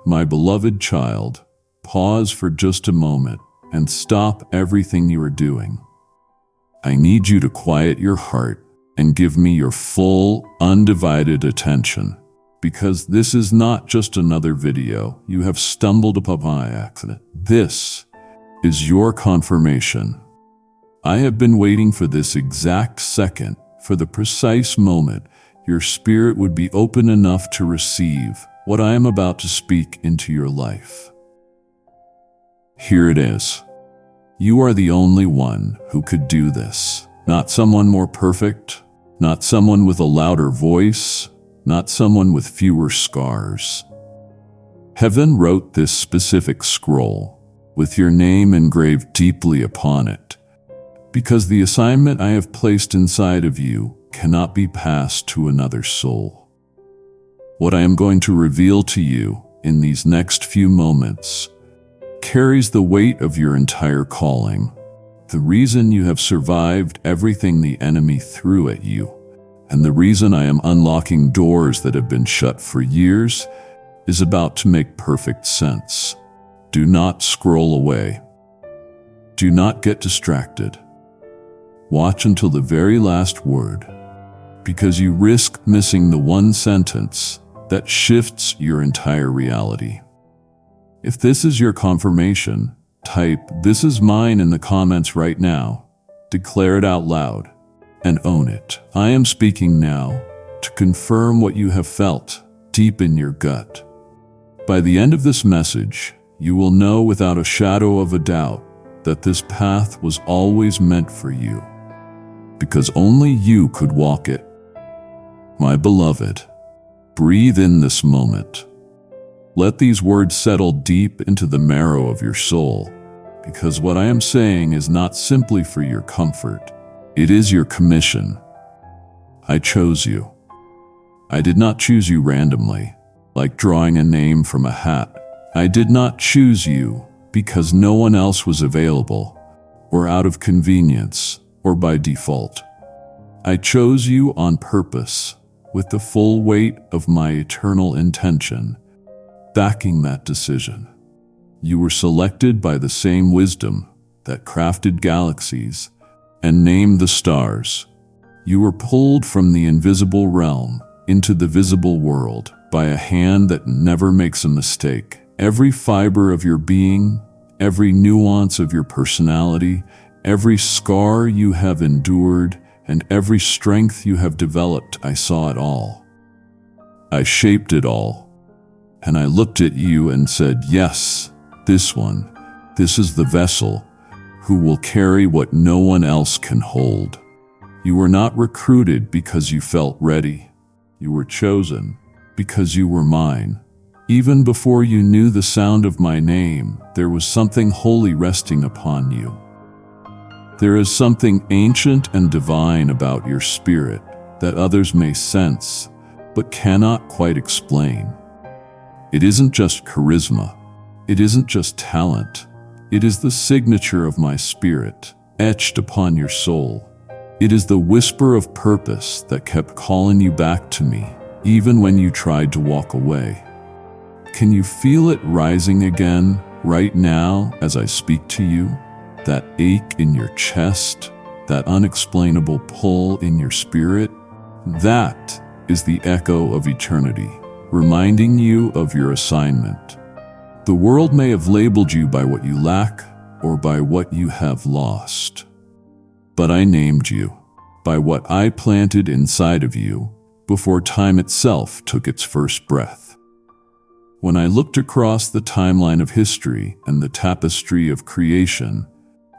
My beloved child, pause for just a moment and stop everything you are doing. I need you to quiet your heart and give me your full, undivided attention, because this is not just another video you have stumbled upon by accident. This is your confirmation. I have been waiting for this exact second, for the precise moment your spirit would be open enough to receive what I am about to speak into your life. Here it is. You are the only one who could do this. Not someone more perfect, not someone with a louder voice, not someone with fewer scars. Heaven wrote this specific scroll with your name engraved deeply upon it, because the assignment I have placed inside of you cannot be passed to another soul. What I am going to reveal to you in these next few moments carries the weight of your entire calling, the reason you have survived everything the enemy threw at you, and the reason I am unlocking doors that have been shut for years is about to make perfect sense. Do not scroll away. Do not get distracted. Watch until the very last word, because you risk missing the one sentence that shifts your entire reality. If this is your confirmation, type "This is mine" in the comments right now. Declare it out loud and own it. I am speaking now to confirm what you have felt deep in your gut. By the end of this message, you will know without a shadow of a doubt that this path was always meant for you, because only you could walk it. My beloved, breathe in this moment. Let these words settle deep into the marrow of your soul, because what I am saying is not simply for your comfort. It is your commission. I chose you. I did not choose you randomly, like drawing a name from a hat. I did not choose you because no one else was available, or out of convenience, or by default. I chose you on purpose, with the full weight of my eternal intention backing that decision. You were selected by the same wisdom that crafted galaxies and named the stars. You were pulled from the invisible realm into the visible world by a hand that never makes a mistake. Every fiber of your being, every nuance of your personality, every scar you have endured, and every strength you have developed, I saw it all. I shaped it all. And I looked at you and said, yes, this one, this is the vessel who will carry what no one else can hold. You were not recruited because you felt ready. You were chosen because you were mine. Even before you knew the sound of my name, there was something holy resting upon you. There is something ancient and divine about your spirit that others may sense, but cannot quite explain. It isn't just charisma. It isn't just talent. It is the signature of my spirit, etched upon your soul. It is the whisper of purpose that kept calling you back to me, even when you tried to walk away. Can you feel it rising again right now as I speak to you? That ache in your chest, that unexplainable pull in your spirit? That is the echo of eternity, reminding you of your assignment. The world may have labeled you by what you lack or by what you have lost. But I named you by what I planted inside of you before time itself took its first breath. When I looked across the timeline of history and the tapestry of creation,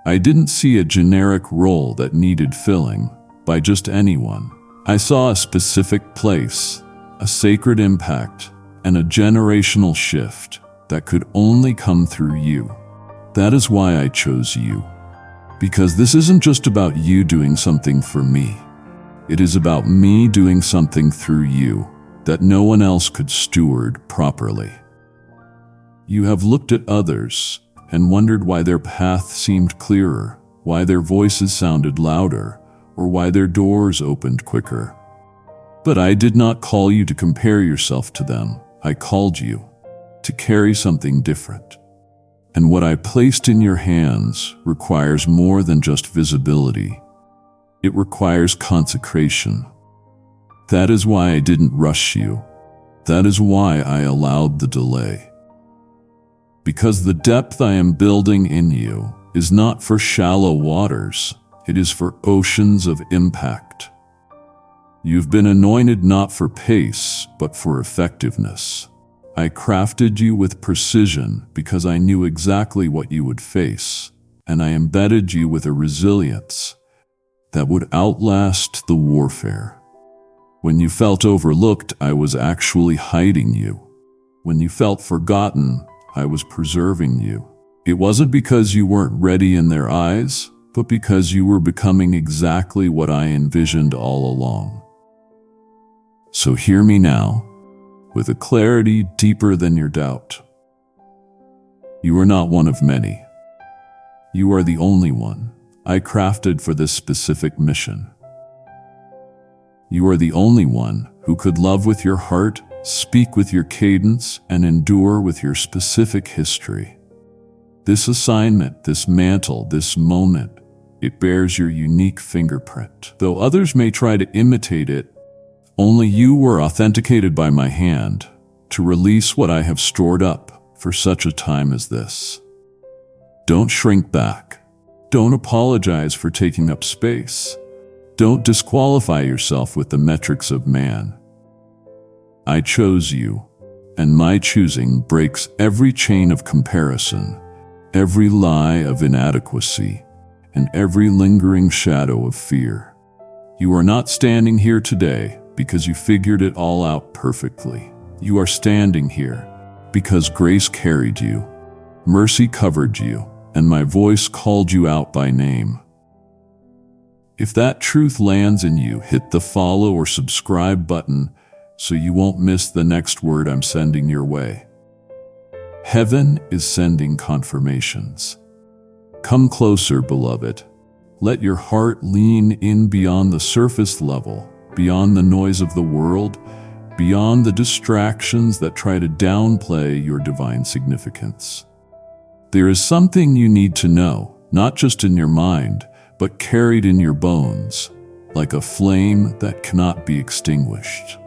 I didn't see a generic role that needed filling by just anyone. I saw a specific place, a sacred impact, and a generational shift that could only come through you. That is why I chose you. Because this isn't just about you doing something for me. It is about me doing something through you that no one else could steward properly. You have looked at others and wondered why their path seemed clearer, why their voices sounded louder, or why their doors opened quicker. But I did not call you to compare yourself to them. I called you to carry something different. And what I placed in your hands requires more than just visibility. It requires consecration. That is why I didn't rush you. That is why I allowed the delay. Because the depth I am building in you is not for shallow waters, it is for oceans of impact. You've been anointed not for pace, but for effectiveness. I crafted you with precision because I knew exactly what you would face, and I embedded you with a resilience that would outlast the warfare. When you felt overlooked, I was actually hiding you. When you felt forgotten, I was preserving you. It wasn't because you weren't ready in their eyes, but because you were becoming exactly what I envisioned all along. So hear me now, with a clarity deeper than your doubt. You are not one of many. You are the only one I crafted for this specific mission. You are the only one who could love with your heart, speak with your cadence, and endure with your specific history. This assignment, this mantle, this moment, it bears your unique fingerprint. Though others may try to imitate it, only you were authenticated by my hand to release what I have stored up for such a time as this. Don't shrink back. Don't apologize for taking up space. Don't disqualify yourself with the metrics of man. I chose you, and my choosing breaks every chain of comparison, every lie of inadequacy, and every lingering shadow of fear. You are not standing here today because you figured it all out perfectly. You are standing here because grace carried you, mercy covered you, and my voice called you out by name. If that truth lands in you, hit the follow or subscribe button so you won't miss the next word I'm sending your way. Heaven is sending confirmations. Come closer, beloved. Let your heart lean in beyond the surface level, beyond the noise of the world, beyond the distractions that try to downplay your divine significance. There is something you need to know, not just in your mind, but carried in your bones, like a flame that cannot be extinguished.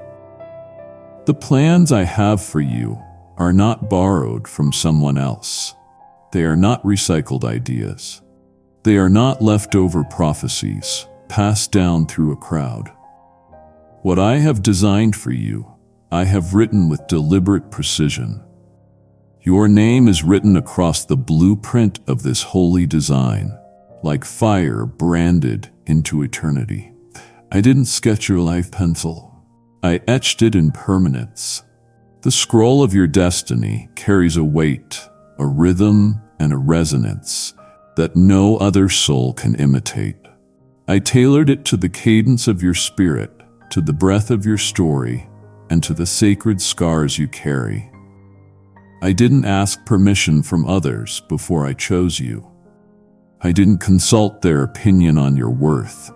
The plans I have for you are not borrowed from someone else. They are not recycled ideas. They are not leftover prophecies passed down through a crowd. What I have designed for you, I have written with deliberate precision. Your name is written across the blueprint of this holy design, like fire branded into eternity. I didn't sketch your life pencil. I etched it in permanence. The scroll of your destiny carries a weight, a rhythm, and a resonance that no other soul can imitate. I tailored it to the cadence of your spirit, to the breath of your story, and to the sacred scars you carry. I didn't ask permission from others before I chose you. I didn't consult their opinion on your worth.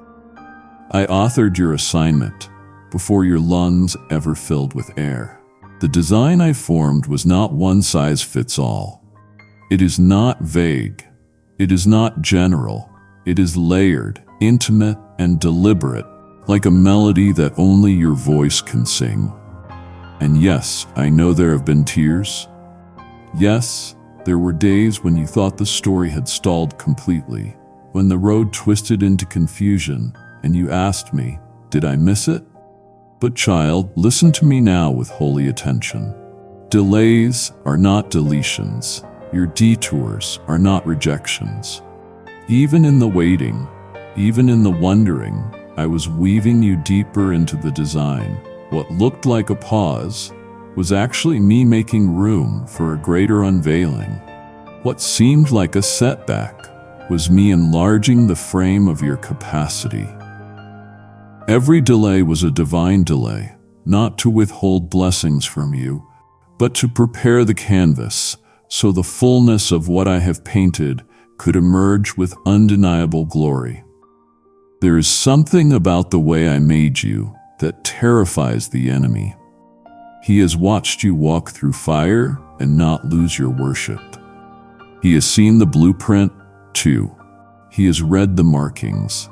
I authored your assignment before your lungs ever filled with air. The design I formed was not one size fits all. It is not vague. It is not general. It is layered, intimate, and deliberate, like a melody that only your voice can sing. And yes, I know there have been tears. Yes, there were days when you thought the story had stalled completely, when the road twisted into confusion, and you asked me, did I miss it? But child, listen to me now with holy attention. Delays are not deletions. Your detours are not rejections. Even in the waiting, even in the wondering, I was weaving you deeper into the design. What looked like a pause was actually me making room for a greater unveiling. What seemed like a setback was me enlarging the frame of your capacity. Every delay was a divine delay, not to withhold blessings from you, but to prepare the canvas so the fullness of what I have painted could emerge with undeniable glory. There is something about the way I made you that terrifies the enemy. He has watched you walk through fire, and not lose your worship. He has seen the blueprint, too. He has read the markings.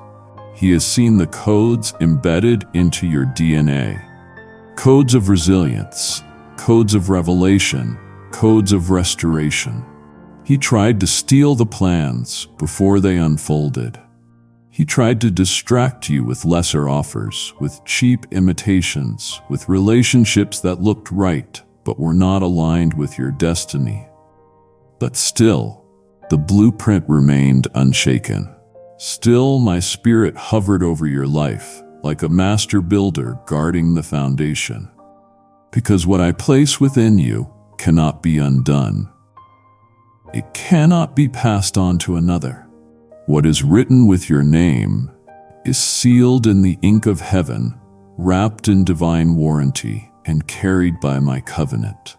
He has seen the codes embedded into your DNA. Codes of resilience, codes of revelation, codes of restoration. He tried to steal the plans before they unfolded. He tried to distract you with lesser offers, with cheap imitations, with relationships that looked right but were not aligned with your destiny. But still, the blueprint remained unshaken. Still, my spirit hovered over your life, like a master builder guarding the foundation. Because what I place within you cannot be undone. It cannot be passed on to another. What is written with your name is sealed in the ink of heaven, wrapped in divine warranty, and carried by my covenant.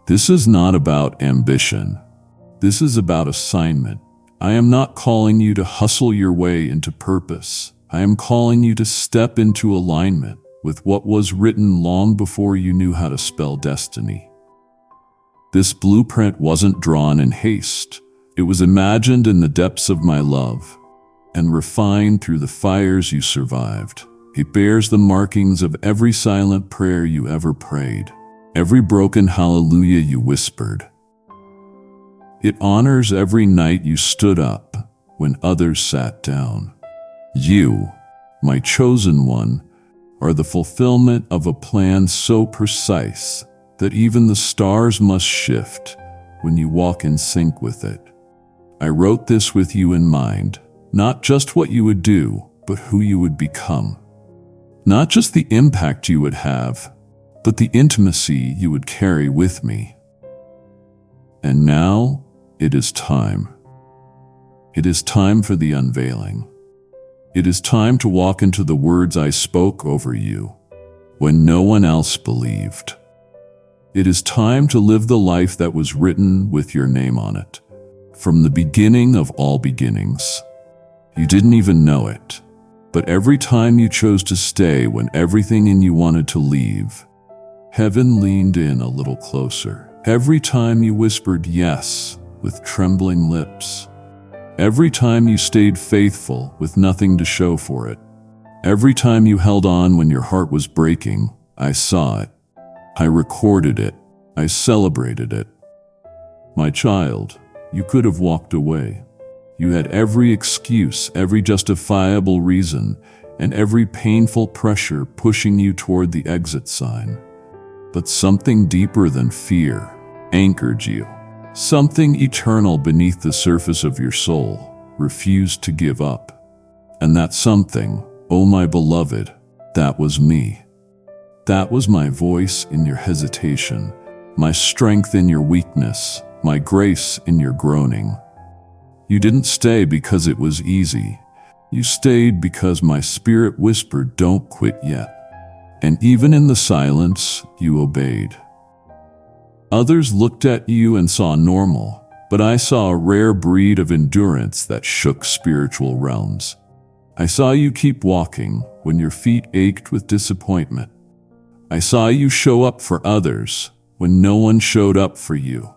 This is not about ambition. This is about assignment. I am not calling you to hustle your way into purpose. I am calling you to step into alignment with what was written long before you knew how to spell destiny. This blueprint wasn't drawn in haste. It was imagined in the depths of my love and refined through the fires you survived. It bears the markings of every silent prayer you ever prayed, every broken hallelujah you whispered. It honors every night you stood up when others sat down. You, my chosen one, are the fulfillment of a plan so precise that even the stars must shift when you walk in sync with it. I wrote this with you in mind, not just what you would do, but who you would become. Not just the impact you would have, but the intimacy you would carry with me. And now, it is time. It is time for the unveiling. It is time to walk into the words I spoke over you when no one else believed. It is time to live the life that was written with your name on it, from the beginning of all beginnings. You didn't even know it, but every time you chose to stay when everything in you wanted to leave, heaven leaned in a little closer. Every time you whispered yes with trembling lips, every time you stayed faithful with nothing to show for it, every time you held on when your heart was breaking, I saw it. I recorded it. I celebrated it. My child, you could have walked away. You had every excuse, every justifiable reason, and every painful pressure pushing you toward the exit sign. But something deeper than fear anchored you. Something eternal beneath the surface of your soul refused to give up. And that something, oh my beloved, that was me. That was my voice in your hesitation, my strength in your weakness, my grace in your groaning. You didn't stay because it was easy. You stayed because my spirit whispered, "Don't quit yet." And even in the silence, you obeyed. Others looked at you and saw normal, but I saw a rare breed of endurance that shook spiritual realms. I saw you keep walking when your feet ached with disappointment. I saw you show up for others when no one showed up for you.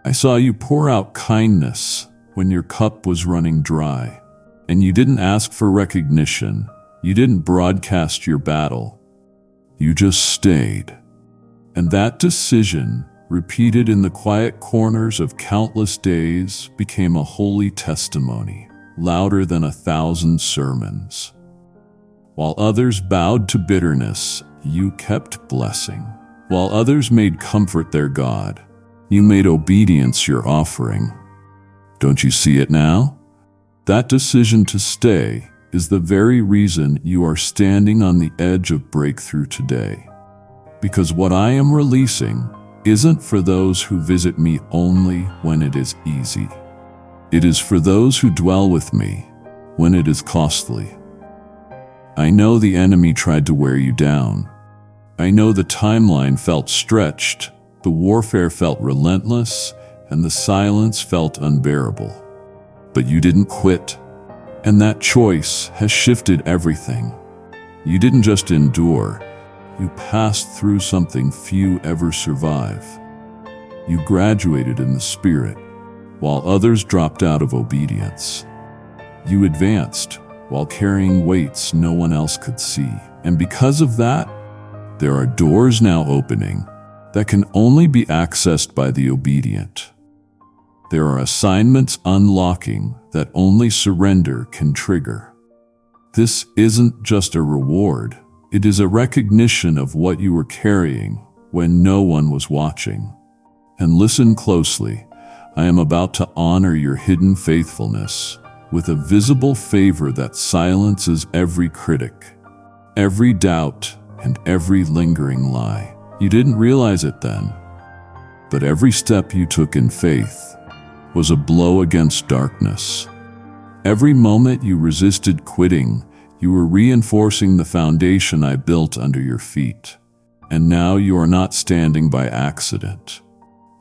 I saw you pour out kindness when your cup was running dry. And you didn't ask for recognition. You didn't broadcast your battle. You just stayed. And that decision, repeated in the quiet corners of countless days, became a holy testimony, louder than 1,000 sermons. While others bowed to bitterness, you kept blessing. While others made comfort their God, you made obedience your offering. Don't you see it now? That decision to stay is the very reason you are standing on the edge of breakthrough today. Because what I am releasing isn't for those who visit me only when it is easy. It is for those who dwell with me when it is costly. I know the enemy tried to wear you down. I know the timeline felt stretched, the warfare felt relentless, and the silence felt unbearable. But you didn't quit, and that choice has shifted everything. You didn't just endure, You passed through something few ever survive. You graduated in the Spirit, while others dropped out of obedience. You advanced while carrying weights no one else could see. And because of that, there are doors now opening that can only be accessed by the obedient. There are assignments unlocking that only surrender can trigger. This isn't just a reward, it is a recognition of what you were carrying when no one was watching. And listen closely, I am about to honor your hidden faithfulness with a visible favor that silences every critic, every doubt, and every lingering lie. You didn't realize it then, but every step you took in faith was a blow against darkness. Every moment you resisted quitting, you were reinforcing the foundation I built under your feet. And now you are not standing by accident.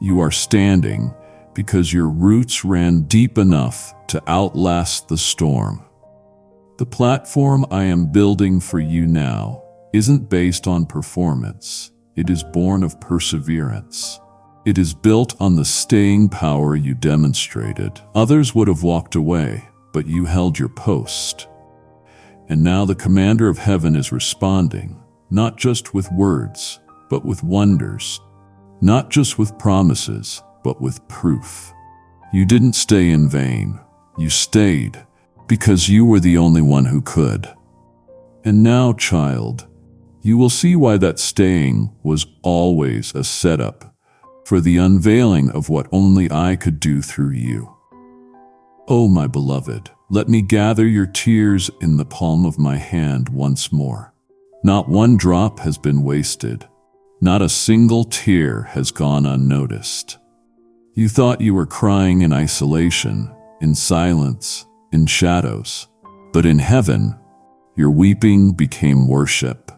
You are standing because your roots ran deep enough to outlast the storm. The platform I am building for you now isn't based on performance. It is born of perseverance. It is built on the staying power you demonstrated. Others would have walked away, but you held your post. And now the Commander of Heaven is responding, not just with words, but with wonders. Not just with promises, but with proof. You didn't stay in vain. You stayed because you were the only one who could. And now, child, you will see why that staying was always a setup for the unveiling of what only I could do through you. Oh, my beloved, let me gather your tears in the palm of my hand once more. Not one drop has been wasted. Not a single tear has gone unnoticed. You thought you were crying in isolation, in silence, in shadows. But in heaven, your weeping became worship.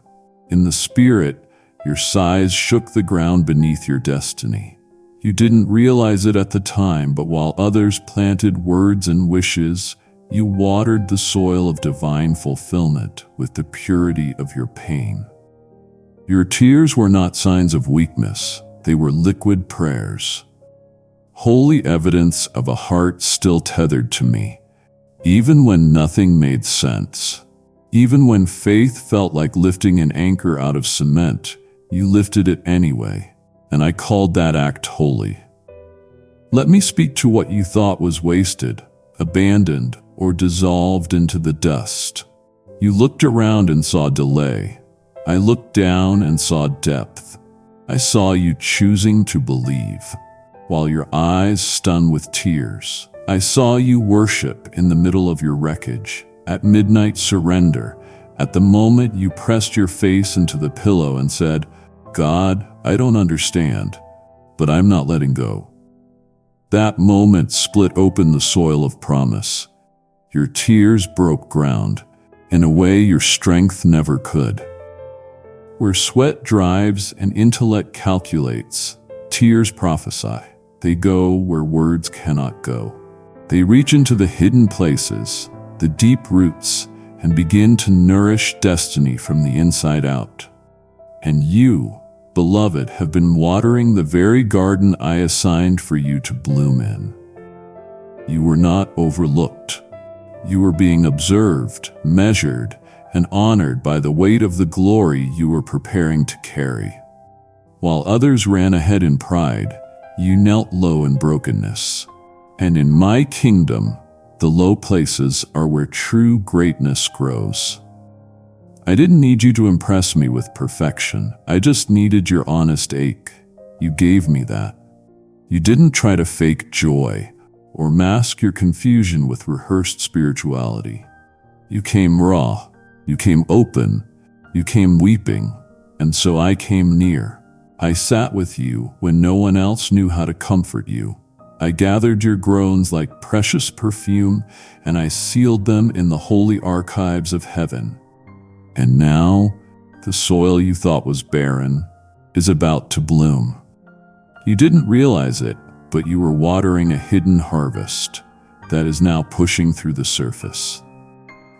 In the Spirit, your sighs shook the ground beneath your destiny. You didn't realize it at the time, but while others planted words and wishes, you watered the soil of divine fulfillment with the purity of your pain. Your tears were not signs of weakness, they were liquid prayers. Holy evidence of a heart still tethered to me, even when nothing made sense. Even when faith felt like lifting an anchor out of cement, you lifted it anyway, and I called that act holy. Let me speak to what you thought was wasted, abandoned, or dissolved into the dust. You looked around and saw delay. I looked down and saw depth. I saw you choosing to believe, while your eyes stun with tears. I saw you worship in the middle of your wreckage. At midnight surrender, at the moment you pressed your face into the pillow and said, God, I don't understand, but I'm not letting go. That moment split open the soil of promise. Your tears broke ground in a way your strength never could. Where sweat drives and intellect calculates, tears prophesy. They go where words cannot go. They reach into the hidden places, the deep roots, and begin to nourish destiny from the inside out. And you, beloved, have been watering the very garden I assigned for you to bloom in. You were not overlooked. You were being observed, measured, and honored by the weight of the glory you were preparing to carry. While others ran ahead in pride, you knelt low in brokenness. And in my kingdom, the low places are where true greatness grows. I didn't need you to impress me with perfection. I just needed your honest ache. You gave me that. You didn't try to fake joy or mask your confusion with rehearsed spirituality. You came raw. You came open. You came weeping. And so I came near. I sat with you when no one else knew how to comfort you. I gathered your groans like precious perfume, and I sealed them in the holy archives of heaven. And now, the soil you thought was barren is about to bloom. You didn't realize it, but you were watering a hidden harvest that is now pushing through the surface.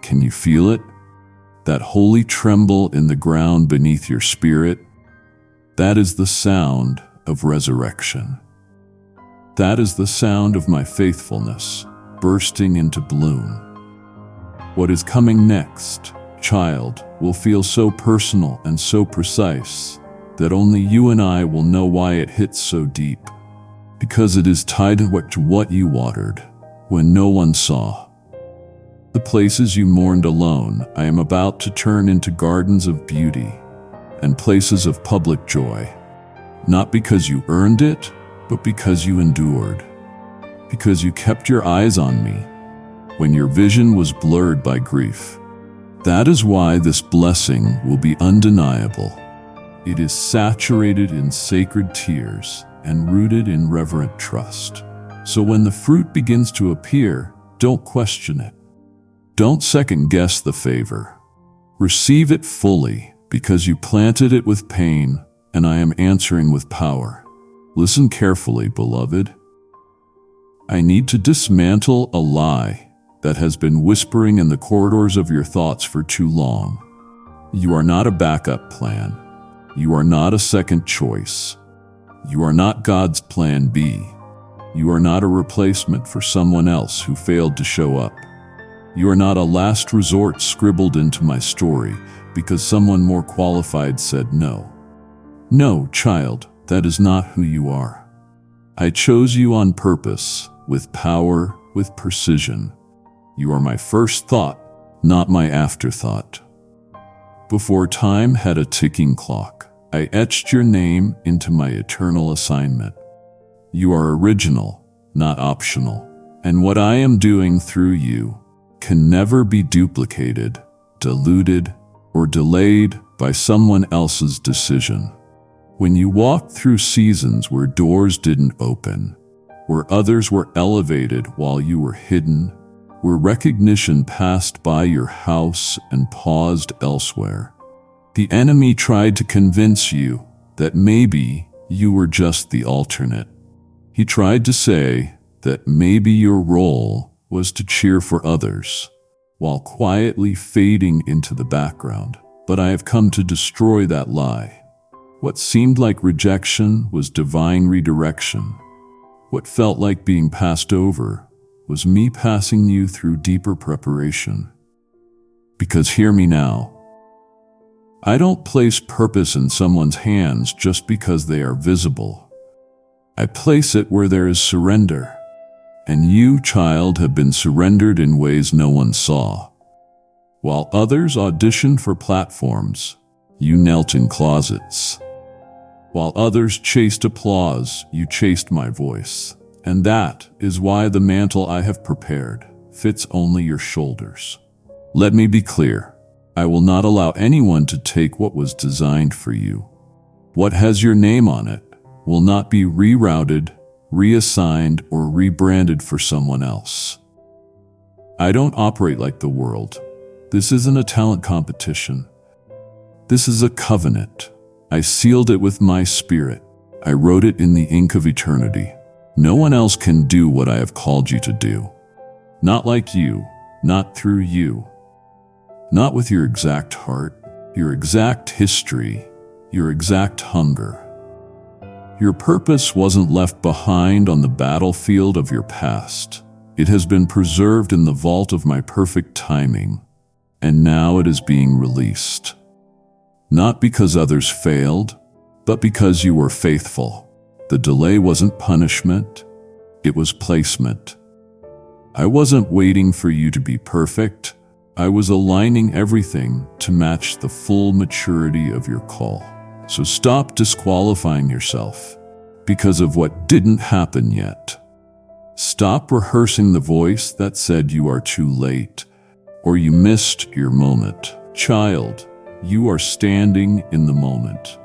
Can you feel it? that holy tremble in the ground beneath your spirit, that is the sound of resurrection. That is the sound of my faithfulness bursting into bloom. What is coming next, child, will feel so personal and so precise that only you and I will know why it hits so deep. Because it is tied to what you watered when no one saw. The places you mourned alone, I am about to turn into gardens of beauty and places of public joy. Not because you earned it, but because you endured. Because you kept your eyes on me when your vision was blurred by grief. That is why this blessing will be undeniable. It is saturated in sacred tears and rooted in reverent trust. So when the fruit begins to appear, don't question it. Don't second-guess the favor. Receive it fully, because you planted it with pain, and I am answering with power. Listen carefully, beloved. I need to dismantle a lie that has been whispering in the corridors of your thoughts for too long. You are not a backup plan. You are not a second choice. You are not God's plan B. You are not a replacement for someone else who failed to show up. You are not a last resort scribbled into my story because someone more qualified said no. No, child, that is not who you are. I chose you on purpose, with power, with precision. You are my first thought, not my afterthought. Before time had a ticking clock, I etched your name into my eternal assignment. You are original, not optional, and what I am doing through you can never be duplicated, diluted, or delayed by someone else's decision. When you walked through seasons where doors didn't open, where others were elevated while you were hidden, where recognition passed by your house and paused elsewhere, the enemy tried to convince you that maybe you were just the alternate. He tried to say that maybe your role was to cheer for others, while quietly fading into the background. But I have come to destroy that lie. What seemed like rejection was divine redirection. What felt like being passed over was me passing you through deeper preparation. Because hear me now, I don't place purpose in someone's hands just because they are visible. I place it where there is surrender. And you, child, have been surrendered in ways no one saw. While others auditioned for platforms, you knelt in closets. While others chased applause, you chased my voice. And that is why the mantle I have prepared fits only your shoulders. Let me be clear. I will not allow anyone to take what was designed for you. What has your name on it will not be rerouted, reassigned, or rebranded for someone else. I don't operate like the world. This isn't a talent competition. This is a covenant. I sealed it with my spirit. I wrote it in the ink of eternity. No one else can do what I have called you to do. Not like you, not through you. Not with your exact heart, your exact history, your exact hunger. Your purpose wasn't left behind on the battlefield of your past. It has been preserved in the vault of my perfect timing, and now it is being released. Not because others failed, but because you were faithful. The delay wasn't punishment, it was placement. I wasn't waiting for you to be perfect. I was aligning everything to match the full maturity of your call. So stop disqualifying yourself because of what didn't happen yet. Stop rehearsing the voice that said you are too late or you missed your moment. Child, you are standing in the moment.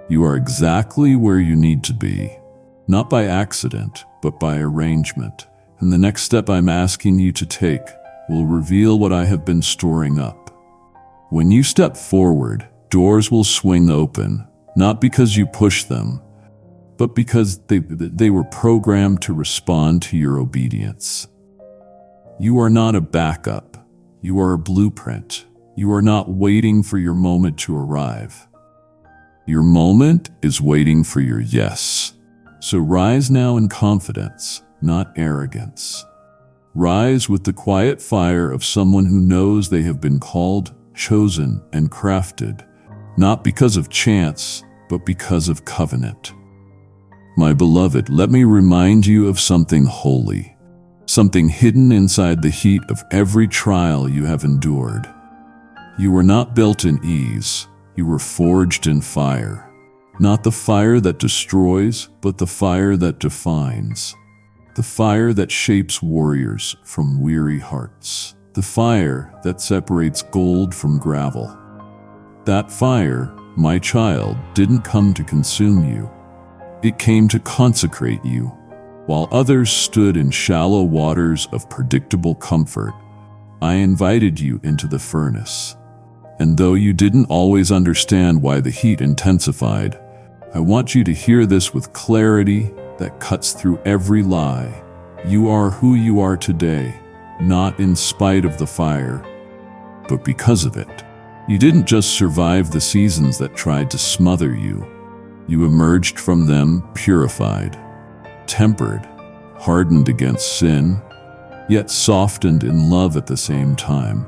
You are exactly where you need to be, not by accident, but by arrangement. And the next step I'm asking you to take will reveal what I have been storing up. When you step forward, doors will swing open, not because you push them, but because they were programmed to respond to your obedience. You are not a backup. You are a blueprint. You are not waiting for your moment to arrive. Your moment is waiting for your yes. So rise now in confidence, not arrogance. Rise with the quiet fire of someone who knows they have been called, chosen, and crafted, not because of chance, but because of covenant. My beloved, let me remind you of something holy, something hidden inside the heat of every trial you have endured. You were not built in ease, you were forged in fire. Not the fire that destroys, but the fire that defines. The fire that shapes warriors from weary hearts. The fire that separates gold from gravel. That fire, my child, didn't come to consume you. It came to consecrate you. While others stood in shallow waters of predictable comfort, I invited you into the furnace. And though you didn't always understand why the heat intensified, I want you to hear this with clarity that cuts through every lie. You are who you are today, not in spite of the fire, but because of it. You didn't just survive the seasons that tried to smother you. You emerged from them purified, tempered, hardened against sin, yet softened in love at the same time.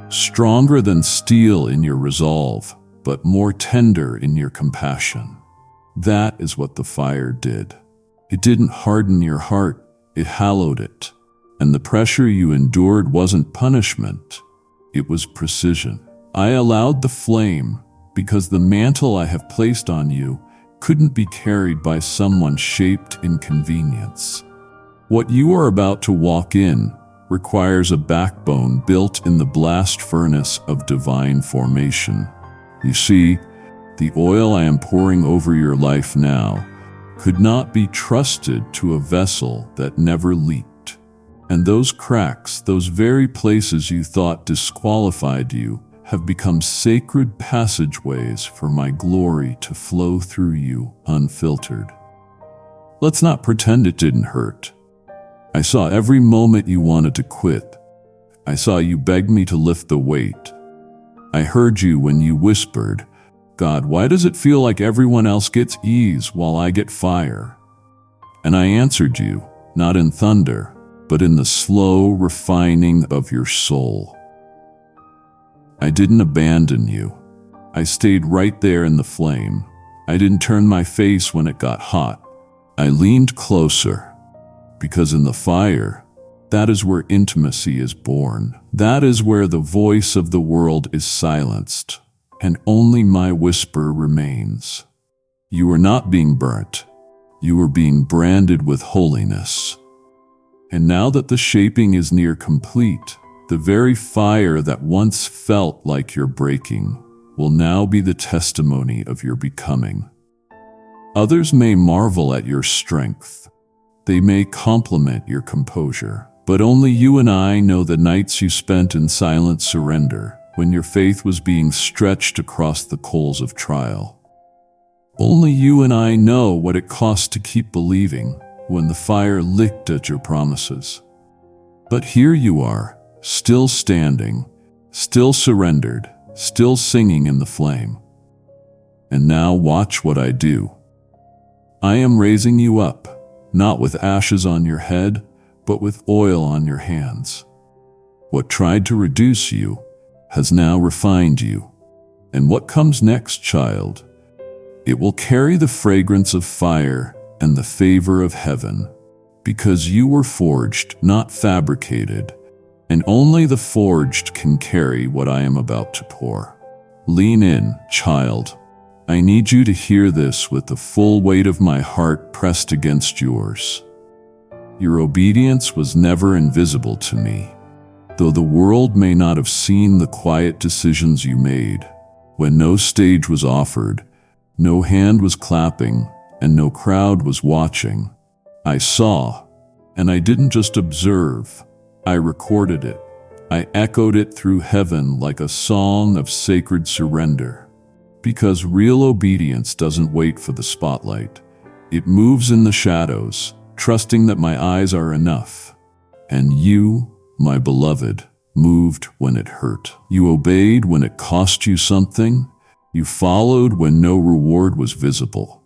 Stronger than steel in your resolve, but more tender in your compassion. That is what the fire did. It didn't harden your heart, it hallowed it. And the pressure you endured wasn't punishment, it was precision. I allowed the flame because the mantle I have placed on you couldn't be carried by someone shaped in convenience. What you are about to walk in requires a backbone built in the blast furnace of divine formation. You see, the oil I am pouring over your life now could not be trusted to a vessel that never leaked. And those cracks, those very places you thought disqualified you, have become sacred passageways for my glory to flow through you unfiltered. Let's not pretend it didn't hurt. I saw every moment you wanted to quit. I saw you beg me to lift the weight. I heard you when you whispered, "God, why does it feel like everyone else gets ease while I get fire?" And I answered you, not in thunder, but in the slow refining of your soul. I didn't abandon you. I stayed right there in the flame. I didn't turn my face when it got hot. I leaned closer, because in the fire, that is where intimacy is born. That is where the voice of the world is silenced, and only my whisper remains. You are not being burnt. You are being branded with holiness. And now that the shaping is near complete, the very fire that once felt like your breaking will now be the testimony of your becoming. Others may marvel at your strength. They may compliment your composure. But only you and I know the nights you spent in silent surrender, when your faith was being stretched across the coals of trial. Only you and I know what it costs to keep believing when the fire licked at your promises. But here you are, still standing, still surrendered, still singing in the flame. And now watch what I do. I am raising you up, not with ashes on your head, but with oil on your hands. What tried to reduce you has now refined you. And what comes next, child? It will carry the fragrance of fire and the favor of heaven, because you were forged, not fabricated, and only the forged can carry what I am about to pour. Lean in, child. I need you to hear this with the full weight of my heart pressed against yours. Your obedience was never invisible to me, though the world may not have seen the quiet decisions you made, when no stage was offered, no hand was clapping, and no crowd was watching. I saw, and I didn't just observe, I recorded it. I echoed it through heaven like a song of sacred surrender. Because real obedience doesn't wait for the spotlight. It moves in the shadows, trusting that my eyes are enough. And you, my beloved, moved when it hurt. You obeyed when it cost you something. You followed when no reward was visible.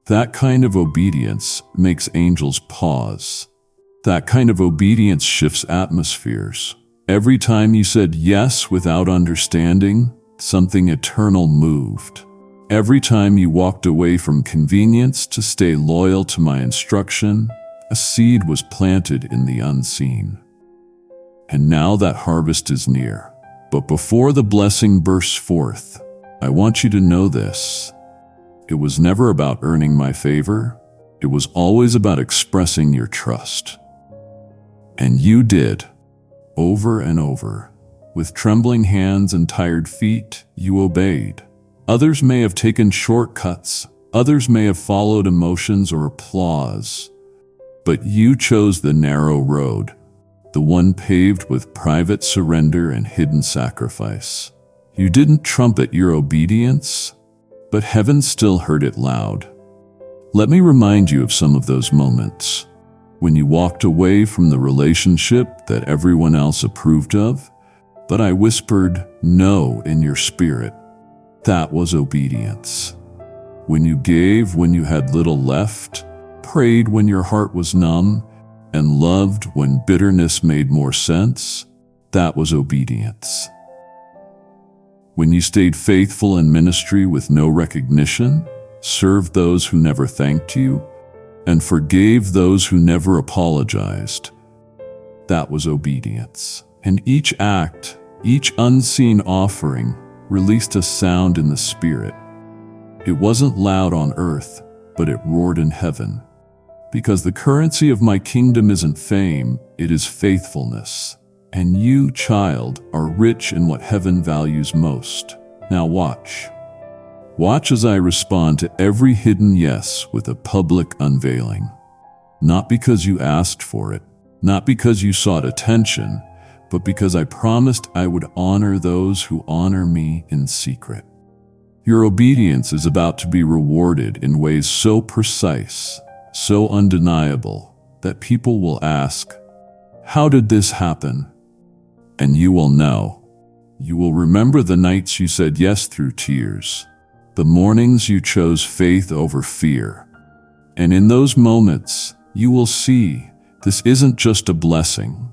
That kind of obedience makes angels pause. That kind of obedience shifts atmospheres. Every time you said yes without understanding, something eternal moved. Every time you walked away from convenience to stay loyal to my instruction, a seed was planted in the unseen. And now that harvest is near. But before the blessing bursts forth, I want you to know this. It was never about earning my favor. It was always about expressing your trust. And you did, over and over. With trembling hands and tired feet, you obeyed. Others may have taken shortcuts. Others may have followed emotions or applause. But you chose the narrow road, the one paved with private surrender and hidden sacrifice. You didn't trumpet your obedience, but heaven still heard it loud. Let me remind you of some of those moments. When you walked away from the relationship that everyone else approved of, but I whispered no in your spirit. That was obedience. When you gave when you had little left, prayed when your heart was numb, and loved when bitterness made more sense, that was obedience. When you stayed faithful in ministry with no recognition, served those who never thanked you, and forgave those who never apologized, that was obedience. And each act, each unseen offering, released a sound in the spirit. It wasn't loud on earth, but it roared in heaven. Because the currency of my kingdom isn't fame, it is faithfulness. And you, child, are rich in what heaven values most. Now watch. Watch as I respond to every hidden yes with a public unveiling. Not because you asked for it, not because you sought attention, but because I promised I would honor those who honor me in secret. Your obedience is about to be rewarded in ways so precise, so undeniable, that people will ask, "How did this happen?" And you will know. You will remember the nights you said yes through tears, the mornings you chose faith over fear. And in those moments, you will see this isn't just a blessing.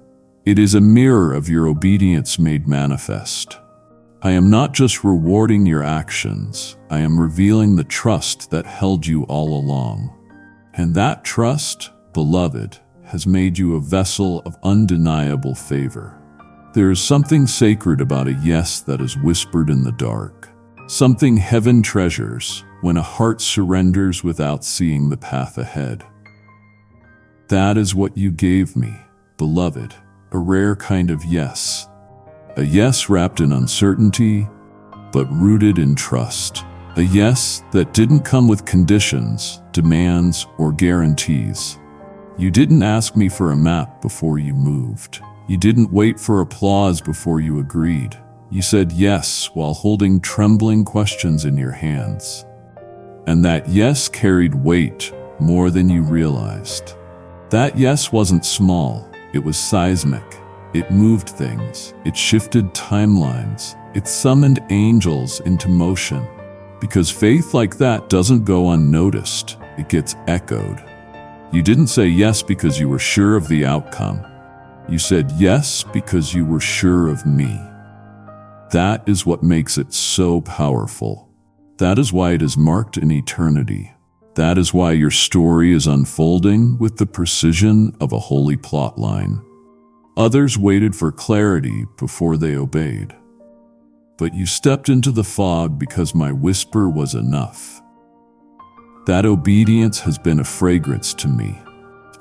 It is a mirror of your obedience made manifest. I am not just rewarding your actions, I am revealing the trust that held you all along. And that trust, beloved, has made you a vessel of undeniable favor. There is something sacred about a yes that is whispered in the dark, something heaven treasures when a heart surrenders without seeing the path ahead. That is what you gave me, beloved, a rare kind of yes. A yes wrapped in uncertainty, but rooted in trust. A yes that didn't come with conditions, demands, or guarantees. You didn't ask me for a map before you moved. You didn't wait for applause before you agreed. You said yes while holding trembling questions in your hands. And that yes carried weight more than you realized. That yes wasn't small, it was seismic. It moved things, it shifted timelines, it summoned angels into motion. Because faith like that doesn't go unnoticed, it gets echoed. You didn't say yes because you were sure of the outcome. You said yes because you were sure of me. That is what makes it so powerful. That is why it is marked in eternity. That is why your story is unfolding with the precision of a holy plotline. Others waited for clarity before they obeyed. But you stepped into the fog because my whisper was enough. That obedience has been a fragrance to me,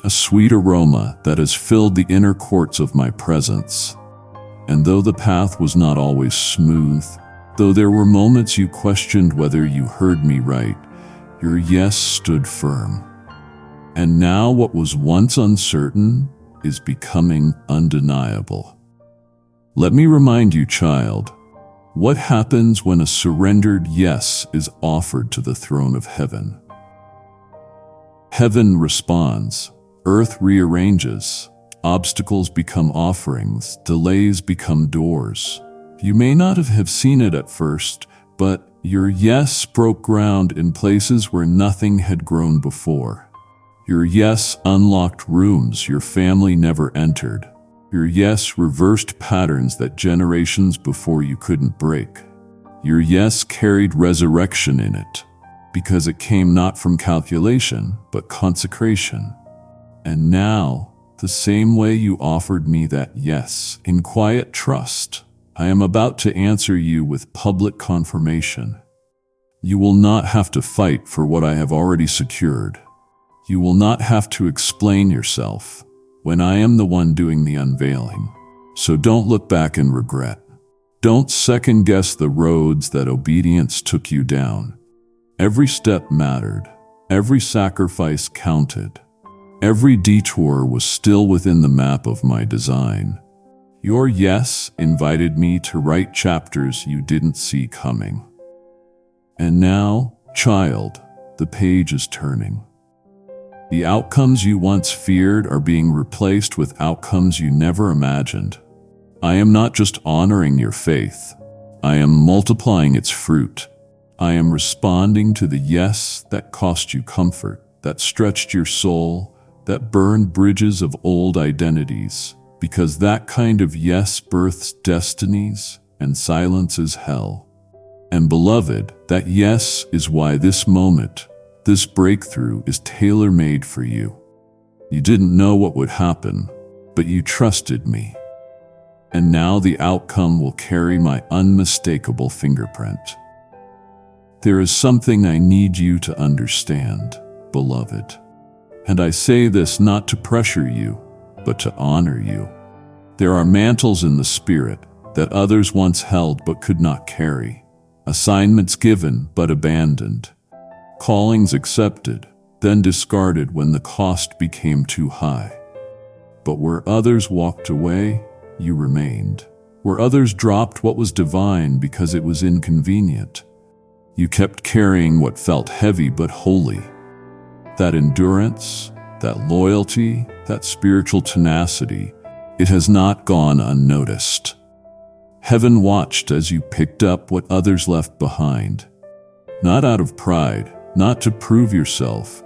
a sweet aroma that has filled the inner courts of my presence. And though the path was not always smooth, though there were moments you questioned whether you heard me right, your yes stood firm. And now what was once uncertain is becoming undeniable. Let me remind you, child, what happens when a surrendered yes is offered to the throne of heaven? Heaven responds, earth rearranges, obstacles become offerings, delays become doors. You may not have seen it at first, but your yes broke ground in places where nothing had grown before. Your yes unlocked rooms your family never entered. Your yes reversed patterns that generations before you couldn't break. Your yes carried resurrection in it, because it came not from calculation, but consecration. And now, the same way you offered me that yes, in quiet trust, I am about to answer you with public confirmation. You will not have to fight for what I have already secured. You will not have to explain yourself when I am the one doing the unveiling. So don't look back in regret. Don't second-guess the roads that obedience took you down. Every step mattered. Every sacrifice counted. Every detour was still within the map of my design. Your yes invited me to write chapters you didn't see coming. And now, child, the page is turning. The outcomes you once feared are being replaced with outcomes you never imagined. I am not just honoring your faith. I am multiplying its fruit. I am responding to the yes that cost you comfort, that stretched your soul, that burned bridges of old identities, because that kind of yes births destinies and silences hell. And beloved, that yes is why this moment, this breakthrough is tailor-made for you. You didn't know what would happen, but you trusted me. And now the outcome will carry my unmistakable fingerprint. There is something I need you to understand, beloved. And I say this not to pressure you, but to honor you. There are mantles in the spirit that others once held but could not carry, assignments given but abandoned, callings accepted, then discarded when the cost became too high. But where others walked away, you remained. Where others dropped what was divine because it was inconvenient, you kept carrying what felt heavy but holy. That endurance, that loyalty, that spiritual tenacity, it has not gone unnoticed. Heaven watched as you picked up what others left behind, not out of pride, not to prove yourself,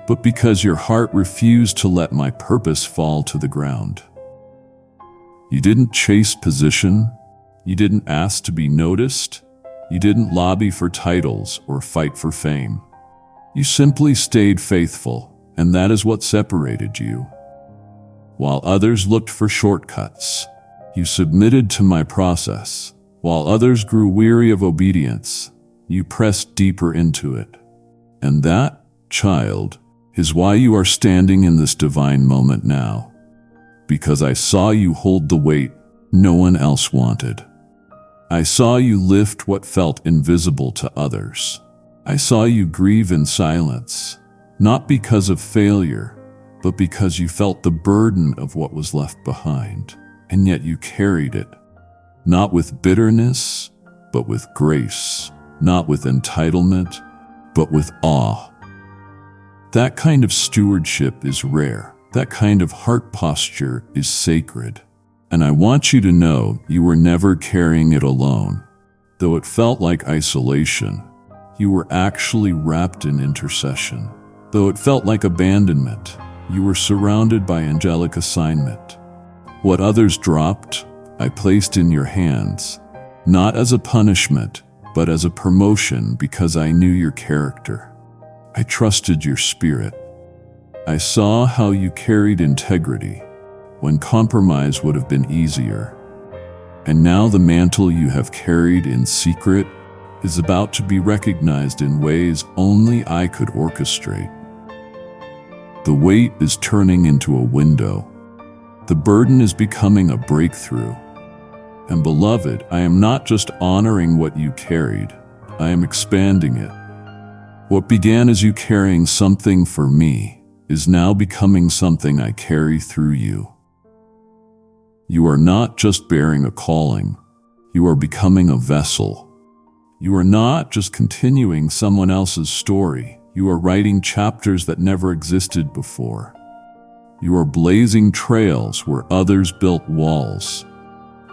but because your heart refused to let my purpose fall to the ground. You didn't chase position. You didn't ask to be noticed. You didn't lobby for titles or fight for fame. You simply stayed faithful, and that is what separated you. While others looked for shortcuts, you submitted to my process. While others grew weary of obedience, you pressed deeper into it. And that, child, is why you are standing in this divine moment now. Because I saw you hold the weight no one else wanted. I saw you lift what felt invisible to others. I saw you grieve in silence, not because of failure, but because you felt the burden of what was left behind, and yet you carried it, not with bitterness, but with grace, not with entitlement, but with awe. That kind of stewardship is rare. That kind of heart posture is sacred. And I want you to know you were never carrying it alone. Though it felt like isolation, you were actually wrapped in intercession. Though it felt like abandonment, you were surrounded by angelic assignment. What others dropped, I placed in your hands, not as a punishment, but as a promotion because I knew your character. I trusted your spirit. I saw how you carried integrity when compromise would have been easier. And now the mantle you have carried in secret is about to be recognized in ways only I could orchestrate. The weight is turning into a window. The burden is becoming a breakthrough. And beloved, I am not just honoring what you carried, I am expanding it. What began as you carrying something for me is now becoming something I carry through you. You are not just bearing a calling, you are becoming a vessel. You are not just continuing someone else's story, you are writing chapters that never existed before. You are blazing trails where others built walls.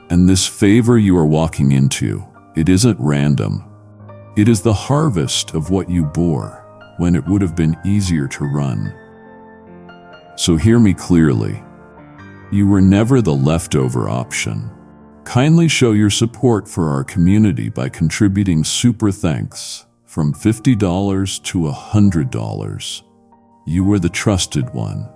And this favor you are walking into, it isn't random. It is the harvest of what you bore when it would have been easier to run. So hear me clearly. You were never the leftover option. Kindly show your support for our community by contributing super thanks from $50 to $100. You were the trusted one,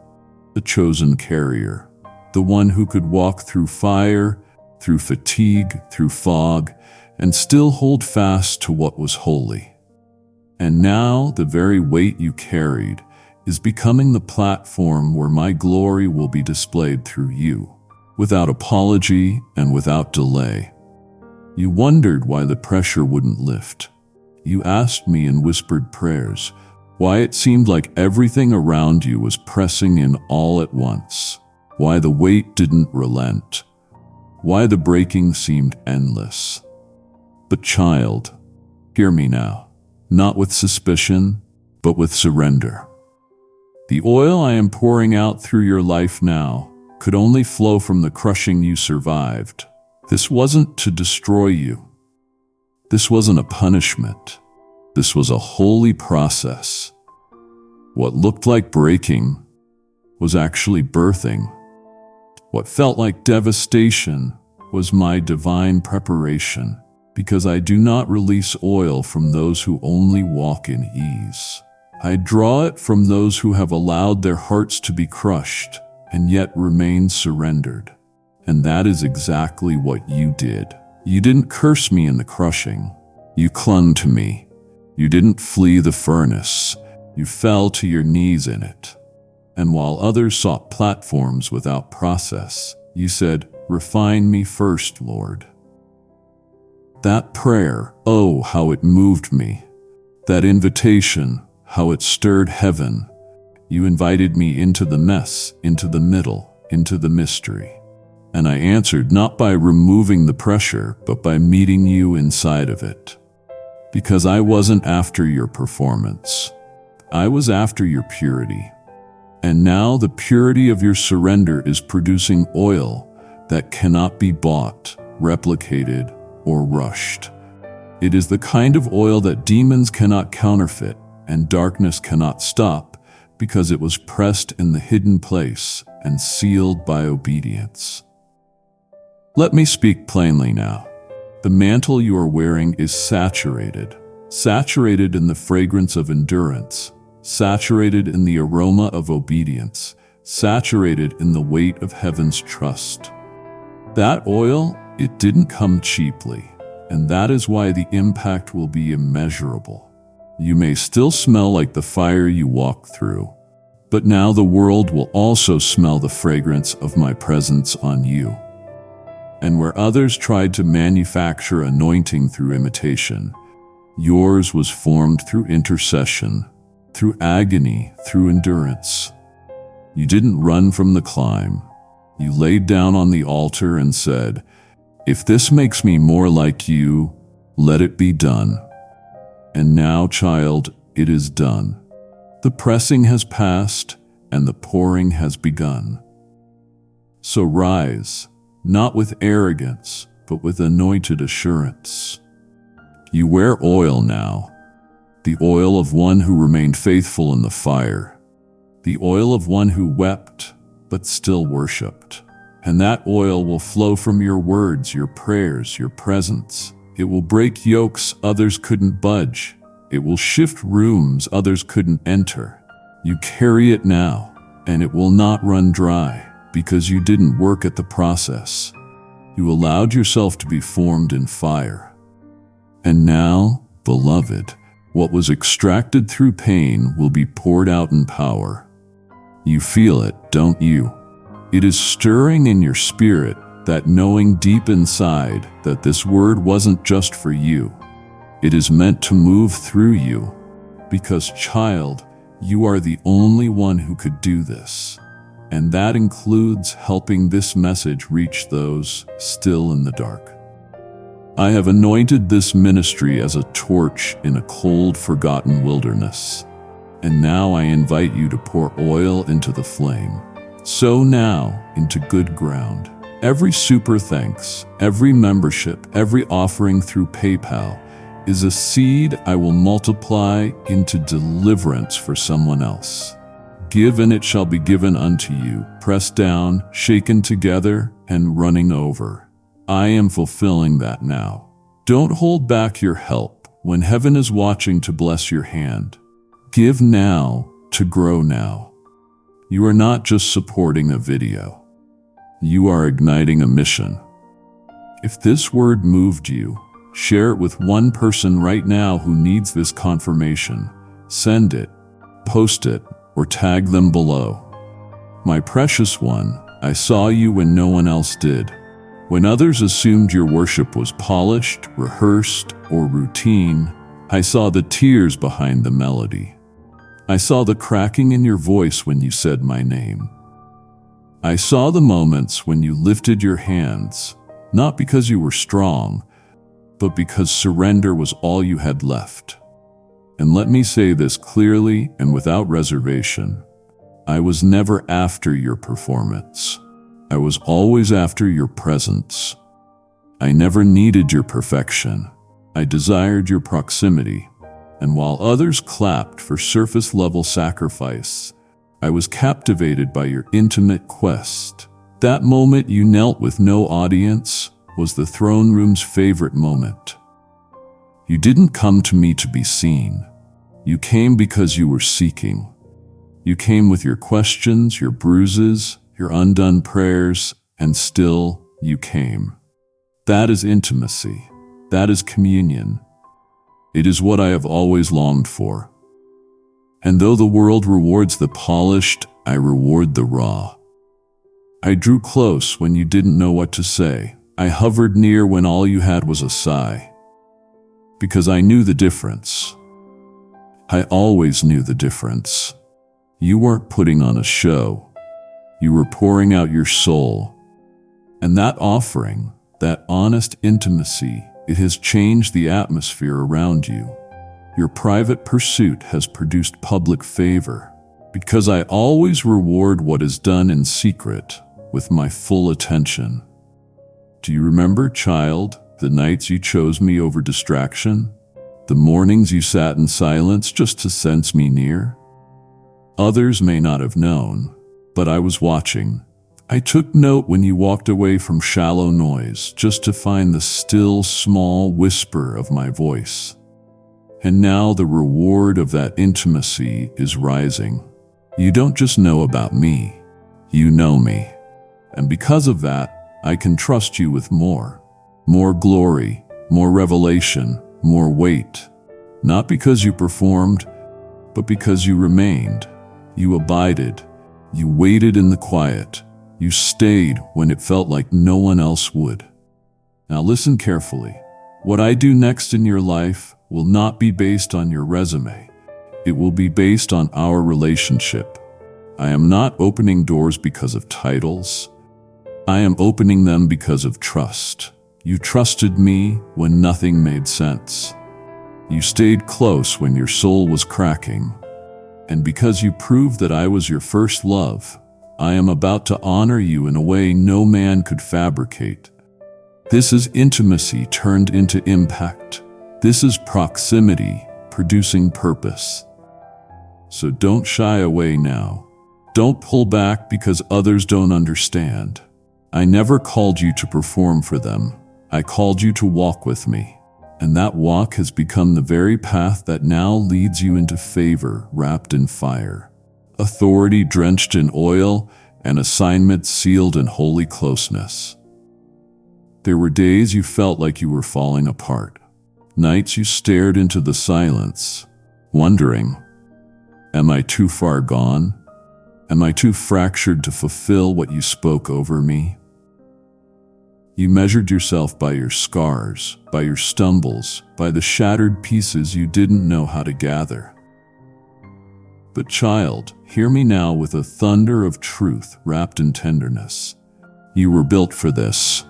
the chosen carrier, the one who could walk through fire, through fatigue, through fog, and still hold fast to what was holy. And now the very weight you carried is becoming the platform where my glory will be displayed through you, without apology and without delay. You wondered why the pressure wouldn't lift. You asked me in whispered prayers why it seemed like everything around you was pressing in all at once, why the weight didn't relent, why the breaking seemed endless. But child, hear me now, not with suspicion, but with surrender. The oil I am pouring out through your life now could only flow from the crushing you survived. This wasn't to destroy you. This wasn't a punishment. This was a holy process. What looked like breaking was actually birthing. What felt like devastation was my divine preparation, because I do not release oil from those who only walk in ease. I draw it from those who have allowed their hearts to be crushed and yet remain surrendered. And that is exactly what you did. You didn't curse me in the crushing. You clung to me. You didn't flee the furnace. You fell to your knees in it. And while others sought platforms without process, you said, "Refine me first, Lord." That prayer, oh, how it moved me. That invitation, how it stirred heaven. You invited me into the mess, into the middle, into the mystery. And I answered not by removing the pressure, but by meeting you inside of it. Because I wasn't after your performance. I was after your purity. And now the purity of your surrender is producing oil that cannot be bought, replicated, or rushed. It is the kind of oil that demons cannot counterfeit and darkness cannot stop, because it was pressed in the hidden place and sealed by obedience. Let me speak plainly now. The mantle you are wearing is saturated in the fragrance of endurance, saturated in the aroma of obedience, saturated in the weight of heaven's trust. That oil, it didn't come cheaply, and that is why the impact will be immeasurable. You may still smell like the fire you walked through, but now the world will also smell the fragrance of my presence on you. And where others tried to manufacture anointing through imitation, yours was formed through intercession, through agony, through endurance. You didn't run from the climb. You laid down on the altar and said, "If this makes me more like you, let it be done." And now, child, it is done. The pressing has passed and the pouring has begun. So rise, not with arrogance, but with anointed assurance. You wear oil now, the oil of one who remained faithful in the fire, the oil of one who wept but still worshiped. And that oil will flow from your words, your prayers, your presence. It will break yokes others couldn't budge. It will shift rooms others couldn't enter. You carry it now, and it will not run dry, because you didn't work at the process. You allowed yourself to be formed in fire. And now, beloved, what was extracted through pain will be poured out in power. You feel it, don't you? It is stirring in your spirit, that knowing deep inside that this word wasn't just for you. It is meant to move through you, because, child, you are the only one who could do this. And that includes helping this message reach those still in the dark. I have anointed this ministry as a torch in a cold, forgotten wilderness. And now I invite you to pour oil into the flame. Sow now into good ground. Every super thanks, every membership, every offering through PayPal is a seed I will multiply into deliverance for someone else. Give and it shall be given unto you, pressed down, shaken together, and running over. I am fulfilling that now. Don't hold back your help when heaven is watching to bless your hand. Give now to grow now. You are not just supporting a video. You are igniting a mission. If this word moved you, share it with one person right now who needs this confirmation. Send it, post it, or tag them below. My precious one, I saw you when no one else did. When others assumed your worship was polished, rehearsed, or routine, I saw the tears behind the melody. I saw the cracking in your voice when you said my name. I saw the moments when you lifted your hands, not because you were strong, but because surrender was all you had left. And let me say this clearly and without reservation. I was never after your performance. I was always after your presence. I never needed your perfection. I desired your proximity. And while others clapped for surface-level sacrifice, I was captivated by your intimate quest. That moment you knelt with no audience was the throne room's favorite moment. You didn't come to me to be seen. You came because you were seeking. You came with your questions, your bruises, your undone prayers, and still you came. That is intimacy. That is communion. It is what I have always longed for. And though the world rewards the polished, I reward the raw. I drew close when you didn't know what to say. I hovered near when all you had was a sigh. Because I knew the difference. I always knew the difference. You weren't putting on a show. You were pouring out your soul. And that offering, that honest intimacy, it has changed the atmosphere around you. Your private pursuit has produced public favor, because I always reward what is done in secret with my full attention. Do you remember, child, the nights you chose me over distraction? The mornings you sat in silence just to sense me near? Others may not have known, but I was watching. I took note when you walked away from shallow noise just to find the still, small whisper of my voice. And now the reward of that intimacy is rising. You don't just know about me, you know me. And because of that, I can trust you with more. More glory, more revelation, more weight. Not because you performed, but because you remained. You abided. You waited in the quiet. You stayed when it felt like no one else would. Now listen carefully. What I do next in your life will not be based on your resume. It will be based on our relationship. I am not opening doors because of titles. I am opening them because of trust. You trusted me when nothing made sense. You stayed close when your soul was cracking. And because you proved that I was your first love, I am about to honor you in a way no man could fabricate. This is intimacy turned into impact. This is proximity producing purpose. So don't shy away now. Don't pull back because others don't understand. I never called you to perform for them. I called you to walk with me. And that walk has become the very path that now leads you into favor wrapped in fire. Authority drenched in oil, and assignment sealed in holy closeness. There were days you felt like you were falling apart. Nights you stared into the silence, wondering, am I too far gone? Am I too fractured to fulfill what you spoke over me? You measured yourself by your scars, by your stumbles, by the shattered pieces you didn't know how to gather. But child, hear me now with a thunder of truth wrapped in tenderness. You were built for this.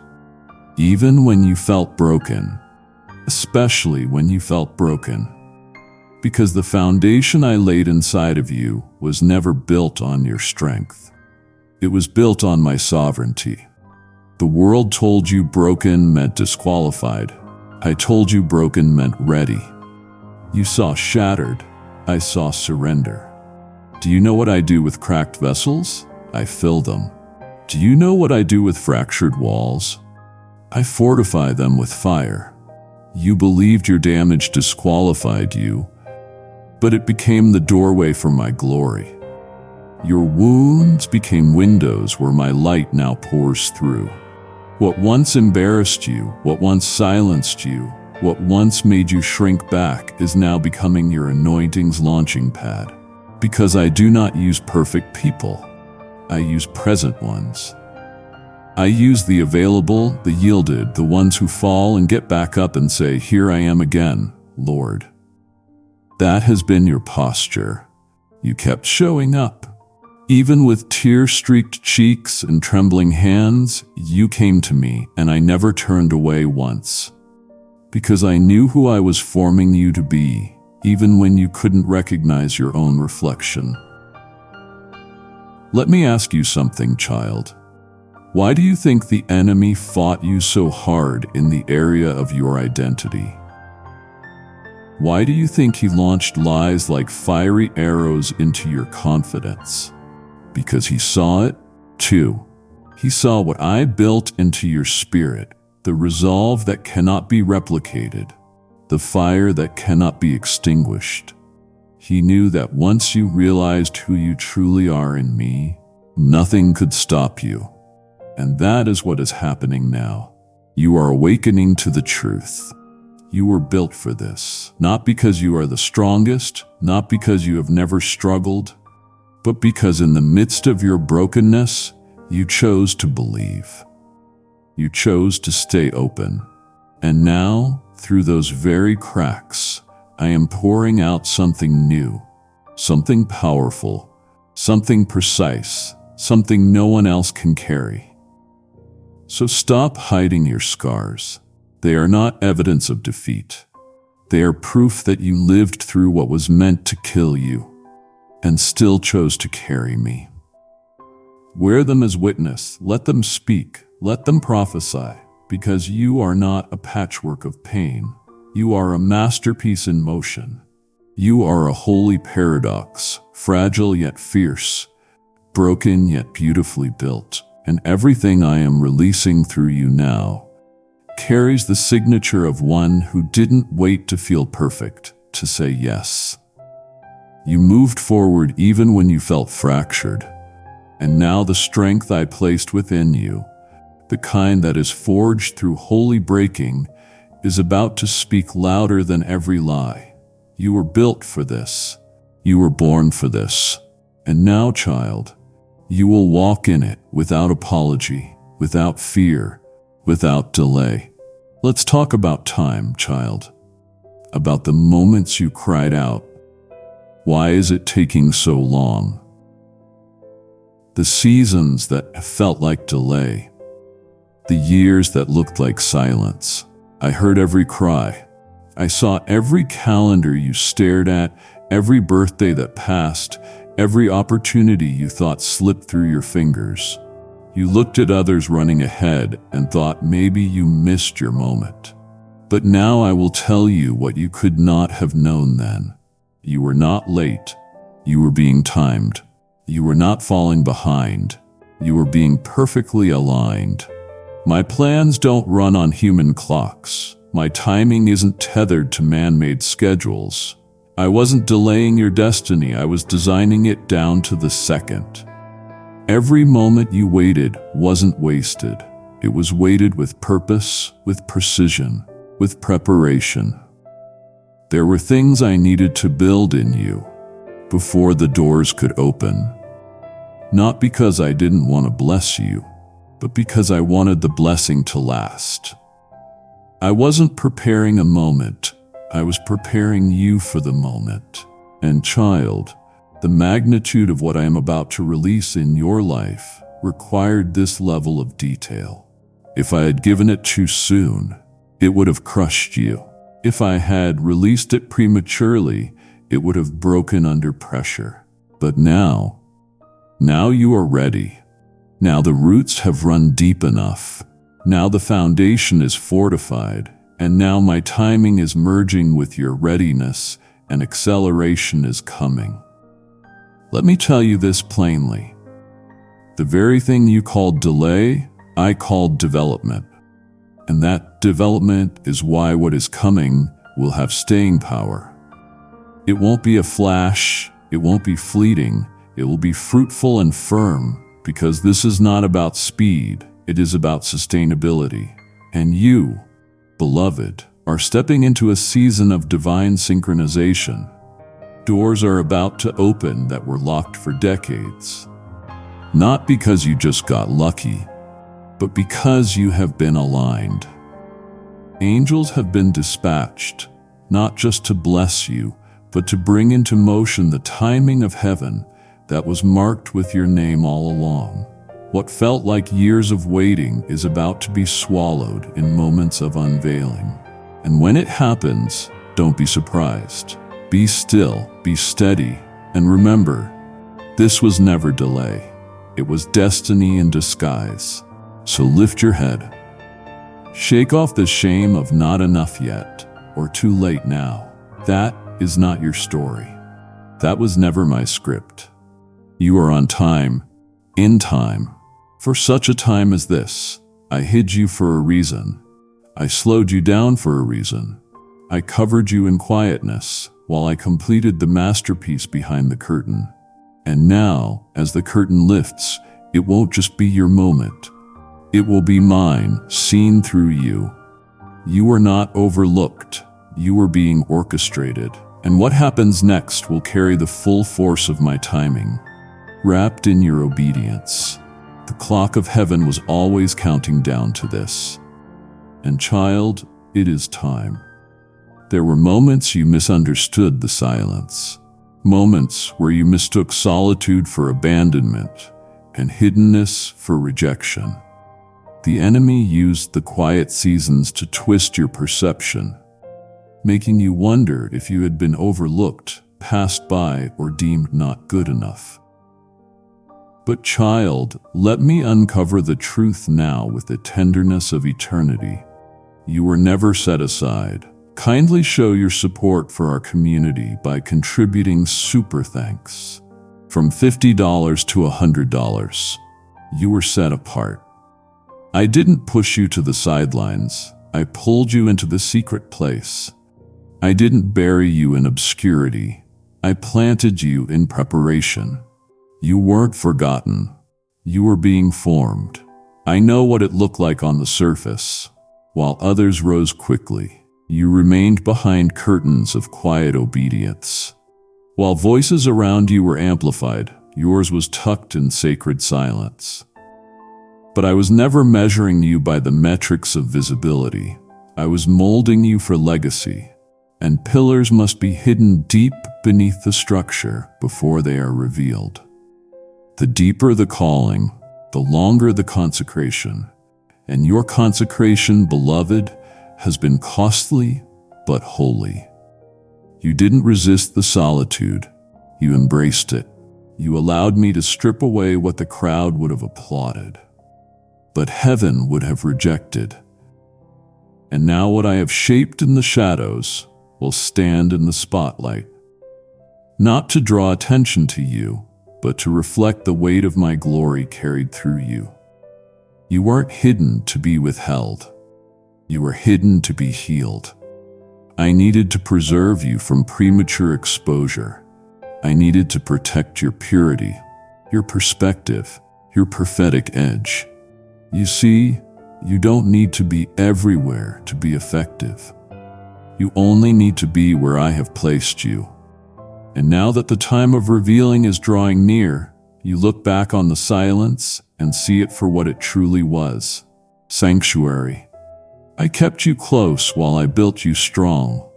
Even when you felt broken, especially when you felt broken. Because the foundation I laid inside of you was never built on your strength. It was built on my sovereignty. The world told you broken meant disqualified. I told you broken meant ready. You saw shattered. I saw surrender. Do you know what I do with cracked vessels? I fill them. Do you know what I do with fractured walls? I fortify them with fire. You believed your damage disqualified you, but it became the doorway for my glory. Your wounds became windows where my light now pours through. What once embarrassed you, what once silenced you, what once made you shrink back is now becoming your anointing's launching pad. Because I do not use perfect people. I use present ones. I use the available, the yielded, the ones who fall and get back up and say, "Here I am again, Lord." That has been your posture. You kept showing up. Even with tear-streaked cheeks and trembling hands, you came to me, and I never turned away once. Because I knew who I was forming you to be, even when you couldn't recognize your own reflection. Let me ask you something, child. Why do you think the enemy fought you so hard in the area of your identity? Why do you think he launched lies like fiery arrows into your confidence? Because he saw it, too. He saw what I built into your spirit, the resolve that cannot be replicated, the fire that cannot be extinguished. He knew that once you realized who you truly are in me, nothing could stop you. And that is what is happening now. You are awakening to the truth. You were built for this, not because you are the strongest, not because you have never struggled, but because in the midst of your brokenness, you chose to believe. You chose to stay open. And now, through those very cracks, I am pouring out something new, something powerful, something precise, something no one else can carry. So stop hiding your scars. They are not evidence of defeat. They are proof that you lived through what was meant to kill you and still chose to carry me. Wear them as witness. Let them speak. Let them prophesy, because you are not a patchwork of pain. You are a masterpiece in motion. You are a holy paradox, fragile yet fierce, broken yet beautifully built. And everything I am releasing through you now carries the signature of one who didn't wait to feel perfect to say yes. You moved forward even when you felt fractured, and now the strength I placed within you, the kind that is forged through holy breaking, is about to speak louder than every lie. You were built for this. You were born for this. And now, child, you will walk in it without apology, without fear, without delay. Let's talk about time, child. About the moments you cried out. Why is it taking so long? The seasons that felt like delay. The years that looked like silence. I heard every cry. I saw every calendar you stared at, every birthday that passed, every opportunity you thought slipped through your fingers. You looked at others running ahead and thought maybe you missed your moment. But now I will tell you what you could not have known then. You were not late. You were being timed. You were not falling behind. You were being perfectly aligned. My plans don't run on human clocks. My timing isn't tethered to man-made schedules. I wasn't delaying your destiny, I was designing it down to the second. Every moment you waited wasn't wasted. It was weighted with purpose, with precision, with preparation. There were things I needed to build in you before the doors could open. Not because I didn't want to bless you, but because I wanted the blessing to last. I wasn't preparing a moment. I was preparing you for the moment. And child, the magnitude of what I am about to release in your life required this level of detail. If I had given it too soon, it would have crushed you. If I had released it prematurely, it would have broken under pressure. But now you are ready. Now the roots have run deep enough. Now the foundation is fortified, and now my timing is merging with your readiness, and acceleration is coming. Let me tell you this plainly. The very thing you called delay, I called development. And that development is why what is coming will have staying power. It won't be a flash, it won't be fleeting, it will be fruitful and firm, because this is not about speed, it is about sustainability. And you, beloved, are stepping into a season of divine synchronization. Doors are about to open that were locked for decades. Not because you just got lucky, but because you have been aligned. Angels have been dispatched, not just to bless you, but to bring into motion the timing of heaven that was marked with your name all along. What felt like years of waiting is about to be swallowed in moments of unveiling. And when it happens, don't be surprised. Be still, be steady, and remember, this was never delay. It was destiny in disguise. So lift your head. Shake off the shame of not enough yet, or too late now. That is not your story. That was never my script. You are on time, in time. For such a time as this, I hid you for a reason. I slowed you down for a reason. I covered you in quietness while I completed the masterpiece behind the curtain. And now, as the curtain lifts, it won't just be your moment. It will be mine, seen through you. You are not overlooked. You are being orchestrated. And what happens next will carry the full force of my timing, wrapped in your obedience. The clock of heaven was always counting down to this. And child, it is time. There were moments you misunderstood the silence. Moments where you mistook solitude for abandonment and hiddenness for rejection. The enemy used the quiet seasons to twist your perception, making you wonder if you had been overlooked, passed by, or deemed not good enough. But child, let me uncover the truth now with the tenderness of eternity. You were never set aside. Kindly show your support for our community by contributing super thanks. From $50 to $100, you were set apart. I didn't push you to the sidelines. I pulled you into the secret place. I didn't bury you in obscurity. I planted you in preparation. You weren't forgotten. You were being formed. I know what it looked like on the surface. While others rose quickly, you remained behind curtains of quiet obedience. While voices around you were amplified, yours was tucked in sacred silence. But I was never measuring you by the metrics of visibility. I was molding you for legacy, and pillars must be hidden deep beneath the structure before they are revealed. The deeper the calling, the longer the consecration, and your consecration, beloved, has been costly but holy. You didn't resist the solitude, you embraced it. You allowed me to strip away what the crowd would have applauded, but heaven would have rejected. And now what I have shaped in the shadows will stand in the spotlight, not to draw attention to you, but to reflect the weight of my glory carried through you. You weren't hidden to be withheld. You were hidden to be healed. I needed to preserve you from premature exposure. I needed to protect your purity, your perspective, your prophetic edge. You see, you don't need to be everywhere to be effective. You only need to be where I have placed you. And now that the time of revealing is drawing near, you look back on the silence and see it for what it truly was: sanctuary. I kept you close while I built you strong.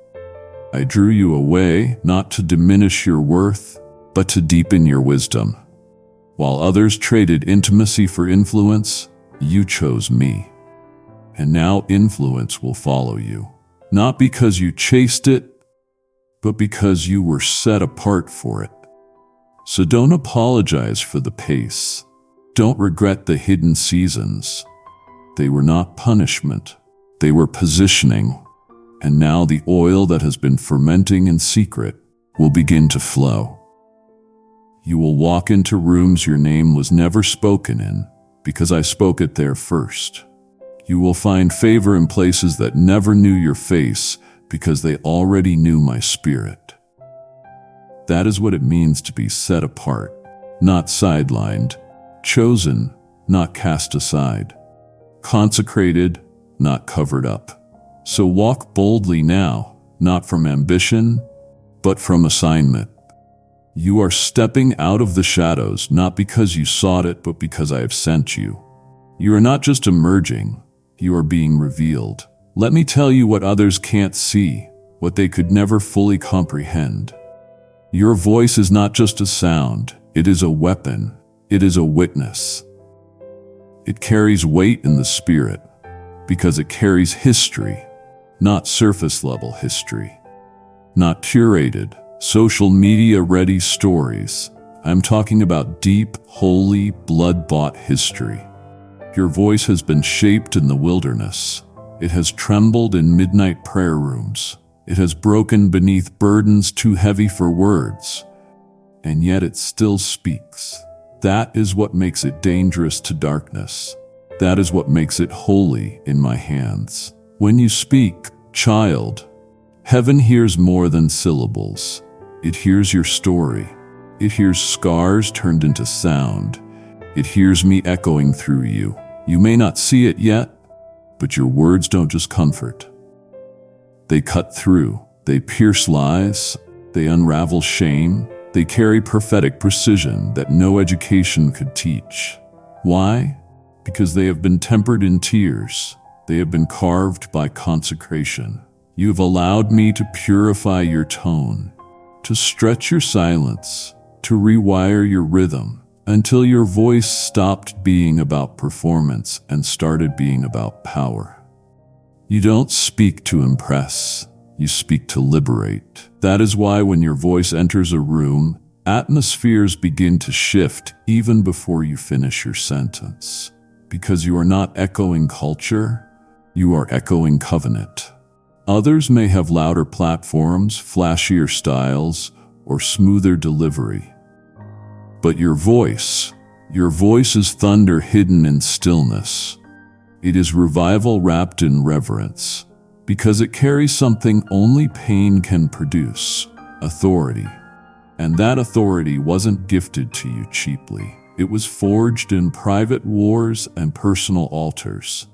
I drew you away not to diminish your worth, but to deepen your wisdom. While others traded intimacy for influence, you chose me. And now influence will follow you, not because you chased it, but because you were set apart for it. So don't apologize for the pace. Don't regret the hidden seasons. They were not punishment. They were positioning. And now the oil that has been fermenting in secret will begin to flow. You will walk into rooms your name was never spoken in, because I spoke it there first. You will find favor in places that never knew your face, because they already knew my spirit. That is what it means to be set apart, not sidelined, chosen, not cast aside, consecrated, not covered up. So walk boldly now, not from ambition, but from assignment. You are stepping out of the shadows, not because you sought it, but because I have sent you. You are not just emerging, you are being revealed. Let me tell you what others can't see, what they could never fully comprehend. Your voice is not just a sound, it is a weapon, it is a witness. It carries weight in the spirit, because it carries history, not surface-level history, not curated, social media-ready stories. I'm talking about deep, holy, blood-bought history. Your voice has been shaped in the wilderness. It has trembled in midnight prayer rooms. It has broken beneath burdens too heavy for words. And yet it still speaks. That is what makes it dangerous to darkness. That is what makes it holy in my hands. When you speak, child, heaven hears more than syllables. It hears your story. It hears scars turned into sound. It hears me echoing through you. You may not see it yet, but your words don't just comfort. They cut through. They pierce lies. They unravel shame. They carry prophetic precision that no education could teach. Why? Because they have been tempered in tears. They have been carved by consecration. You have allowed me to purify your tone, to stretch your silence, to rewire your rhythm, until your voice stopped being about performance and started being about power. You don't speak to impress, you speak to liberate. That is why when your voice enters a room, atmospheres begin to shift even before you finish your sentence. Because you are not echoing culture, you are echoing covenant. Others may have louder platforms, flashier styles, or smoother delivery. But your voice is thunder hidden in stillness. It is revival wrapped in reverence, because it carries something only pain can produce, authority. And that authority wasn't gifted to you cheaply. It was forged in private wars and personal altars.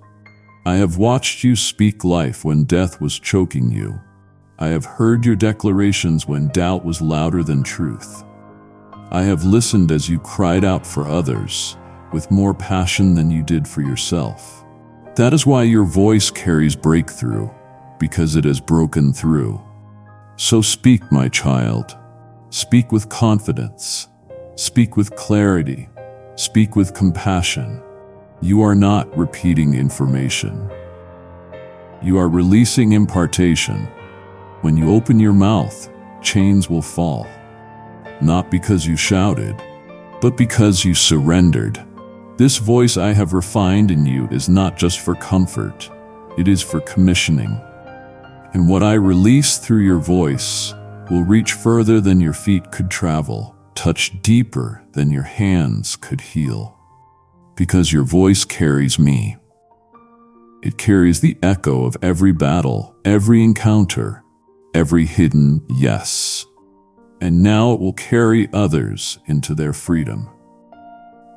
I have watched you speak life when death was choking you. I have heard your declarations when doubt was louder than truth. I have listened as you cried out for others, with more passion than you did for yourself. That is why your voice carries breakthrough, because it has broken through. So speak, my child. Speak with confidence. Speak with clarity. Speak with compassion. You are not repeating information. You are releasing impartation. When you open your mouth, chains will fall. Not because you shouted, but because you surrendered. This voice I have refined in you is not just for comfort, it is for commissioning. And what I release through your voice will reach further than your feet could travel, touch deeper than your hands could heal. Because your voice carries me. It carries the echo of every battle, every encounter, every hidden yes. And now it will carry others into their freedom.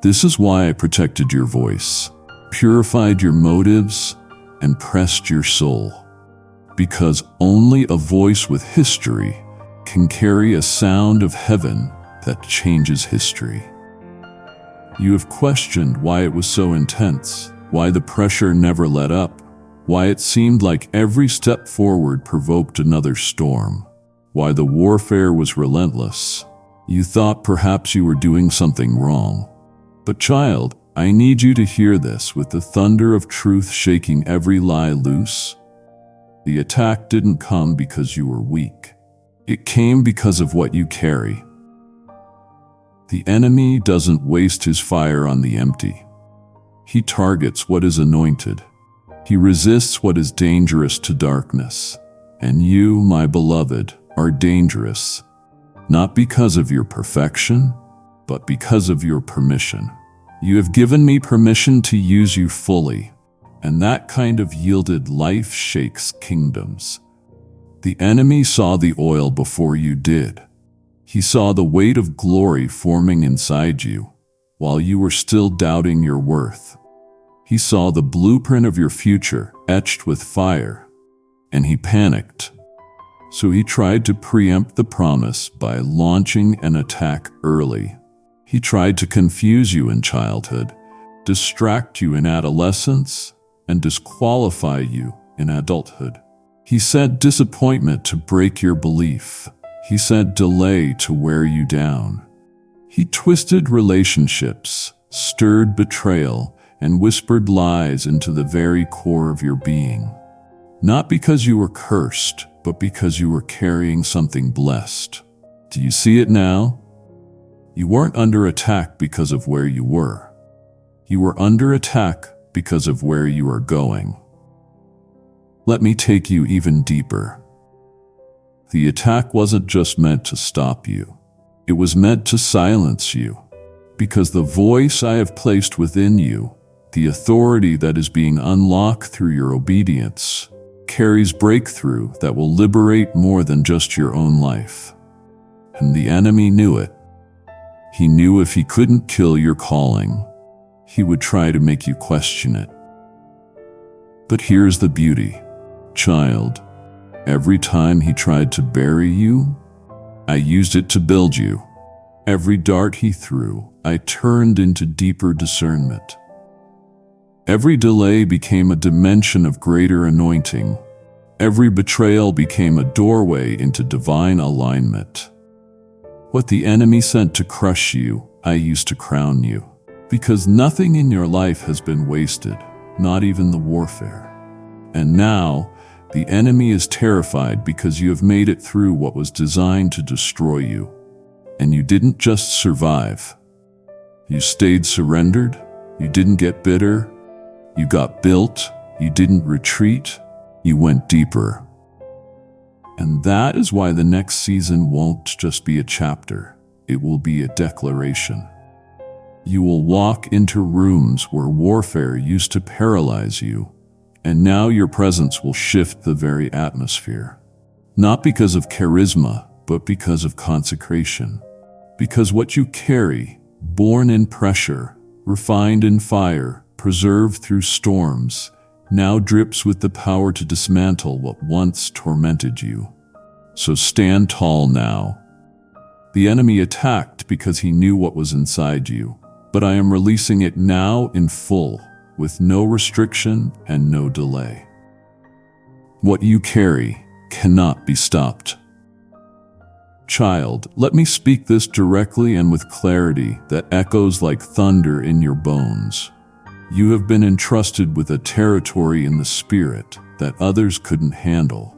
This is why I protected your voice, purified your motives, and pressed your soul. Because only a voice with history can carry a sound of heaven that changes history. You have questioned why it was so intense, why the pressure never let up, why it seemed like every step forward provoked another storm, why the warfare was relentless. You thought perhaps you were doing something wrong. But child, I need you to hear this with the thunder of truth shaking every lie loose. The attack didn't come because you were weak. It came because of what you carry. The enemy doesn't waste his fire on the empty. He targets what is anointed. He resists what is dangerous to darkness. And you, my beloved, are dangerous, not because of your perfection, but because of your permission. You have given me permission to use you fully, and that kind of yielded life shakes kingdoms. The enemy saw the oil before you did. He saw the weight of glory forming inside you, while you were still doubting your worth. He saw the blueprint of your future etched with fire, and he panicked. So he tried to preempt the promise by launching an attack early. He tried to confuse you in childhood, distract you in adolescence, and disqualify you in adulthood. He sent disappointment to break your belief. He sent delay to wear you down. He twisted relationships, stirred betrayal, and whispered lies into the very core of your being. Not because you were cursed, but because you were carrying something blessed. Do you see it now? You weren't under attack because of where you were. You were under attack because of where you are going. Let me take you even deeper. The attack wasn't just meant to stop you. It was meant to silence you, because the voice I have placed within you, the authority that is being unlocked through your obedience, carries breakthrough that will liberate more than just your own life. And the enemy knew it. He knew if he couldn't kill your calling, he would try to make you question it. But here's the beauty, child. Every time he tried to bury you, I used it to build you. Every dart he threw, I turned into deeper discernment. Every delay became a dimension of greater anointing. Every betrayal became a doorway into divine alignment. What the enemy sent to crush you, I used to crown you. Because nothing in your life has been wasted, not even the warfare. And now, the enemy is terrified because you have made it through what was designed to destroy you. And you didn't just survive. You stayed surrendered. You didn't get bitter. You got built. You didn't retreat. You went deeper. And that is why the next season won't just be a chapter. It will be a declaration. You will walk into rooms where warfare used to paralyze you, and now your presence will shift the very atmosphere. Not because of charisma, but because of consecration. Because what you carry, born in pressure, refined in fire, preserved through storms, now drips with the power to dismantle what once tormented you. So stand tall now. The enemy attacked because he knew what was inside you, but I am releasing it now in full, with no restriction and no delay. What you carry cannot be stopped. Child, let me speak this directly and with clarity that echoes like thunder in your bones. You have been entrusted with a territory in the spirit that others couldn't handle,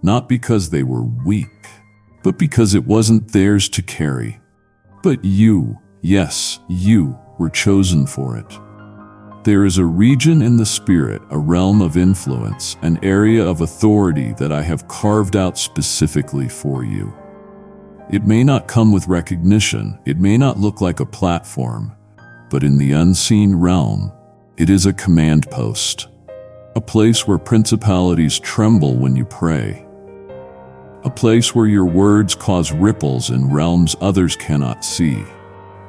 not because they were weak, but because it wasn't theirs to carry. But you, yes, you were chosen for it. There is a region in the spirit, a realm of influence, an area of authority that I have carved out specifically for you. It may not come with recognition, it may not look like a platform, but in the unseen realm, it is a command post, a place where principalities tremble when you pray, a place where your words cause ripples in realms others cannot see.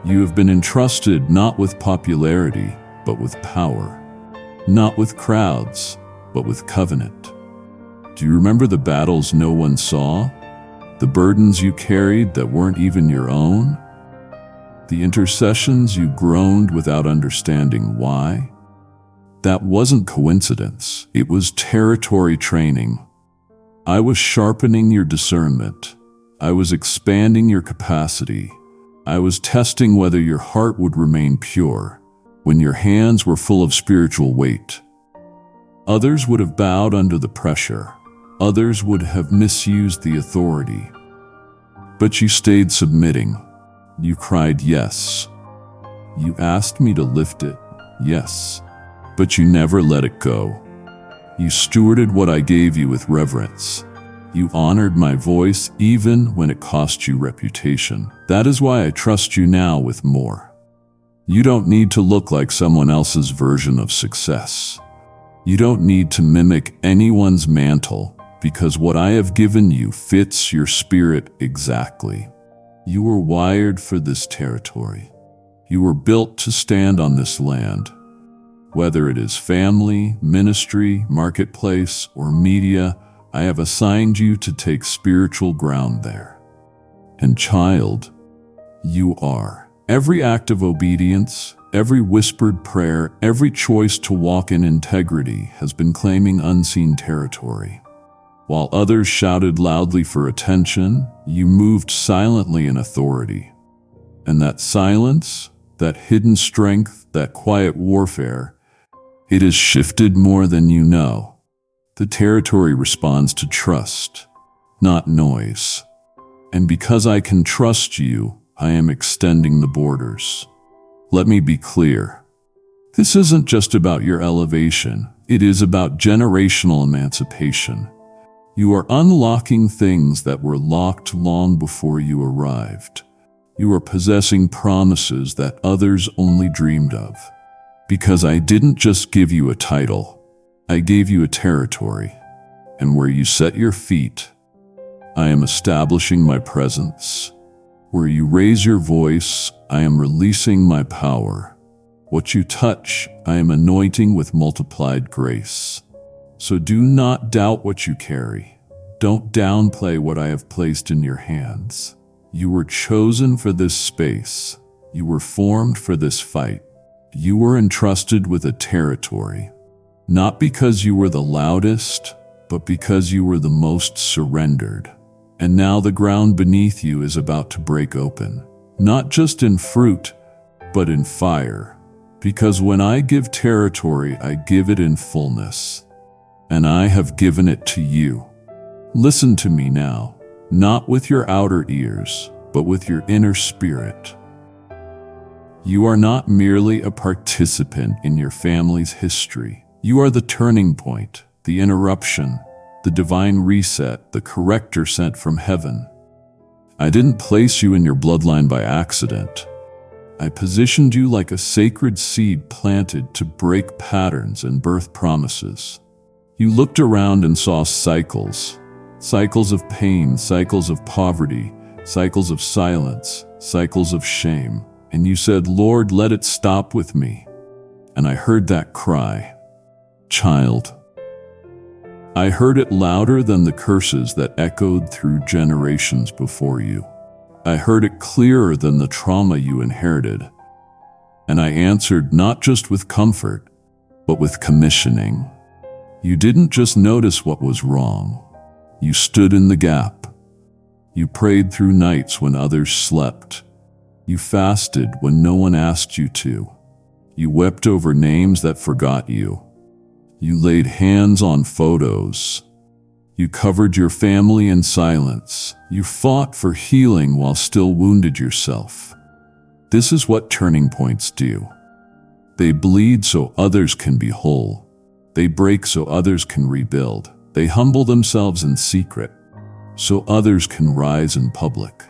You have been entrusted not with popularity, but with power, not with crowds, but with covenant. Do you remember the battles no one saw? The burdens you carried that weren't even your own? The intercessions you groaned without understanding why? That wasn't coincidence. It was territory training. I was sharpening your discernment. I was expanding your capacity. I was testing whether your heart would remain pure when your hands were full of spiritual weight. Others would have bowed under the pressure. Others would have misused the authority. But you stayed submitting, You cried yes. You asked me to lift it, yes. But you never let it go. You stewarded what I gave you with reverence. You honored my voice even when it cost you reputation. That is why I trust you now with more. You don't need to look like someone else's version of success. You don't need to mimic anyone's mantle, because what I have given you fits your spirit exactly. You were wired for this territory. You were built to stand on this land. Whether it is family, ministry, marketplace, or media, I have assigned you to take spiritual ground there. And child, you are. Every act of obedience, every whispered prayer, every choice to walk in integrity has been claiming unseen territory. While others shouted loudly for attention, you moved silently in authority. And that silence, that hidden strength, that quiet warfare, it has shifted more than you know. The territory responds to trust, not noise. And because I can trust you, I am extending the borders. Let me be clear. This isn't just about your elevation. It is about generational emancipation. You are unlocking things that were locked long before you arrived. You are possessing promises that others only dreamed of. Because I didn't just give you a title, I gave you a territory. And where you set your feet, I am establishing my presence. Where you raise your voice, I am releasing my power. What you touch, I am anointing with multiplied grace. So do not doubt what you carry. Don't downplay what I have placed in your hands. You were chosen for this space. You were formed for this fight. You were entrusted with a territory, not because you were the loudest, but because you were the most surrendered. And now the ground beneath you is about to break open, not just in fruit, but in fire. Because when I give territory, I give it in fullness. And I have given it to you. Listen to me now, not with your outer ears, but with your inner spirit. You are not merely a participant in your family's history. You are the turning point, the interruption, the divine reset, the corrector sent from heaven. I didn't place you in your bloodline by accident. I positioned you like a sacred seed planted to break patterns and birth promises. You looked around and saw cycles of pain, cycles of poverty, cycles of silence, cycles of shame. And you said, Lord, let it stop with me. And I heard that cry, child. I heard it louder than the curses that echoed through generations before you. I heard it clearer than the trauma you inherited. And I answered not just with comfort, but with commissioning. You didn't just notice what was wrong. You stood in the gap. You prayed through nights when others slept. You fasted when no one asked you to. You wept over names that forgot you. You laid hands on photos. You covered your family in silence. You fought for healing while still wounded yourself. This is what turning points do. They bleed so others can be whole. They break so others can rebuild. They humble themselves in secret so others can rise in public.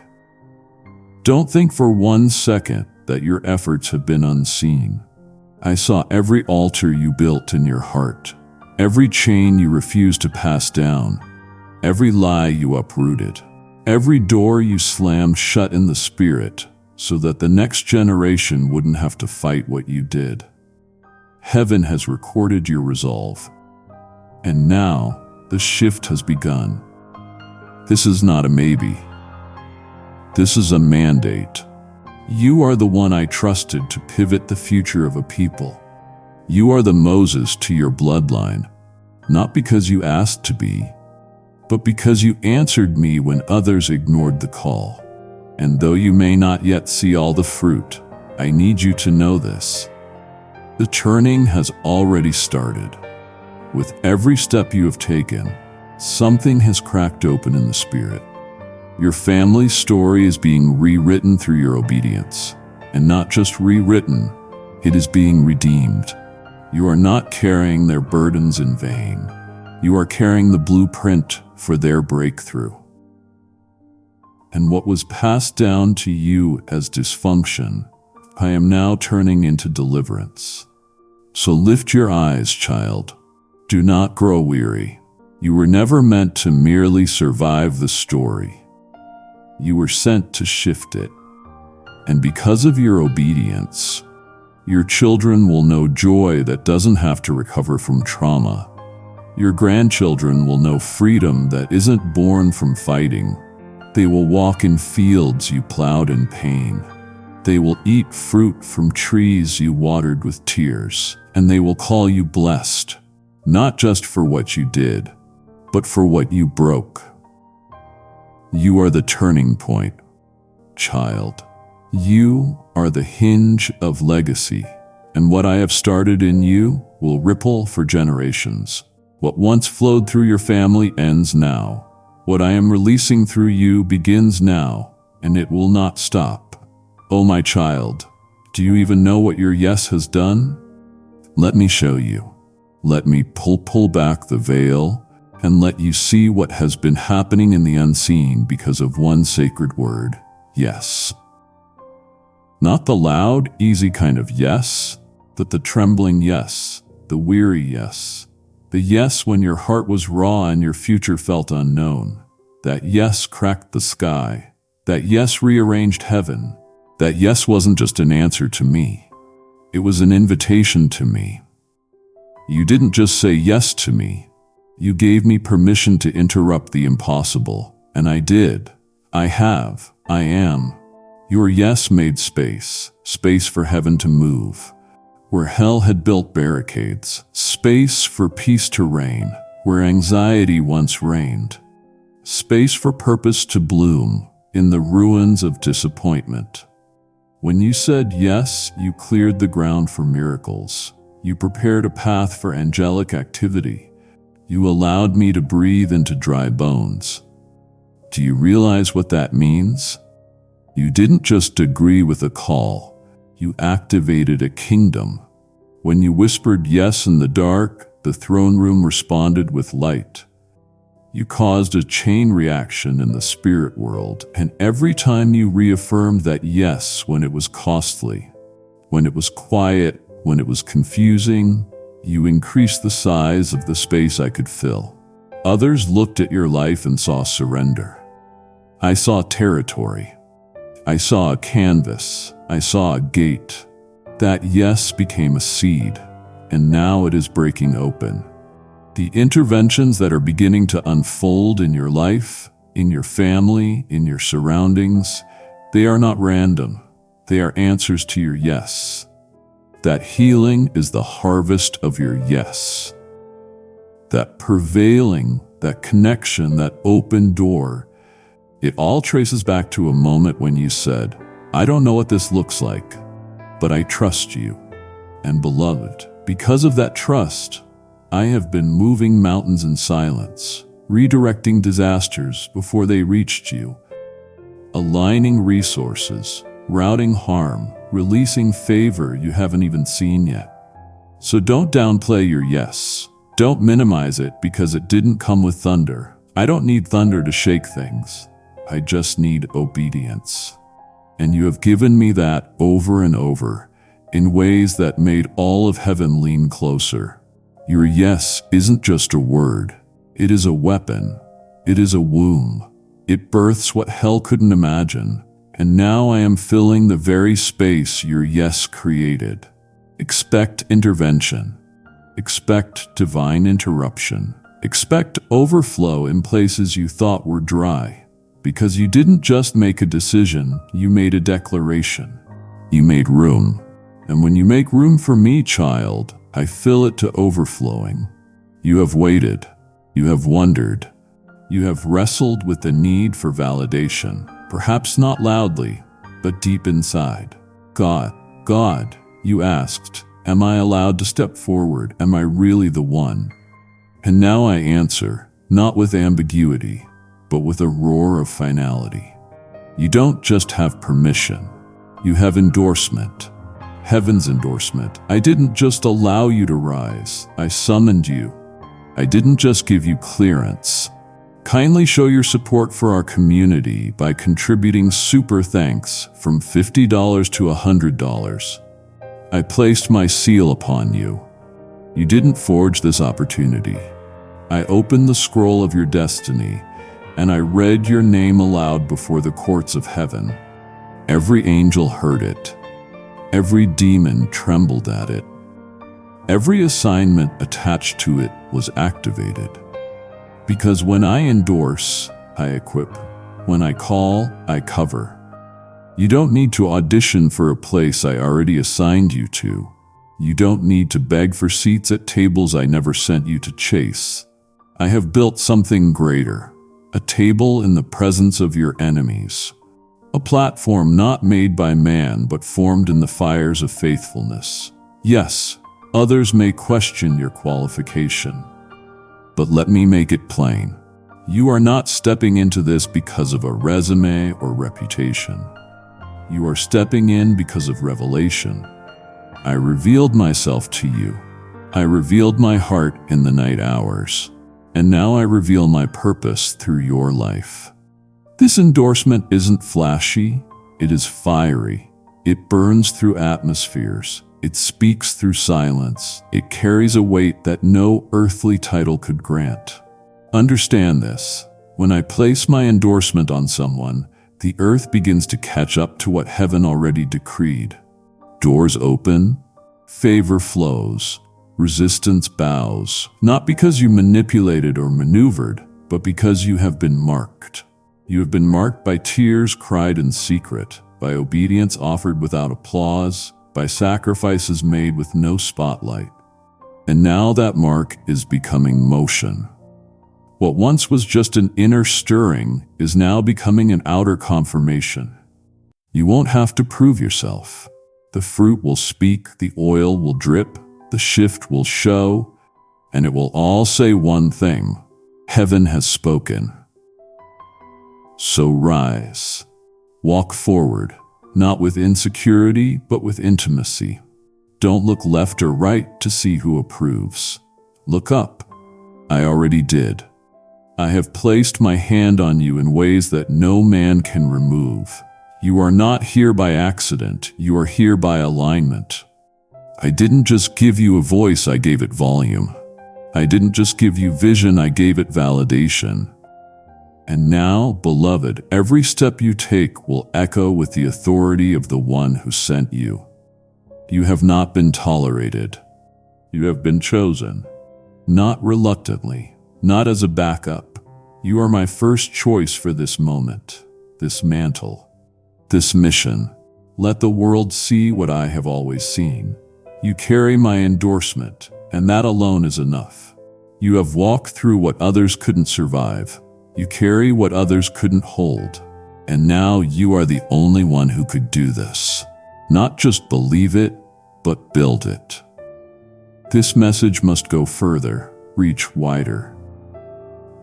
Don't think for 1 second that your efforts have been unseen. I saw every altar you built in your heart, every chain you refused to pass down, every lie you uprooted, every door you slammed shut in the spirit so that the next generation wouldn't have to fight what you did. Heaven has recorded your resolve. And now, the shift has begun. This is not a maybe. This is a mandate. You are the one I trusted to pivot the future of a people. You are the Moses to your bloodline, not because you asked to be, but because you answered me when others ignored the call. And though you may not yet see all the fruit, I need you to know this. The turning has already started. With every step you have taken, something has cracked open in the spirit. Your family's story is being rewritten through your obedience. And not just rewritten, it is being redeemed. You are not carrying their burdens in vain. You are carrying the blueprint for their breakthrough. And what was passed down to you as dysfunction, I am now turning into deliverance. So lift your eyes, child. Do not grow weary. You were never meant to merely survive the story. You were sent to shift it. And because of your obedience, your children will know joy that doesn't have to recover from trauma. Your grandchildren will know freedom that isn't born from fighting. They will walk in fields you plowed in pain. They will eat fruit from trees you watered with tears, and they will call you blessed, not just for what you did, but for what you broke. You are the turning point, child. You are the hinge of legacy, and what I have started in you will ripple for generations. What once flowed through your family ends now. What I am releasing through you begins now, and it will not stop. Oh, my child, do you even know what your yes has done? Let me show you. Let me pull back the veil and let you see what has been happening in the unseen because of one sacred word, yes. Not the loud, easy kind of yes, but the trembling yes, the weary yes. The yes when your heart was raw and your future felt unknown. That yes cracked the sky. That yes rearranged heaven. That yes wasn't just an answer to me. It was an invitation to me. You didn't just say yes to me. You gave me permission to interrupt the impossible, and I did. I am. Your yes made space for heaven to move. Where hell had built barricades, space for peace to reign, where anxiety once reigned. Space for purpose to bloom in the ruins of disappointment. When you said yes, you cleared the ground for miracles. You prepared a path for angelic activity. You allowed me to breathe into dry bones. Do you realize what that means? You didn't just agree with a call. You activated a kingdom. When you whispered yes in the dark, the throne room responded with light. You caused a chain reaction in the spirit world, and every time you reaffirmed that yes when it was costly, when it was quiet, when it was confusing, you increased the size of the space I could fill. Others looked at your life and saw surrender. I saw territory. I saw a canvas. I saw a gate. That yes became a seed, and now it is breaking open. The interventions that are beginning to unfold in your life, in your family, in your surroundings, they are not random. They are answers to your yes. That healing is the harvest of your yes. That prevailing, that connection, that open door, it all traces back to a moment when you said, I don't know what this looks like, but I trust you. And beloved, because of that trust, I have been moving mountains in silence, redirecting disasters before they reached you, aligning resources, routing harm, releasing favor you haven't even seen yet. So don't downplay your yes. Don't minimize it because it didn't come with thunder. I don't need thunder to shake things. I just need obedience. And you have given me that over and over in ways that made all of heaven lean closer. Your yes isn't just a word. It is a weapon. It is a womb. It births what hell couldn't imagine. And now I am filling the very space your yes created. Expect intervention. Expect divine interruption. Expect overflow in places you thought were dry. Because you didn't just make a decision, you made a declaration. You made room. And when you make room for me, child, I fill it to overflowing. You have waited. You have wondered. You have wrestled with the need for validation. Perhaps not loudly, but deep inside. God, you asked, am I allowed to step forward? Am I really the one? And now I answer, not with ambiguity, but with a roar of finality. You don't just have permission, you have endorsement. Heaven's endorsement. I didn't just allow you to rise, I summoned you. I didn't just give you clearance. Kindly show your support for our community by contributing super thanks from $50 to $100. I placed my seal upon you. You didn't forge this opportunity. I opened the scroll of your destiny, and I read your name aloud before the courts of heaven. Every angel heard it. Every demon trembled at it. Every assignment attached to it was activated. Because when I endorse, I equip. When I call, I cover. You don't need to audition for a place I already assigned you to. You don't need to beg for seats at tables I never sent you to chase. I have built something greater, a table in the presence of your enemies. A platform not made by man but formed in the fires of faithfulness. Yes, others may question your qualification. But let me make it plain. You are not stepping into this because of a resume or reputation. You are stepping in because of revelation. I revealed myself to you. I revealed my heart in the night hours. And now I reveal my purpose through your life. This endorsement isn't flashy, it is fiery. It burns through atmospheres. It speaks through silence. It carries a weight that no earthly title could grant. Understand this. When I place my endorsement on someone, the earth begins to catch up to what heaven already decreed. Doors open, favor flows, resistance bows, not because you manipulated or maneuvered, but because you have been marked. You have been marked by tears cried in secret, by obedience offered without applause, by sacrifices made with no spotlight. And now that mark is becoming motion. What once was just an inner stirring is now becoming an outer confirmation. You won't have to prove yourself. The fruit will speak, the oil will drip, the shift will show, and it will all say one thing: heaven has spoken. So rise. Walk forward, not with insecurity, but with intimacy. Don't look left or right to see who approves. Look up. I already did. I have placed my hand on you in ways that no man can remove. You are not here by accident, you are here by alignment. I didn't just give you a voice, I gave it volume. I didn't just give you vision, I gave it validation. And now, beloved, every step you take will echo with the authority of the one who sent you. You have not been tolerated. You have been chosen. Not reluctantly, not as a backup. You are my first choice for this moment, this mantle, this mission. Let the world see what I have always seen. You carry my endorsement, and that alone is enough. You have walked through what others couldn't survive. You carry what others couldn't hold. And now you are the only one who could do this. Not just believe it, but build it. This message must go further, reach wider.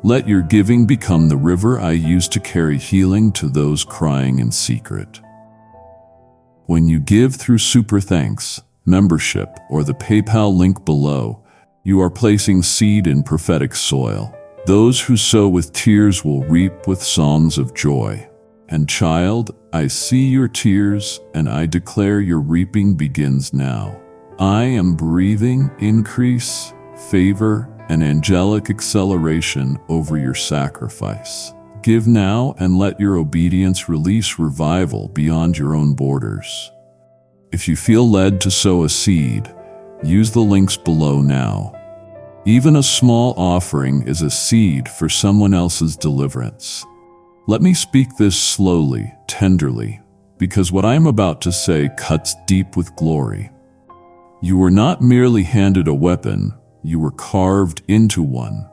Let your giving become the river I use to carry healing to those crying in secret. When you give through Super Thanks, membership, or the PayPal link below, you are placing seed in prophetic soil. Those who sow with tears will reap with songs of joy. And child, I see your tears, and I declare your reaping begins now. I am breathing increase, favor, and angelic acceleration over your sacrifice. Give now and let your obedience release revival beyond your own borders. If you feel led to sow a seed, use the links below now. Even a small offering is a seed for someone else's deliverance. Let me speak this slowly, tenderly, because what I am about to say cuts deep with glory. You were not merely handed a weapon, you were carved into one.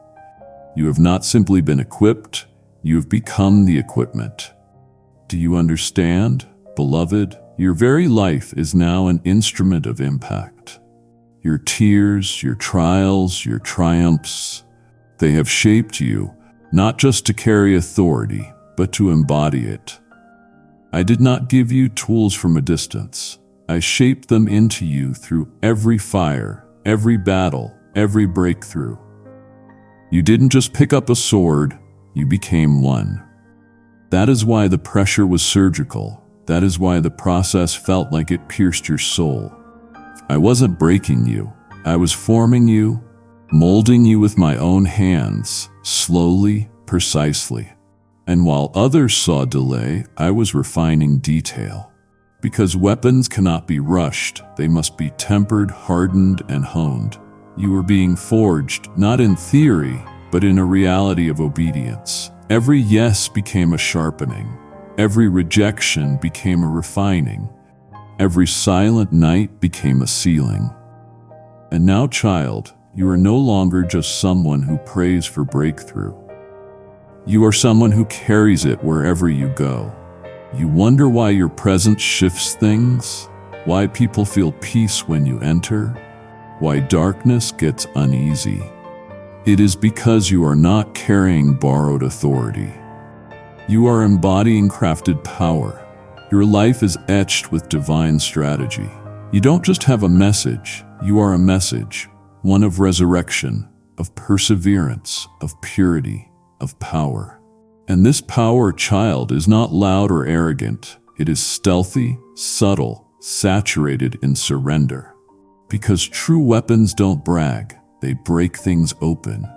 You have not simply been equipped, you have become the equipment. Do you understand, beloved? Your very life is now an instrument of impact. Your tears, your trials, your triumphs, they have shaped you, not just to carry authority, but to embody it. I did not give you tools from a distance. I shaped them into you through every fire, every battle, every breakthrough. You didn't just pick up a sword, you became one. That is why the pressure was surgical. That is why the process felt like it pierced your soul. I wasn't breaking you. I was forming you, molding you with my own hands, slowly, precisely. And while others saw delay, I was refining detail. Because weapons cannot be rushed, they must be tempered, hardened, and honed. You were being forged, not in theory, but in a reality of obedience. Every yes became a sharpening. Every rejection became a refining. Every silent night became a sealing. And now, child, you are no longer just someone who prays for breakthrough. You are someone who carries it wherever you go. You wonder why your presence shifts things, why people feel peace when you enter, why darkness gets uneasy. It is because you are not carrying borrowed authority. You are embodying crafted power. Your life is etched with divine strategy. You don't just have a message, you are a message, one of resurrection, of perseverance, of purity, of power. And this power, child, is not loud or arrogant. It is stealthy, subtle, saturated in surrender. Because true weapons don't brag, they break things open.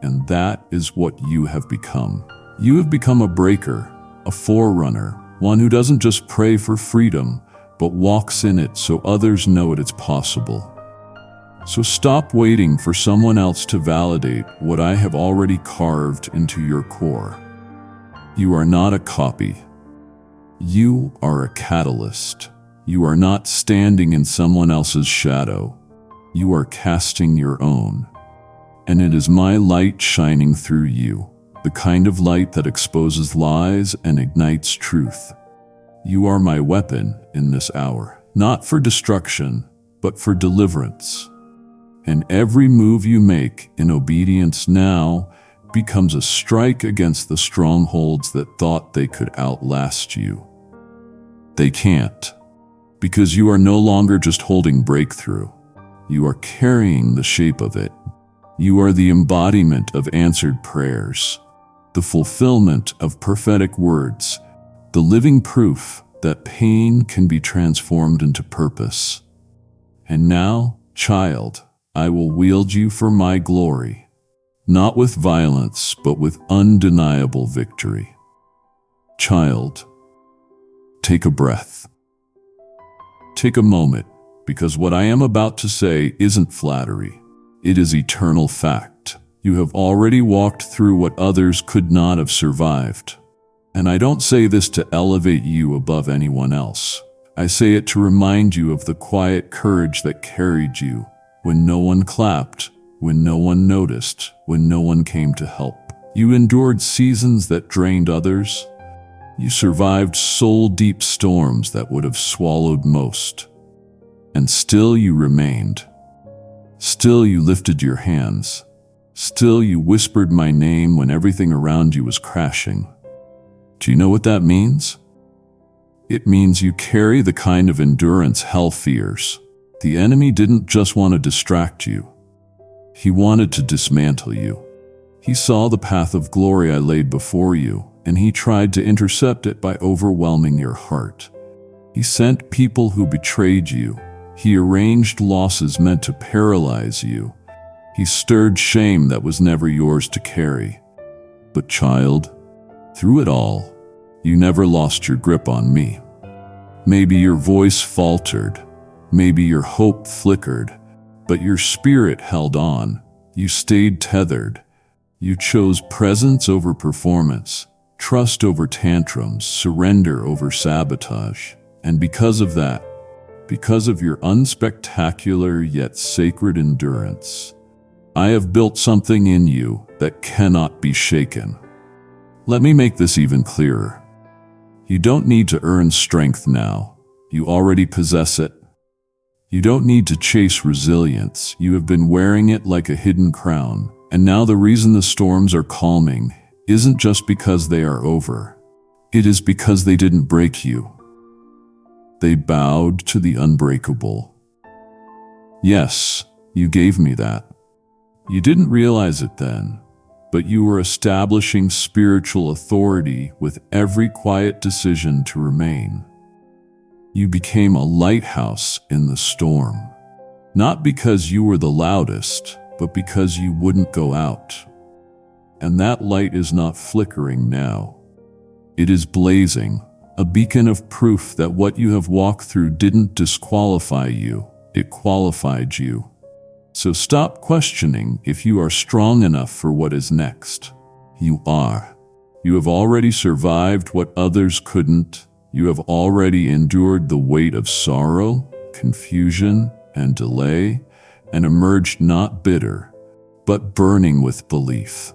And that is what you have become. You have become a breaker, a forerunner, one who doesn't just pray for freedom, but walks in it so others know it is possible. So stop waiting for someone else to validate what I have already carved into your core. You are not a copy. You are a catalyst. You are not standing in someone else's shadow. You are casting your own. And it is my light shining through you, the kind of light that exposes lies and ignites truth. You are my weapon in this hour, not for destruction, but for deliverance. And every move you make in obedience now becomes a strike against the strongholds that thought they could outlast you. They can't, because you are no longer just holding breakthrough. You are carrying the shape of it. You are the embodiment of answered prayers, the fulfillment of prophetic words, the living proof that pain can be transformed into purpose. And now, child, I will wield you for my glory, not with violence, but with undeniable victory. Child, take a breath. Take a moment, because what I am about to say isn't flattery. It is eternal fact. You have already walked through what others could not have survived. And I don't say this to elevate you above anyone else. I say it to remind you of the quiet courage that carried you when no one clapped, when no one noticed, when no one came to help. You endured seasons that drained others. You survived soul-deep storms that would have swallowed most. And still you remained. Still you lifted your hands. Still you whispered my name when everything around you was crashing. Do you know what that means? It means you carry the kind of endurance hell fears. The enemy didn't just want to distract you. He wanted to dismantle you. He saw the path of glory I laid before you, and he tried to intercept it by overwhelming your heart. He sent people who betrayed you. He arranged losses meant to paralyze you. He stirred shame that was never yours to carry. But child, through it all, you never lost your grip on me. Maybe your voice faltered, maybe your hope flickered, but your spirit held on. You stayed tethered. You chose presence over performance, trust over tantrums, surrender over sabotage. And because of that, because of your unspectacular yet sacred endurance, I have built something in you that cannot be shaken. Let me make this even clearer. You don't need to earn strength now. You already possess it. You don't need to chase resilience. You have been wearing it like a hidden crown. And now the reason the storms are calming isn't just because they are over. It is because they didn't break you. They bowed to the unbreakable. Yes, you gave me that. You didn't realize it then, but you were establishing spiritual authority with every quiet decision to remain. You became a lighthouse in the storm, not because you were the loudest, but because you wouldn't go out. And that light is not flickering now. It is blazing, a beacon of proof that what you have walked through didn't disqualify you, it qualified you. So stop questioning if you are strong enough for what is next. You are. You have already survived what others couldn't. You have already endured the weight of sorrow, confusion, and delay, and emerged not bitter, but burning with belief.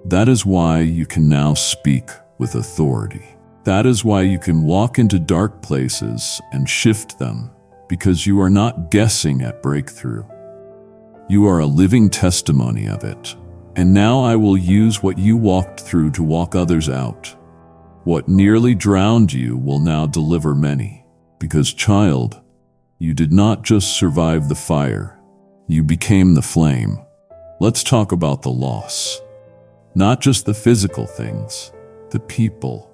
That is why you can now speak with authority. That is why you can walk into dark places and shift them, because you are not guessing at breakthrough. You are a living testimony of it. And now I will use what you walked through to walk others out. What nearly drowned you will now deliver many. Because, child, you did not just survive the fire, you became the flame. Let's talk about the loss. Not just the physical things, the people,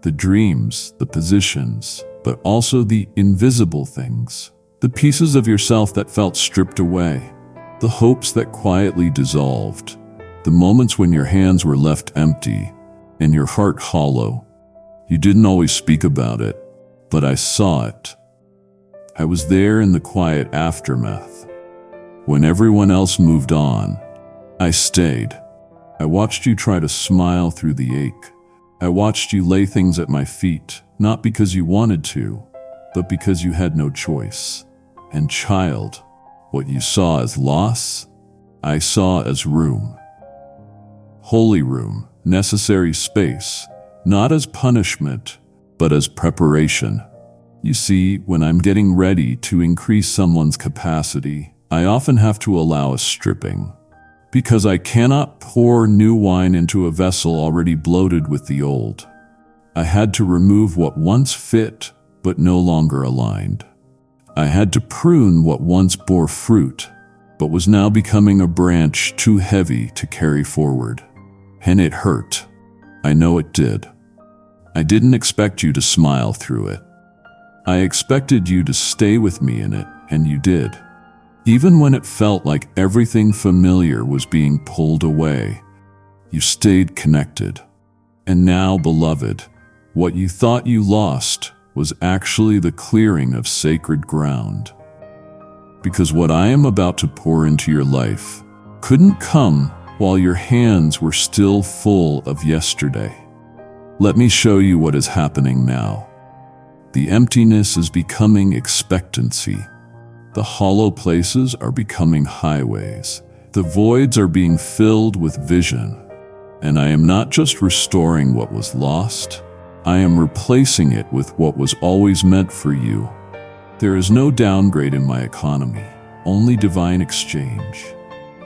the dreams, the positions, but also the invisible things, the pieces of yourself that felt stripped away, the hopes that quietly dissolved, the moments when your hands were left empty and your heart hollow. You didn't always speak about it, but I saw it. I was there in the quiet aftermath. When everyone else moved on, I stayed. I watched you try to smile through the ache. I watched you lay things at my feet, not because you wanted to, but because you had no choice. And child, what you saw as loss, I saw as room. Holy room, necessary space, not as punishment, but as preparation. You see, when I'm getting ready to increase someone's capacity, I often have to allow a stripping, because I cannot pour new wine into a vessel already bloated with the old. I had to remove what once fit, but no longer aligned. I had to prune what once bore fruit, but was now becoming a branch too heavy to carry forward. And it hurt. I know it did. I didn't expect you to smile through it. I expected you to stay with me in it, and you did. Even when it felt like everything familiar was being pulled away, you stayed connected. And now, beloved, what you thought you lost was actually the clearing of sacred ground. Because what I am about to pour into your life couldn't come while your hands were still full of yesterday. Let me show you what is happening now. The emptiness is becoming expectancy. The hollow places are becoming highways. The voids are being filled with vision. And I am not just restoring what was lost, I am replacing it with what was always meant for you. There is no downgrade in my economy, only divine exchange.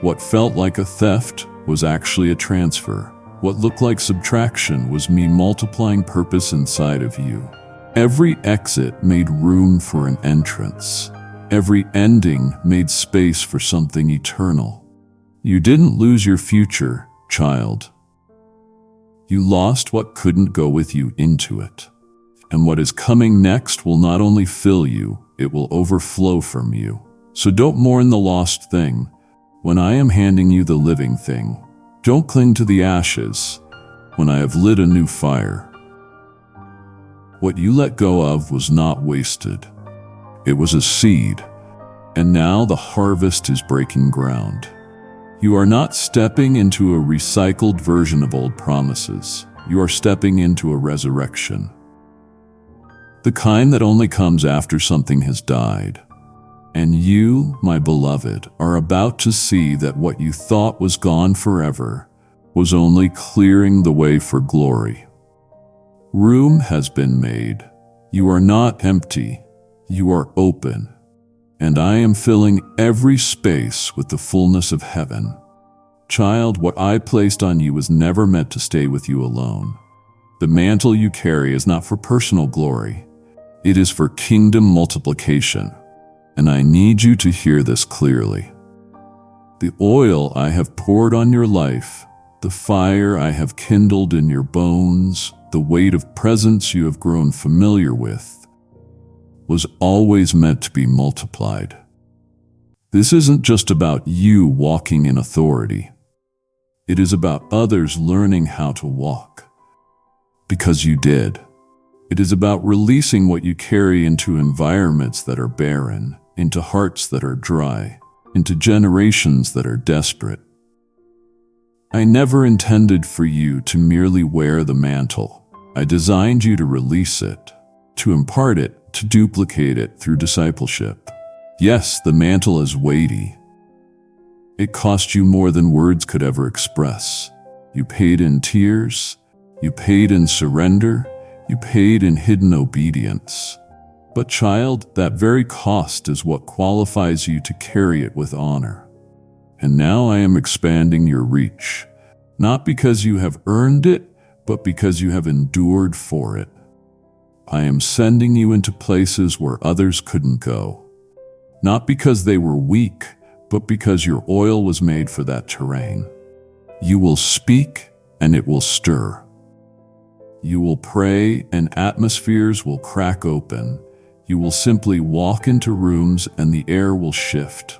What felt like a theft was actually a transfer. What looked like subtraction was me multiplying purpose inside of you. Every exit made room for an entrance. Every ending made space for something eternal. You didn't lose your future, child. You lost what couldn't go with you into it. And what is coming next will not only fill you, it will overflow from you. So don't mourn the lost thing. When I am handing you the living thing, don't cling to the ashes when I have lit a new fire. What you let go of was not wasted. It was a seed, and now the harvest is breaking ground. You are not stepping into a recycled version of old promises. You are stepping into a resurrection. The kind that only comes after something has died. And you, my beloved, are about to see that what you thought was gone forever was only clearing the way for glory. Room has been made. You are not empty. You are open. And I am filling every space with the fullness of heaven. Child, what I placed on you was never meant to stay with you alone. The mantle you carry is not for personal glory. It is for kingdom multiplication. And I need you to hear this clearly. The oil I have poured on your life, the fire I have kindled in your bones, the weight of presence you have grown familiar with, was always meant to be multiplied. This isn't just about you walking in authority. It is about others learning how to walk. Because you did. It is about releasing what you carry into environments that are barren, into hearts that are dry, into generations that are desperate. I never intended for you to merely wear the mantle. I designed you to release it, to impart it, to duplicate it through discipleship. Yes, the mantle is weighty. It cost you more than words could ever express. You paid in tears, you paid in surrender, you paid in hidden obedience. But child, that very cost is what qualifies you to carry it with honor. And now I am expanding your reach, not because you have earned it, but because you have endured for it. I am sending you into places where others couldn't go, not because they were weak, but because your oil was made for that terrain. You will speak, and it will stir. You will pray, and atmospheres will crack open. You will simply walk into rooms and the air will shift.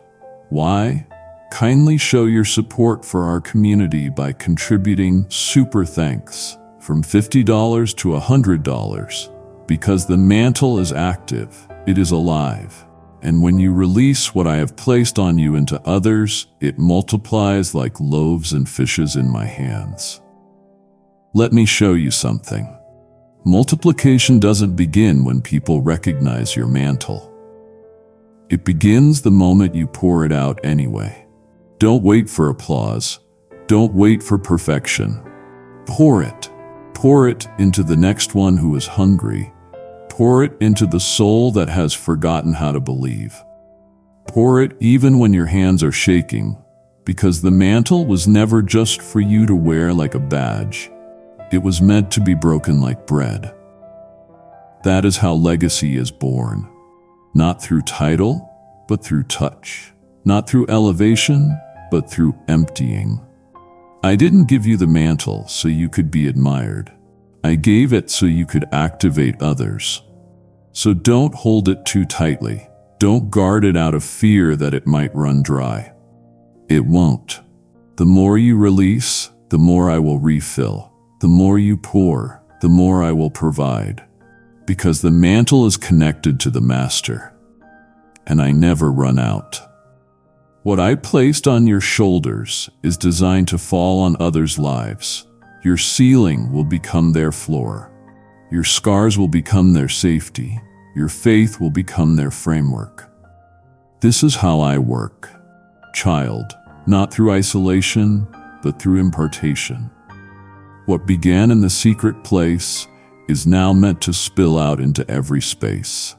Why? Kindly show your support for our community by contributing super thanks from $50 to $100, because the mantle is active, it is alive. And when you release what I have placed on you into others, it multiplies like loaves and fishes in my hands. Let me show you something. Multiplication doesn't begin when people recognize your mantle. It begins the moment you pour it out anyway. Don't wait for applause. Don't wait for perfection. Pour it. Pour it into the next one who is hungry. Pour it into the soul that has forgotten how to believe. Pour it even when your hands are shaking, because the mantle was never just for you to wear like a badge. It was meant to be broken like bread. That is how legacy is born. Not through title, but through touch. Not through elevation, but through emptying. I didn't give you the mantle so you could be admired. I gave it so you could activate others. So don't hold it too tightly. Don't guard it out of fear that it might run dry. It won't. The more you release, the more I will refill. The more you pour, the more I will provide, because the mantle is connected to the master, and I never run out. What I placed on your shoulders is designed to fall on others' lives. Your ceiling will become their floor. Your scars will become their safety. Your faith will become their framework. This is how I work, child, not through isolation, but through impartation. What began in the secret place is now meant to spill out into every space.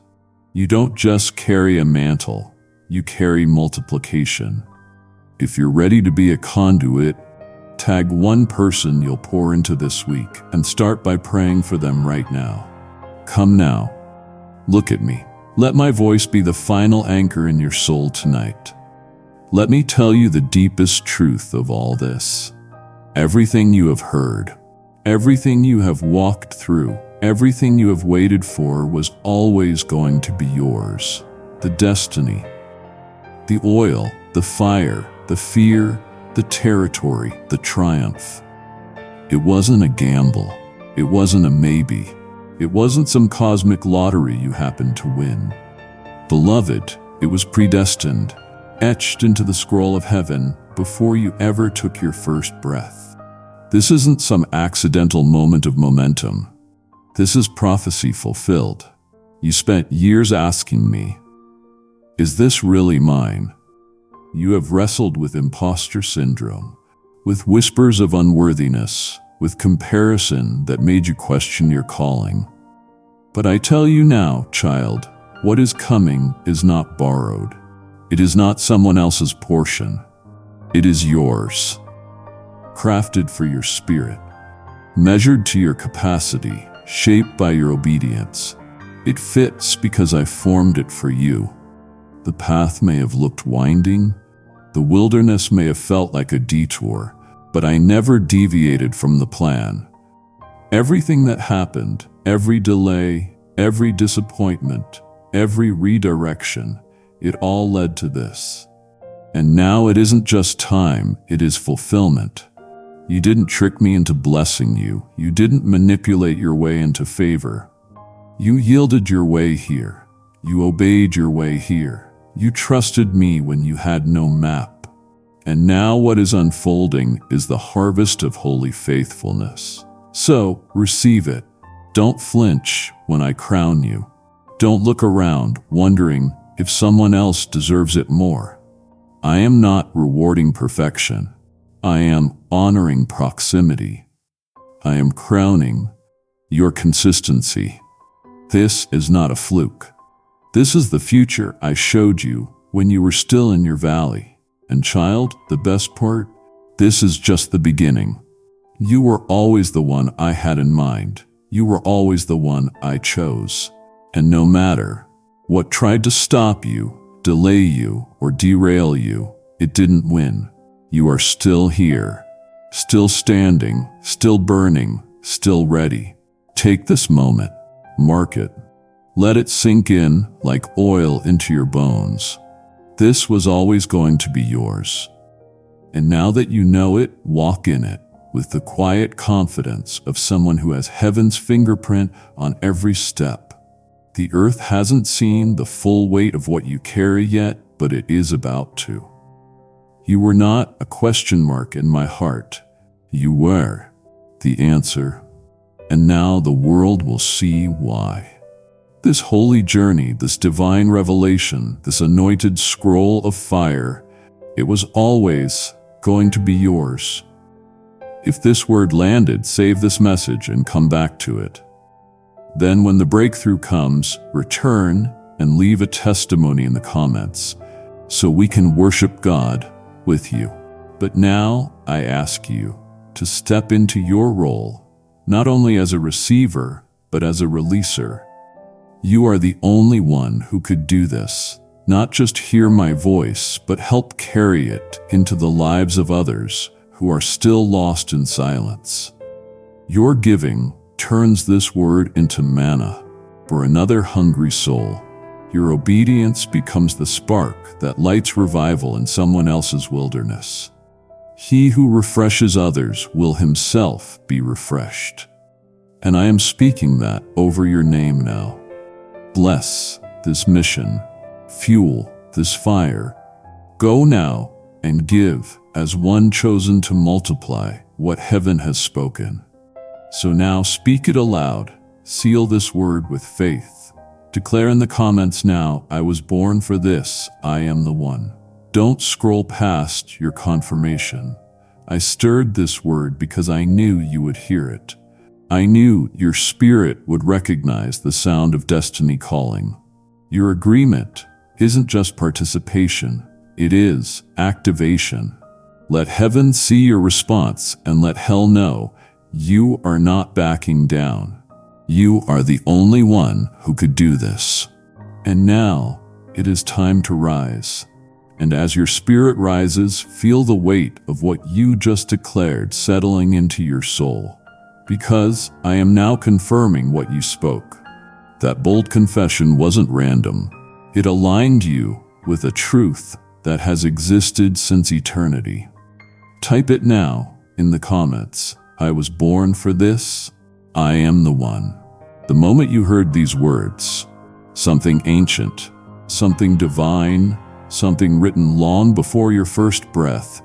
You don't just carry a mantle, you carry multiplication. If you're ready to be a conduit, tag one person you'll pour into this week and start by praying for them right now. Come now. Look at me. Let my voice be the final anchor in your soul tonight. Let me tell you the deepest truth of all this. Everything you have heard, everything you have walked through, everything you have waited for was always going to be yours. The destiny, the oil, the fire, the fear, the territory, the triumph. It wasn't a gamble. It wasn't a maybe. It wasn't some cosmic lottery you happened to win. Beloved, it was predestined, etched into the scroll of heaven before you ever took your first breath. This isn't some accidental moment of momentum. This is prophecy fulfilled. You spent years asking me, is this really mine? You have wrestled with imposter syndrome, with whispers of unworthiness, with comparison that made you question your calling. But I tell you now, child, what is coming is not borrowed. It is not someone else's portion. It is yours. crafted for your spirit, measured to your capacity, shaped by your obedience. It fits because I formed it for you. The path may have looked winding, the wilderness may have felt like a detour, but I never deviated from the plan. Everything that happened, every delay, every disappointment, every redirection, it all led to this. And now it isn't just time, it is fulfillment. You didn't trick me into blessing you. You didn't manipulate your way into favor. You yielded your way here. You obeyed your way here. You trusted me when you had no map. And now what is unfolding is the harvest of holy faithfulness. So, receive it. Don't flinch when I crown you. Don't look around wondering if someone else deserves it more. I am not rewarding perfection. I am honoring proximity. I am crowning your consistency. This is not a fluke. This is the future I showed you when you were still in your valley. And child, the best part, this is just the beginning. You were always the one I had in mind. You were always the one I chose. And no matter what tried to stop you, delay you, or derail you, it didn't win. You are still here, still standing, still burning, still ready. Take this moment, mark it. Let it sink in like oil into your bones. This was always going to be yours. And now that you know it, walk in it with the quiet confidence of someone who has heaven's fingerprint on every step. The earth hasn't seen the full weight of what you carry yet, but it is about to. You were not a question mark in my heart. You were the answer. And now the world will see why. This holy journey, this divine revelation, this anointed scroll of fire, it was always going to be yours. If this word landed, save this message and come back to it. Then when the breakthrough comes, return and leave a testimony in the comments so we can worship God with you. But now I ask you to step into your role, not only as a receiver, but as a releaser. You are the only one who could do this, not just hear my voice, but help carry it into the lives of others who are still lost in silence. Your giving turns this word into manna for another hungry soul. Your obedience becomes the spark that lights revival in someone else's wilderness. He who refreshes others will himself be refreshed. And I am speaking that over your name now. Bless this mission. Fuel this fire. Go now and give as one chosen to multiply what heaven has spoken. So now speak it aloud. Seal this word with faith. Declare in the comments now, I was born for this. I am the one. Don't scroll past your confirmation. I stirred this word because I knew you would hear it. I knew your spirit would recognize the sound of destiny calling. Your agreement isn't just participation, it is activation. Let heaven see your response and let hell know you are not backing down. You are the only one who could do this. And now it is time to rise. And as your spirit rises, feel the weight of what you just declared settling into your soul. Because I am now confirming what you spoke. That bold confession wasn't random. It aligned you with a truth that has existed since eternity. Type it now in the comments. I was born for this. I am the one. The moment you heard these words, something ancient, something divine, something written long before your first breath,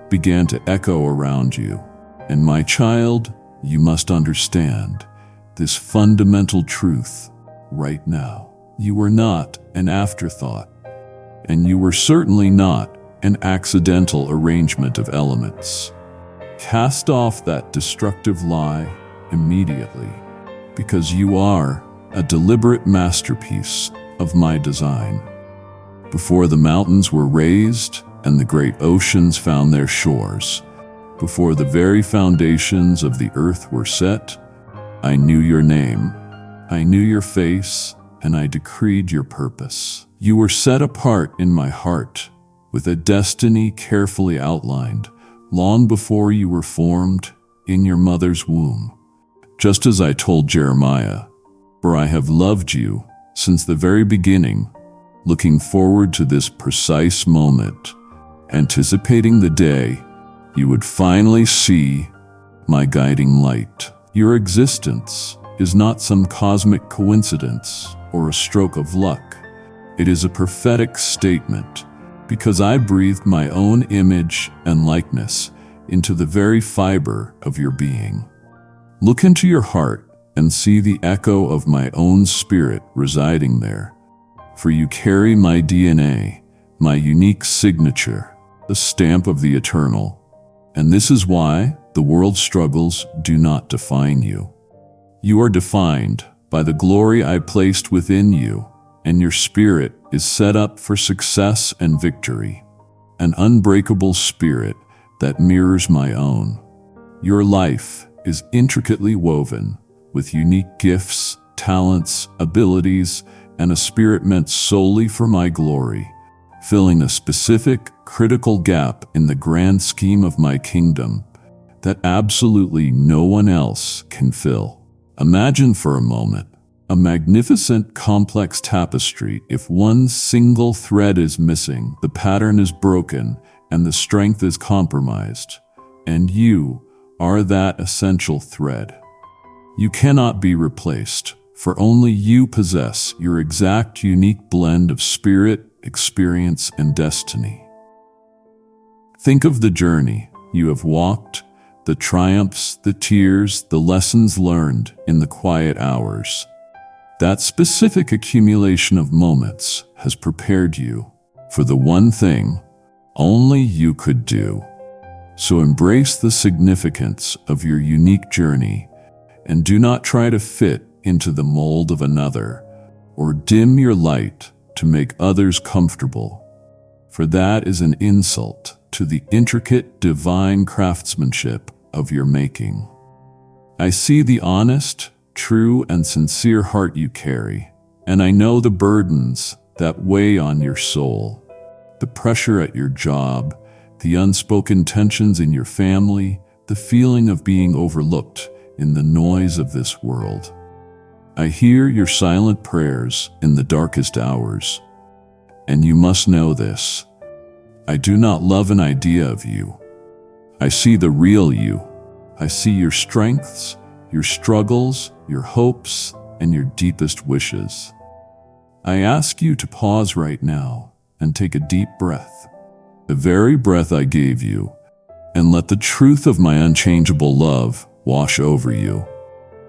began to echo around you. And my child, you must understand this fundamental truth right now. You were not an afterthought, and you were certainly not an accidental arrangement of elements. Cast off that destructive lie immediately, because you are a deliberate masterpiece of my design. Before the mountains were raised and the great oceans found their shores, Before the very foundations of the earth were set, I knew your name, I knew your face, and I decreed your purpose. You were set apart in my heart, with a destiny carefully outlined, long before you were formed in your mother's womb. Just as I told Jeremiah, for I have loved you since the very beginning, looking forward to this precise moment, anticipating the day you would finally see my guiding light. Your existence is not some cosmic coincidence or a stroke of luck. It is a prophetic statement, because I breathed my own image and likeness into the very fiber of your being. Look into your heart and see the echo of my own spirit residing there, for you carry my DNA, my unique signature, the stamp of the eternal. And this is why the world's struggles do not define you. You are defined by the glory I placed within you, and your spirit is set up for success and victory, an unbreakable spirit that mirrors my own. Your life is intricately woven with unique gifts, talents, abilities, and a spirit meant solely for my glory, filling a specific, critical gap in the grand scheme of my kingdom that absolutely no one else can fill. Imagine for a moment a magnificent, complex tapestry. If one single thread is missing, the pattern is broken, and the strength is compromised. And you are that essential thread. You cannot be replaced, for only you possess your exact unique blend of spirit, experience, and destiny. Think of the journey you have walked, the triumphs, the tears, the lessons learned in the quiet hours. That specific accumulation of moments has prepared you for the one thing only you could do. So embrace the significance of your unique journey and do not try to fit into the mold of another or dim your light to make others comfortable, for that is an insult to the intricate divine craftsmanship of your making. I see the honest, true, and sincere heart you carry, and I know the burdens that weigh on your soul, the pressure at your job, the unspoken tensions in your family, the feeling of being overlooked in the noise of this world. I hear your silent prayers in the darkest hours, and you must know this. I do not love an idea of you. I see the real you. I see your strengths, your struggles, your hopes, and your deepest wishes. I ask you to pause right now and take a deep breath, the very breath I gave you, and let the truth of my unchangeable love wash over you.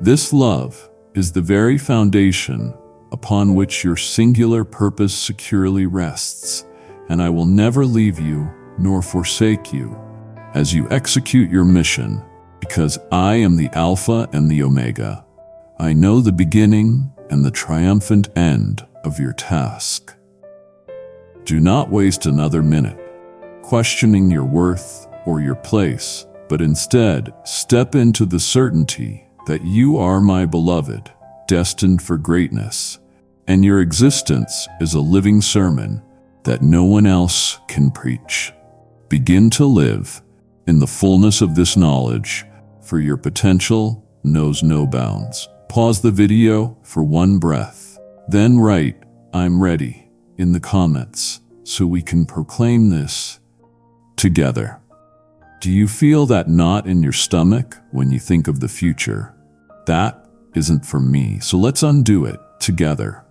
This love is the very foundation upon which your singular purpose securely rests, and I will never leave you nor forsake you as you execute your mission, because I am the Alpha and the Omega. I know the beginning and the triumphant end of your task. Do not waste another minute questioning your worth or your place, but instead step into the certainty that you are my beloved, destined for greatness, and your existence is a living sermon that no one else can preach. Begin to live in the fullness of this knowledge, for your potential knows no bounds. Pause the video for one breath, then write, "I'm ready," in the comments so we can proclaim this together. Do you feel that knot in your stomach when you think of the future? That isn't for me, so let's undo it together.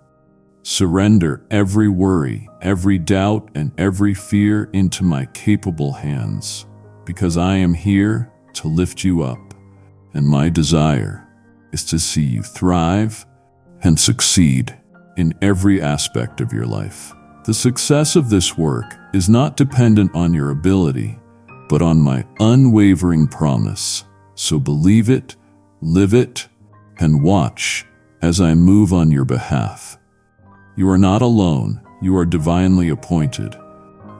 Surrender every worry, every doubt, and every fear into my capable hands, because I am here to lift you up, and my desire is to see you thrive and succeed in every aspect of your life. The success of this work is not dependent on your ability, but on my unwavering promise. So believe it, live it, and watch as I move on your behalf. You are not alone, you are divinely appointed.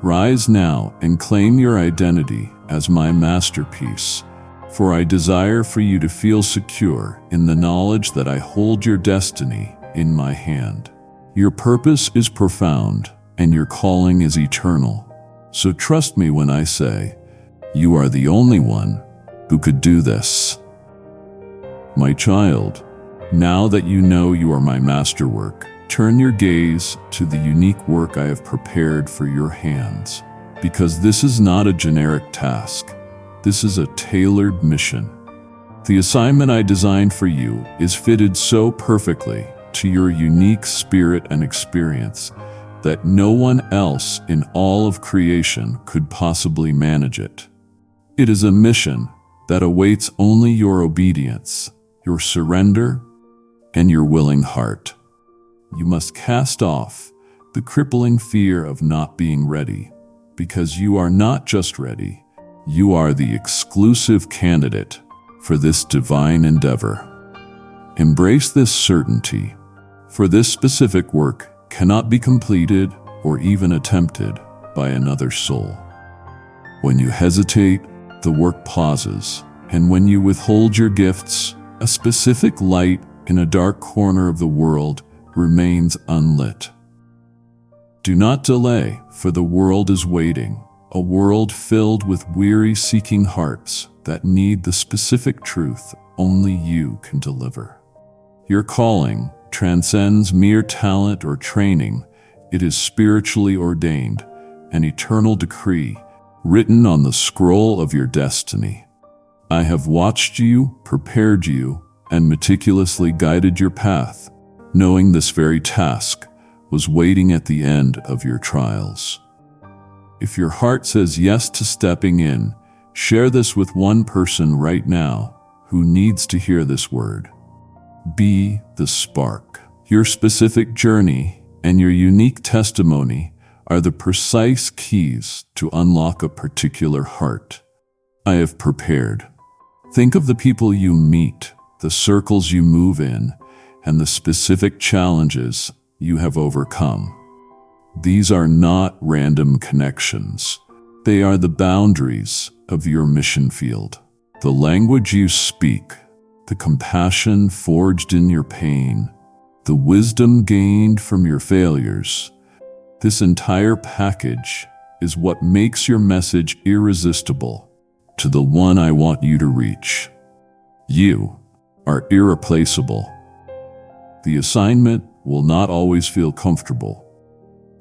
Rise now and claim your identity as my masterpiece, for I desire for you to feel secure in the knowledge that I hold your destiny in my hand. Your purpose is profound, and your calling is eternal. So trust me when I say, you are the only one who could do this. My child, now that you know you are my masterwork, turn your gaze to the unique work I have prepared for your hands, because this is not a generic task. This is a tailored mission. The assignment I designed for you is fitted so perfectly to your unique spirit and experience that no one else in all of creation could possibly manage it. It is a mission that awaits only your obedience, your surrender, and your willing heart. You must cast off the crippling fear of not being ready, because you are not just ready, you are the exclusive candidate for this divine endeavor. Embrace this certainty, for this specific work cannot be completed or even attempted by another soul. When you hesitate, the work pauses, and when you withhold your gifts, a specific light in a dark corner of the world remains unlit. Do not delay, for the world is waiting, a world filled with weary seeking hearts that need the specific truth only you can deliver. Your calling transcends mere talent or training. It is spiritually ordained, an eternal decree written on the scroll of your destiny. I have watched you, prepared you, and meticulously guided your path, knowing this very task was waiting at the end of your trials. If your heart says yes to stepping in, share this with one person right now who needs to hear this word. Be the spark. Your specific journey and your unique testimony are the precise keys to unlock a particular heart I have prepared. Think of the people you meet, the circles you move in, and the specific challenges you have overcome. These are not random connections. They are the boundaries of your mission field. The language you speak, the compassion forged in your pain, the wisdom gained from your failures. This entire package is what makes your message irresistible to the one I want you to reach. You are irreplaceable. The assignment will not always feel comfortable,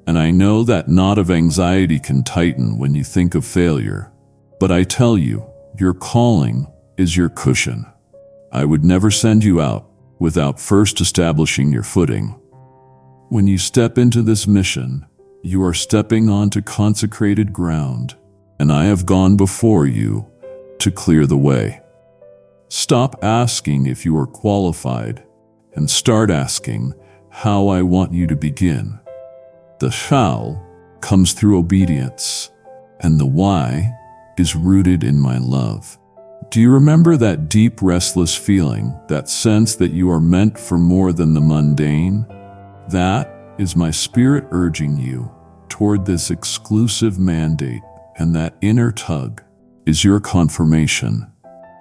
and I know that knot of anxiety can tighten when you think of failure, but I tell you, your calling is your cushion. I would never send you out without first establishing your footing. When you step into this mission, you are stepping onto consecrated ground, and I have gone before you to clear the way. Stop asking if you are qualified and start asking how I want you to begin. The how comes through obedience, and the why is rooted in my love. Do you remember that deep, restless feeling, that sense that you are meant for more than the mundane? That is my spirit urging you toward this exclusive mandate, and that inner tug is your confirmation.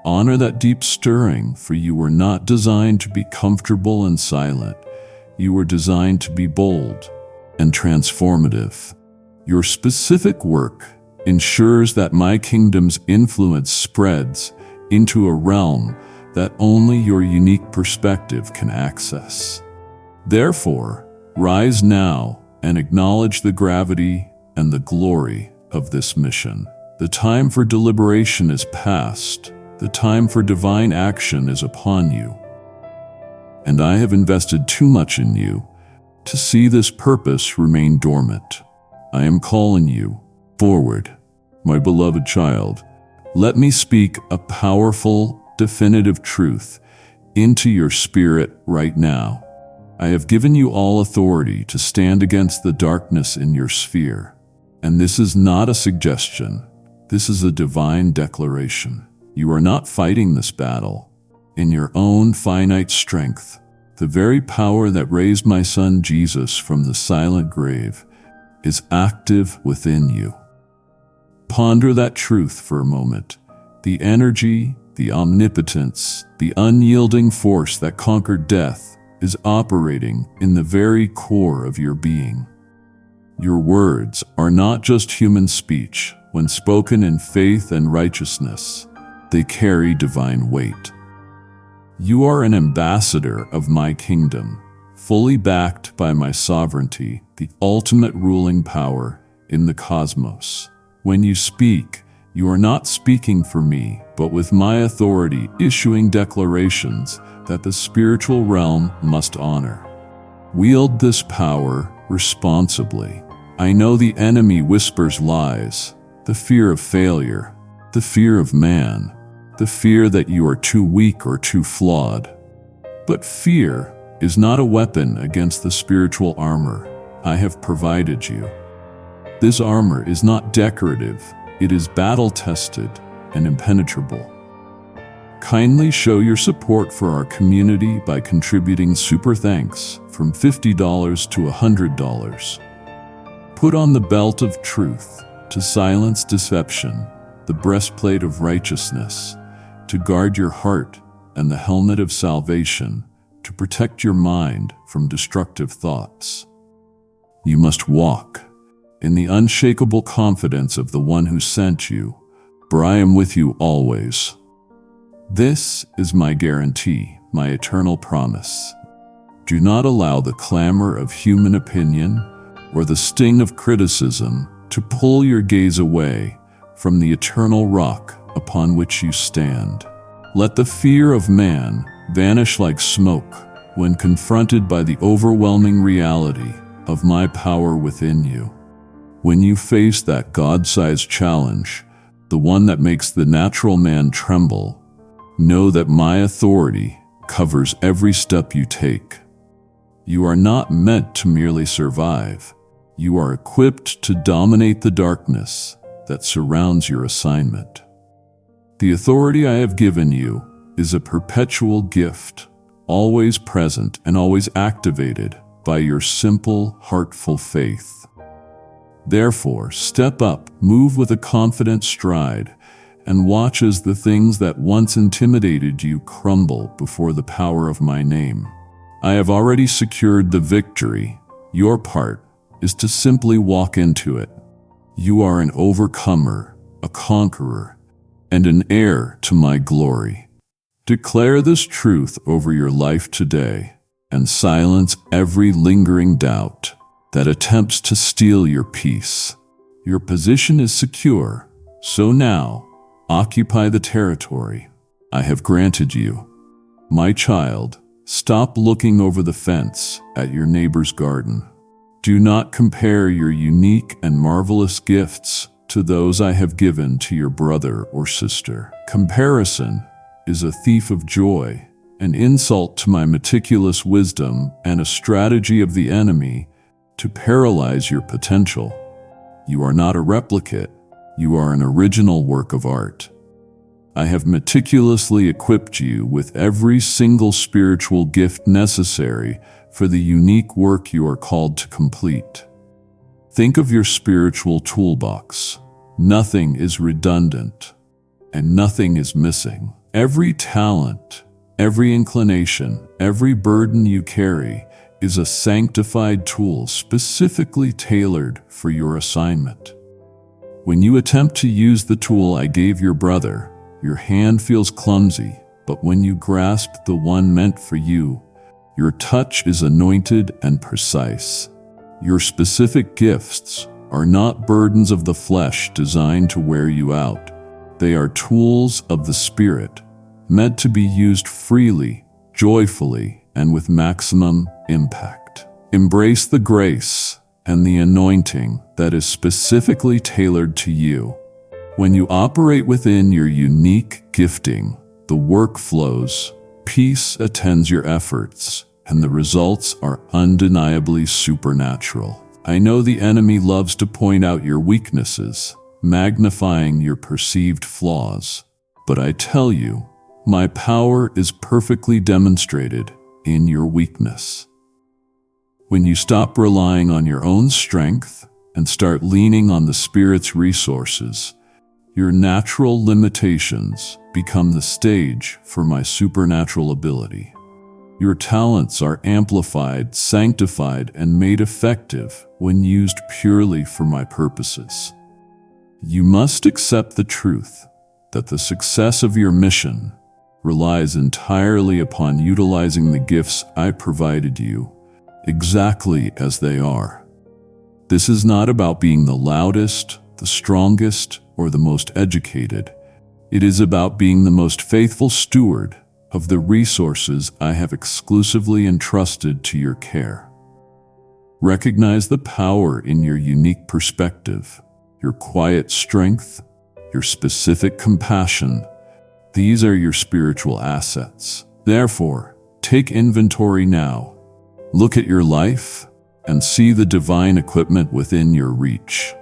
Honor that deep stirring, for you were not designed to be comfortable and silent. You were designed to be bold and transformative. Your specific work ensures that my kingdom's influence spreads into a realm that only your unique perspective can access. Therefore, rise now and acknowledge the gravity and the glory of this mission. The time for deliberation is past. The time for divine action is upon you. And I have invested too much in you to see this purpose remain dormant. I am calling you forward, my beloved child. Let me speak a powerful, definitive truth into your spirit right now. I have given you all authority to stand against the darkness in your sphere. And this is not a suggestion. This is a divine declaration. You are not fighting this battle in your own finite strength. The very power that raised my son Jesus from the silent grave is active within you. Ponder that truth for a moment. The energy, the omnipotence, the unyielding force that conquered death is operating in the very core of your being. Your words are not just human speech. When spoken in faith and righteousness, they carry divine weight. You are an ambassador of my kingdom, fully backed by my sovereignty, the ultimate ruling power in the cosmos. When you speak, you are not speaking for me, but with my authority, issuing declarations that the spiritual realm must honor. Wield this power responsibly. I know the enemy whispers lies, the fear of failure, the fear of man, the fear that you are too weak or too flawed. But fear is not a weapon against the spiritual armor I have provided you. This armor is not decorative, it is battle-tested and impenetrable. Kindly show your support for our community by contributing super thanks from $50 to $100. Put on the belt of truth to silence deception, the breastplate of righteousness to guard your heart, and the helmet of salvation to protect your mind from destructive thoughts. You must walk in the unshakable confidence of the one who sent you, for I am with you always. This is my guarantee, my eternal promise. Do not allow the clamor of human opinion or the sting of criticism to pull your gaze away from the eternal rock upon which you stand. Let the fear of man vanish like smoke when confronted by the overwhelming reality of my power within you. When you face that God-sized challenge, the one that makes the natural man tremble, know that my authority covers every step you take. You are not meant to merely survive. You are equipped to dominate the darkness that surrounds your assignment. The authority I have given you is a perpetual gift, always present and always activated by your simple, heartful faith. Therefore, step up, move with a confident stride, and watch as the things that once intimidated you crumble before the power of my name. I have already secured the victory. Your part is to simply walk into it. You are an overcomer, a conqueror, and an heir to my glory. Declare this truth over your life today and silence every lingering doubt that attempts to steal your peace. Your position is secure, so now occupy the territory I have granted you. My child, stop looking over the fence at your neighbor's garden. Do not compare your unique and marvelous gifts to those I have given to your brother or sister. Comparison is a thief of joy, an insult to my meticulous wisdom, and a strategy of the enemy to paralyze your potential. You are not a replicate. You are an original work of art. I have meticulously equipped you with every single spiritual gift necessary for the unique work you are called to complete. Think of your spiritual toolbox. Nothing is redundant, and nothing is missing. Every talent, every inclination, every burden you carry is a sanctified tool specifically tailored for your assignment. When you attempt to use the tool I gave your brother, your hand feels clumsy, but when you grasp the one meant for you, your touch is anointed and precise. Your specific gifts are not burdens of the flesh designed to wear you out. They are tools of the Spirit, meant to be used freely, joyfully, and with maximum impact. Embrace the grace and the anointing that is specifically tailored to you. When you operate within your unique gifting, the work flows, peace attends your efforts, and the results are undeniably supernatural. I know the enemy loves to point out your weaknesses, magnifying your perceived flaws. But I tell you, my power is perfectly demonstrated in your weakness. When you stop relying on your own strength and start leaning on the Spirit's resources, your natural limitations become the stage for my supernatural ability. Your talents are amplified, sanctified, and made effective when used purely for my purposes. You must accept the truth that the success of your mission relies entirely upon utilizing the gifts I provided you exactly as they are. This is not about being the loudest, the strongest, or the most educated. It is about being the most faithful steward of the resources I have exclusively entrusted to your care. Recognize the power in your unique perspective, your quiet strength, your specific compassion. These are your spiritual assets. Therefore, take inventory now. Look at your life and see the divine equipment within your reach.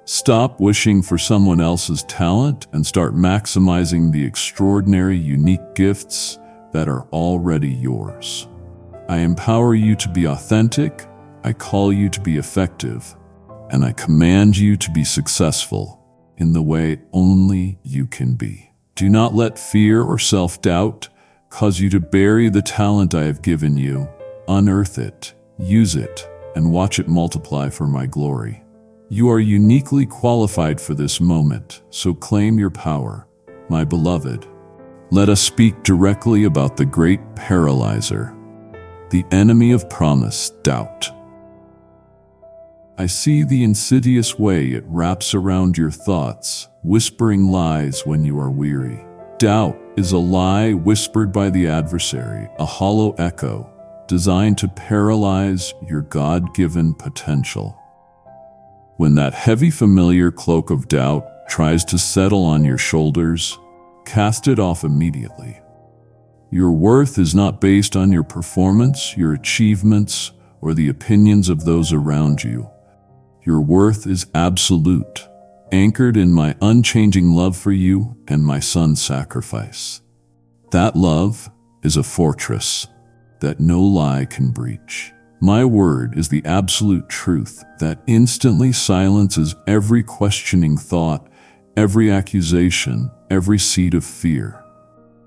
Stop wishing for someone else's talent and start maximizing the extraordinary, unique gifts that are already yours. I empower you to be authentic, I call you to be effective, and I command you to be successful in the way only you can be. Do not let fear or self-doubt cause you to bury the talent I have given you. Unearth it, use it, and watch it multiply for my glory. You are uniquely qualified for this moment, so claim your power, my beloved. Let us speak directly about the great paralyzer, the enemy of promise, doubt. I see the insidious way it wraps around your thoughts, whispering lies when you are weary. Doubt is a lie whispered by the adversary, a hollow echo designed to paralyze your God-given potential. When that heavy familiar cloak of doubt tries to settle on your shoulders, cast it off immediately. Your worth is not based on your performance, your achievements, or the opinions of those around you. Your worth is absolute, anchored in my unchanging love for you and my Son's sacrifice. That love is a fortress that no lie can breach. My word is the absolute truth that instantly silences every questioning thought, every accusation, every seed of fear.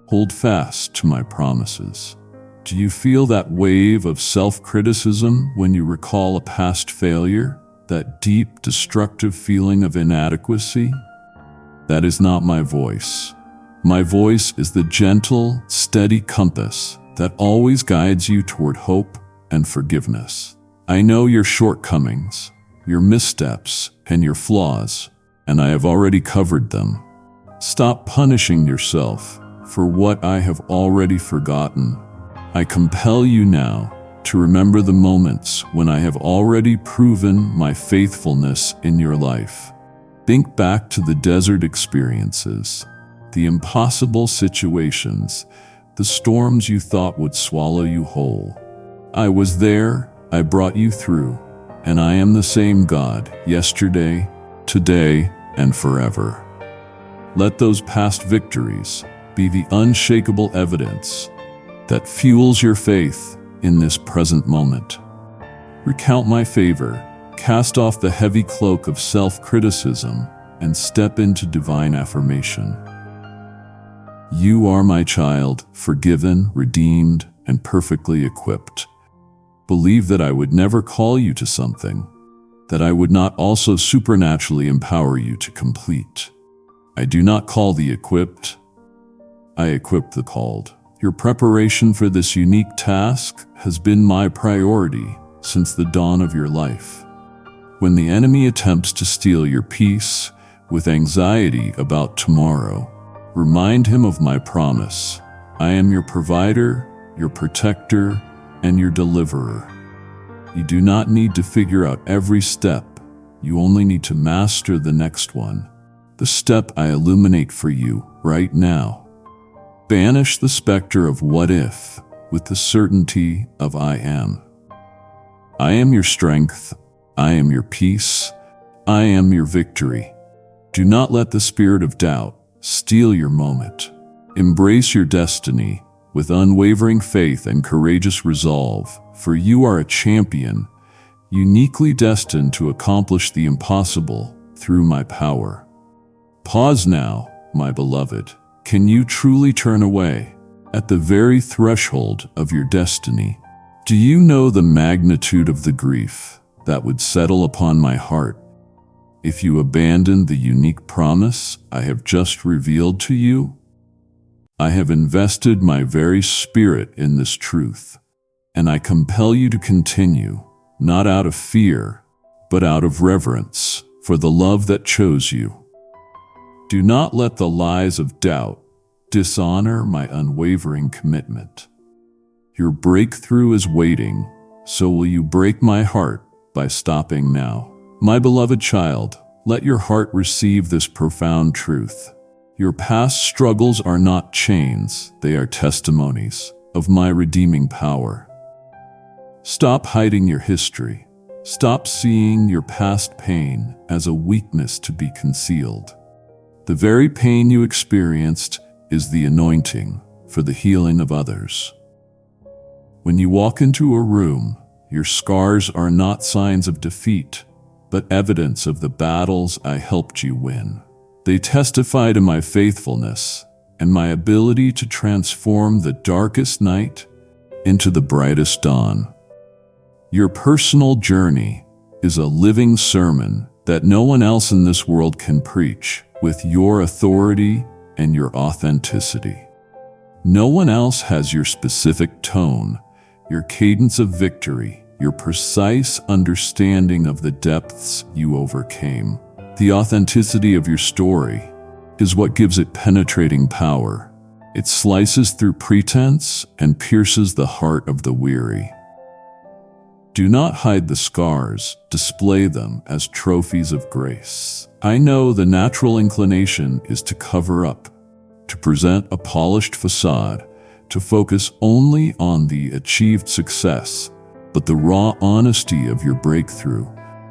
Hold fast to my promises. Do you feel that wave of self-criticism when you recall a past failure? That deep, destructive feeling of inadequacy? That is not my voice. My voice is the gentle, steady compass that always guides you toward hope and forgiveness. I know your shortcomings, your missteps, and your flaws, and I have already covered them. Stop punishing yourself for what I have already forgotten. I compel you now to remember the moments when I have already proven my faithfulness in your life. Think back to the desert experiences, the impossible situations, the storms you thought would swallow you whole. I was there, I brought you through, and I am the same God yesterday, today, and forever. Let those past victories be the unshakable evidence that fuels your faith in this present moment. Recount my favor, cast off the heavy cloak of self-criticism, and step into divine affirmation. You are my child, forgiven, redeemed, and perfectly equipped. Believe that I would never call you to something that I would not also supernaturally empower you to complete. I do not call the equipped, I equip the called. Your preparation for this unique task has been my priority since the dawn of your life. When the enemy attempts to steal your peace with anxiety about tomorrow, remind him of my promise. I am your provider, your protector, and your deliverer. You do not need to figure out every step. You only need to master the next one, the step I illuminate for you right now. Banish the specter of what if with the certainty of I am. I am your strength. I am your peace. I am your victory. Do not let the spirit of doubt steal your moment. Embrace your destiny with unwavering faith and courageous resolve, for you are a champion. uniquely destined to accomplish the impossible through my power. Pause now, my beloved. Can you truly turn away at the very threshold of your destiny? Do you know the magnitude of the grief that would settle upon my heart if you abandoned the unique promise I have just revealed to you? I have invested my very spirit in this truth, and I compel you to continue, not out of fear, but out of reverence for the love that chose you. Do not let the lies of doubt dishonor my unwavering commitment. Your breakthrough is waiting, so will you break my heart by stopping now? My beloved child, let your heart receive this profound truth. Your past struggles are not chains, they are testimonies of my redeeming power. Stop hiding your history. Stop seeing your past pain as a weakness to be concealed. The very pain you experienced is the anointing for the healing of others. When you walk into a room, your scars are not signs of defeat, but evidence of the battles I helped you win. They testify to my faithfulness and my ability to transform the darkest night into the brightest dawn. Your personal journey is a living sermon that no one else in this world can preach with your authority and your authenticity. No one else has your specific tone, your cadence of victory, your precise understanding of the depths you overcame. The authenticity of your story is what gives it penetrating power. It slices through pretense and pierces the heart of the weary. Do not hide the scars, display them as trophies of grace. I know the natural inclination is to cover up, to present a polished facade, to focus only on the achieved success, but the raw honesty of your breakthrough,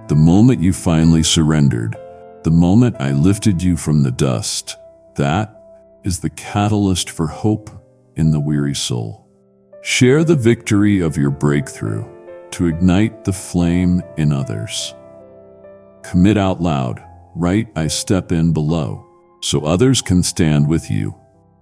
the moment you finally surrendered, the moment I lifted you from the dust, that is the catalyst for hope in the weary soul. Share the victory of your breakthrough to ignite the flame in others. Commit out loud, write "I step in" below, so others can stand with you,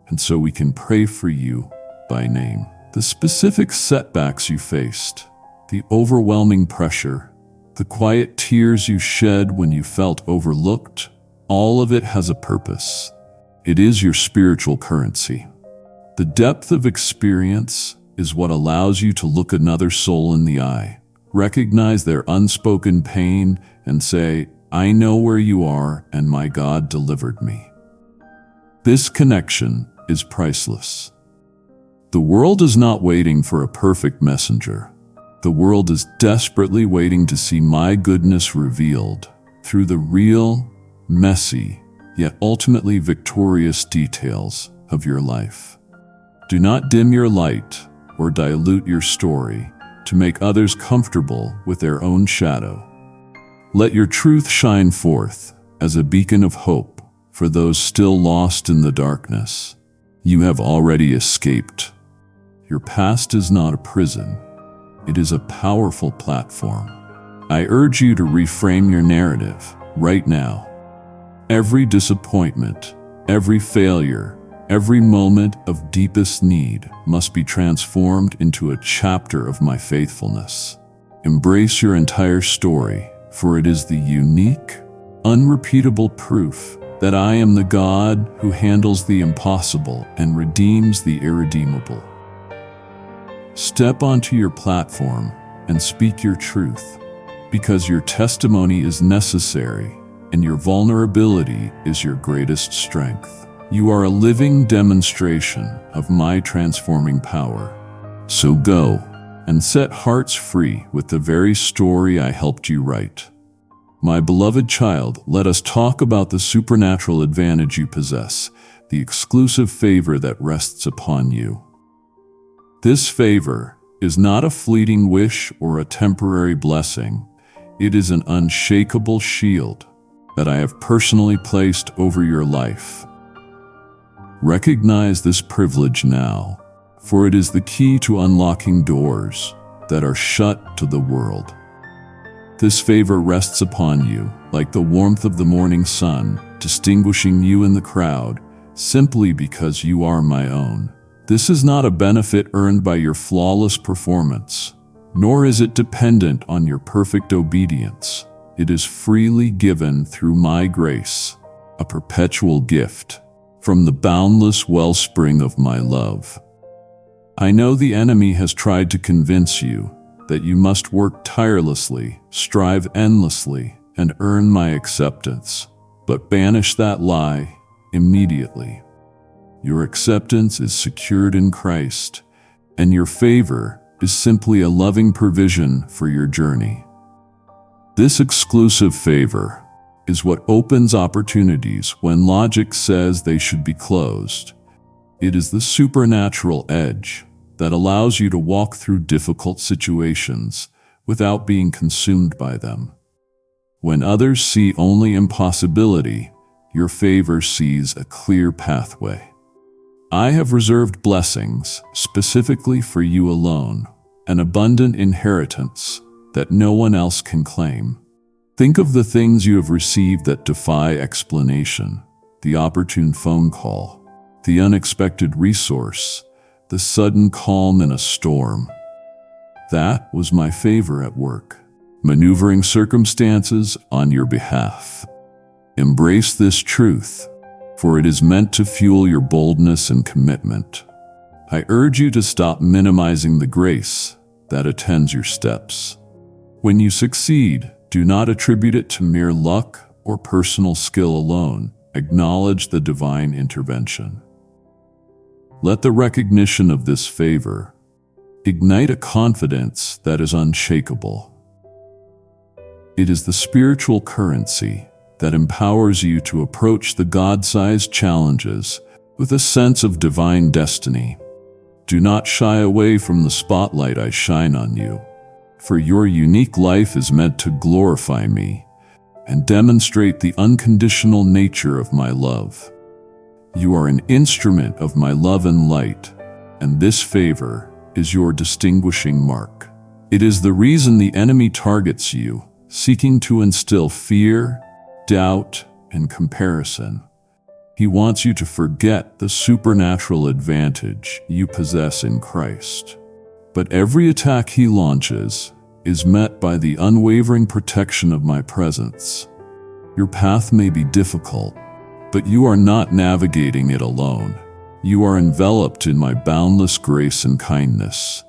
and so we can pray for you by name. The specific setbacks you faced, the overwhelming pressure, the quiet tears you shed when you felt overlooked, all of it has a purpose. It is your spiritual currency. The depth of experience is what allows you to look another soul in the eye, recognize their unspoken pain, and say, "I know where you are, and my God delivered me." This connection is priceless. The world is not waiting for a perfect messenger. The world is desperately waiting to see my goodness revealed through the real, messy, yet ultimately victorious details of your life. Do not dim your light or dilute your story to make others comfortable with their own shadow. Let your truth shine forth as a beacon of hope for those still lost in the darkness. You have already escaped. Your past is not a prison. It is a powerful platform. I urge you to reframe your narrative right now. Every disappointment, every failure, every moment of deepest need must be transformed into a chapter of my faithfulness. Embrace your entire story, for it is the unique, unrepeatable proof that I am the God who handles the impossible and redeems the irredeemable. Step onto your platform and speak your truth, because your testimony is necessary and your vulnerability is your greatest strength. You are a living demonstration of my transforming power. So go and set hearts free with the very story I helped you write. My beloved child, let us talk about the supernatural advantage you possess, the exclusive favor that rests upon you. This favor is not a fleeting wish or a temporary blessing. It is an unshakable shield that I have personally placed over your life. Recognize this privilege now, for it is the key to unlocking doors that are shut to the world. This favor rests upon you like the warmth of the morning sun, distinguishing you in the crowd, simply because you are my own. This is not a benefit earned by your flawless performance, nor is it dependent on your perfect obedience. It is freely given through my grace, a perpetual gift from the boundless wellspring of my love. I know the enemy has tried to convince you that you must work tirelessly, strive endlessly, and earn my acceptance, but banish that lie immediately. Your acceptance is secured in Christ, and your favor is simply a loving provision for your journey. This exclusive favor is what opens opportunities when logic says they should be closed. It is the supernatural edge that allows you to walk through difficult situations without being consumed by them. When others see only impossibility, your favor sees a clear pathway. I have reserved blessings specifically for you alone, an abundant inheritance that no one else can claim. Think of the things you have received that defy explanation: the opportune phone call, the unexpected resource, the sudden calm in a storm. That was my favor at work, maneuvering circumstances on your behalf. Embrace this truth, for it is meant to fuel your boldness and commitment. I urge you to stop minimizing the grace that attends your steps. When you succeed, do not attribute it to mere luck or personal skill alone. Acknowledge the divine intervention. Let the recognition of this favor ignite a confidence that is unshakable. It is the spiritual currency that empowers you to approach the God-sized challenges with a sense of divine destiny. Do not shy away from the spotlight I shine on you, for your unique life is meant to glorify me and demonstrate the unconditional nature of my love. You are an instrument of my love and light, and this favor is your distinguishing mark. It is the reason the enemy targets you, seeking to instill fear, doubt, and comparison. He wants you to forget the supernatural advantage you possess in Christ. But every attack he launches is met by the unwavering protection of my presence. Your path may be difficult, but you are not navigating it alone. You are enveloped in my boundless grace and kindness.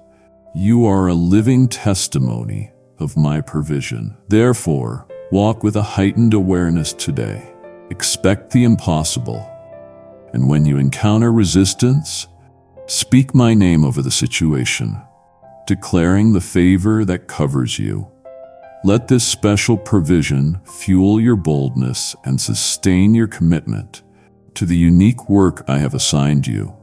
You are a living testimony of my provision. Therefore, walk with a heightened awareness today. Expect the impossible. And when you encounter resistance, speak my name over the situation, declaring the favor that covers you. Let this special provision fuel your boldness and sustain your commitment to the unique work I have assigned you.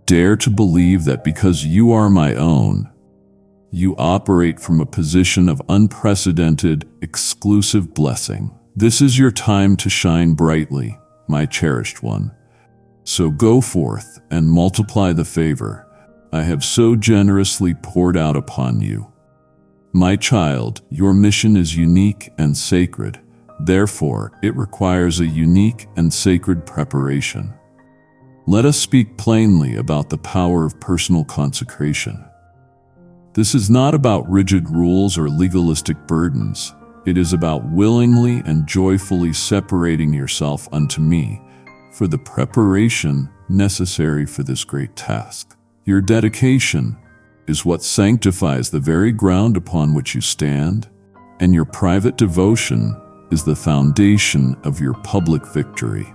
Dare to believe that because you are my own, you operate from a position of unprecedented, exclusive blessing. This is your time to shine brightly, my cherished one. So go forth and multiply the favor I have so generously poured out upon you. My child, your mission is unique and sacred. Therefore, it requires a unique and sacred preparation. Let us speak plainly about the power of personal consecration. This is not about rigid rules or legalistic burdens. It is about willingly and joyfully separating yourself unto me for the preparation necessary for this great task. Your dedication is what sanctifies the very ground upon which you stand, and your private devotion is the foundation of your public victory.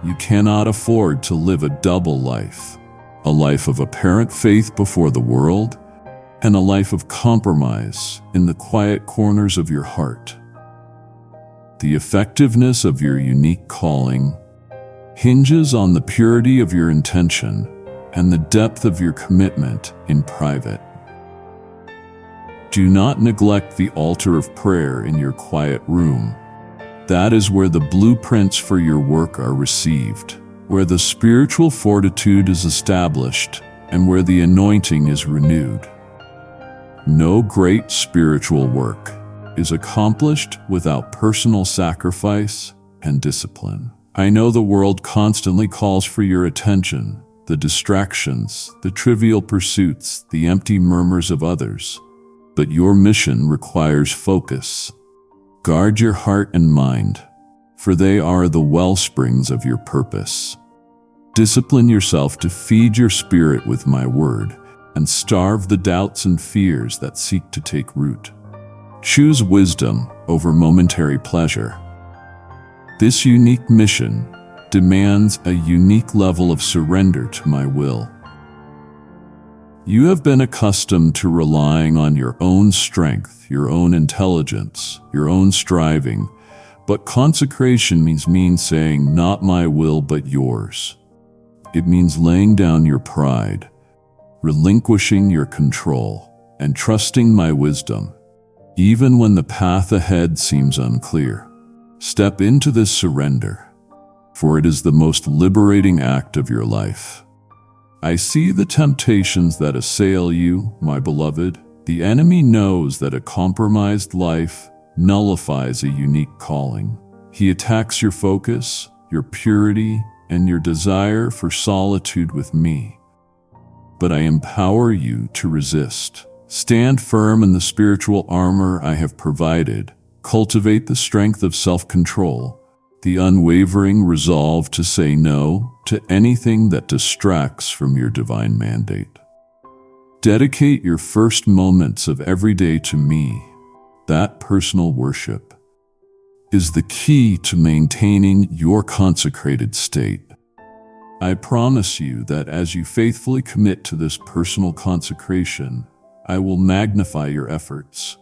You cannot afford to live a double life, a life of apparent faith before the world, and a life of compromise in the quiet corners of your heart. The effectiveness of your unique calling hinges on the purity of your intention and the depth of your commitment in private. Do not neglect the altar of prayer in your quiet room. That is where the blueprints for your work are received, where the spiritual fortitude is established, and where the anointing is renewed. No great spiritual work is accomplished without personal sacrifice and discipline. I know the world constantly calls for your attention, the distractions, the trivial pursuits, the empty murmurs of others. But your mission requires focus. Guard your heart and mind, for they are the wellsprings of your purpose. Discipline yourself to feed your spirit with my word, and starve the doubts and fears that seek to take root. Choose wisdom over momentary pleasure. This unique mission demands a unique level of surrender to my will. You have been accustomed to relying on your own strength, your own intelligence, your own striving, but consecration means saying, "Not my will, but yours." It means laying down your pride, relinquishing your control, and trusting my wisdom, even when the path ahead seems unclear. Step into this surrender, for it is the most liberating act of your life. I see the temptations that assail you, my beloved. The enemy knows that a compromised life nullifies a unique calling. He attacks your focus, your purity, and your desire for solitude with me. But I empower you to resist. Stand firm in the spiritual armor I have provided. Cultivate the strength of self-control, the unwavering resolve to say no to anything that distracts from your divine mandate. Dedicate your first moments of every day to me. That personal worship is the key to maintaining your consecrated state. I promise you that as you faithfully commit to this personal consecration, I will magnify your efforts.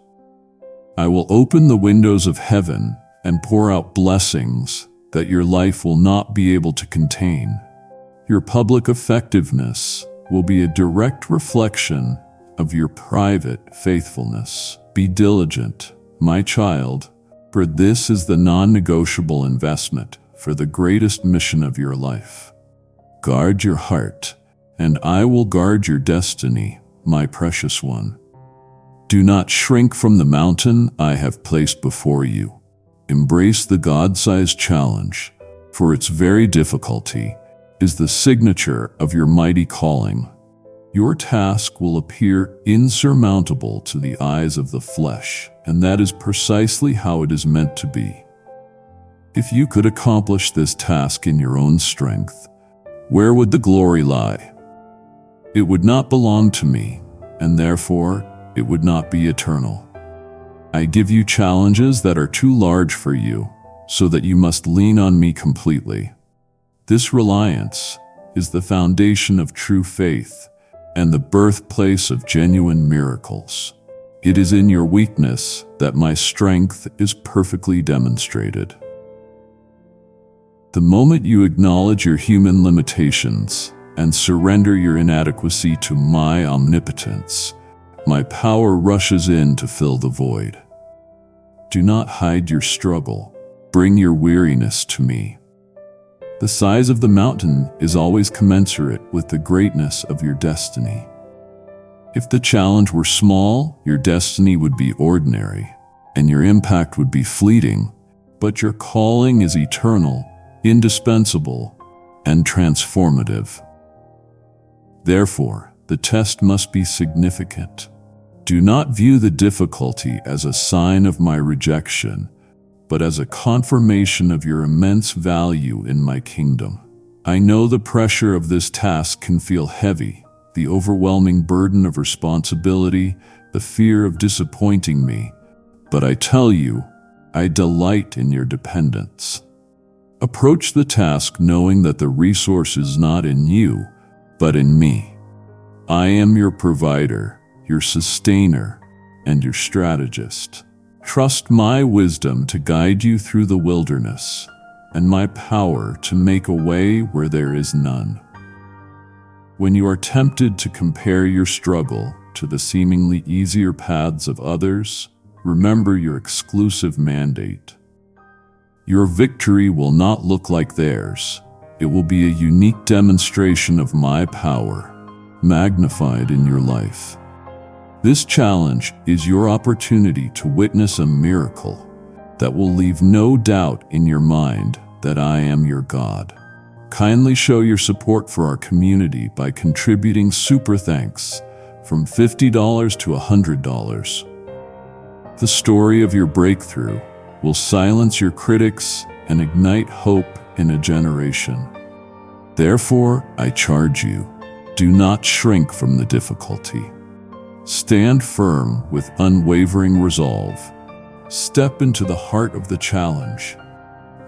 I will open the windows of heaven and pour out blessings that your life will not be able to contain. Your public effectiveness will be a direct reflection of your private faithfulness. Be diligent, my child, for this is the non-negotiable investment for the greatest mission of your life. Guard your heart, and I will guard your destiny, my precious one. Do not shrink from the mountain I have placed before you. Embrace the God-sized challenge, for its very difficulty is the signature of your mighty calling. Your task will appear insurmountable to the eyes of the flesh, and that is precisely how it is meant to be. If you could accomplish this task in your own strength, where would the glory lie? It would not belong to me, and therefore it would not be eternal. I give you challenges that are too large for you, so that you must lean on me completely. This reliance is the foundation of true faith and the birthplace of genuine miracles. It is in your weakness that my strength is perfectly demonstrated. The moment you acknowledge your human limitations and surrender your inadequacy to my omnipotence, my power rushes in to fill the void. Do not hide your struggle. Bring your weariness to me. The size of the mountain is always commensurate with the greatness of your destiny. If the challenge were small, your destiny would be ordinary, and your impact would be fleeting, but your calling is eternal, indispensable, and transformative. Therefore, the test must be significant. Do not view the difficulty as a sign of my rejection, but as a confirmation of your immense value in my kingdom. I know the pressure of this task can feel heavy, the overwhelming burden of responsibility, the fear of disappointing me, but I tell you, I delight in your dependence. Approach the task knowing that the resource is not in you, but in me. I am your provider, your sustainer, and your strategist. Trust my wisdom to guide you through the wilderness, and my power to make a way where there is none. When you are tempted to compare your struggle to the seemingly easier paths of others, remember your exclusive mandate. Your victory will not look like theirs. It will be a unique demonstration of my power, magnified in your life. This challenge is your opportunity to witness a miracle that will leave no doubt in your mind that I am your God. Kindly show your support for our community by contributing super thanks from $50 to $100. The story of your breakthrough will silence your critics and ignite hope in a generation. Therefore, I charge you, do not shrink from the difficulty. Stand firm with unwavering resolve. Step into the heart of the challenge,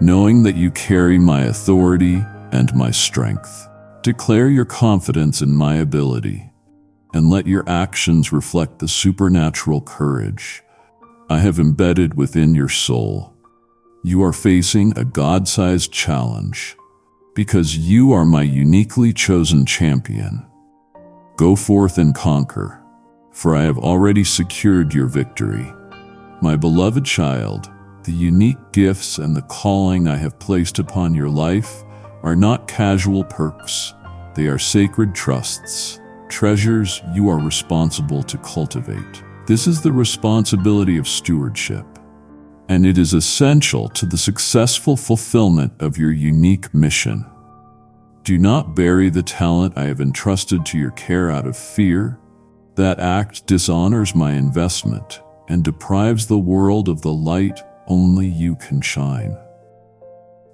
knowing that you carry my authority and my strength. Declare your confidence in my ability, and let your actions reflect the supernatural courage I have embedded within your soul. You are facing a God-sized challenge because you are my uniquely chosen champion. Go forth and conquer, for I have already secured your victory. My beloved child, the unique gifts and the calling I have placed upon your life are not casual perks. They are sacred trusts, treasures you are responsible to cultivate. This is the responsibility of stewardship, and it is essential to the successful fulfillment of your unique mission. Do not bury the talent I have entrusted to your care out of fear. That act dishonors my investment and deprives the world of the light only you can shine.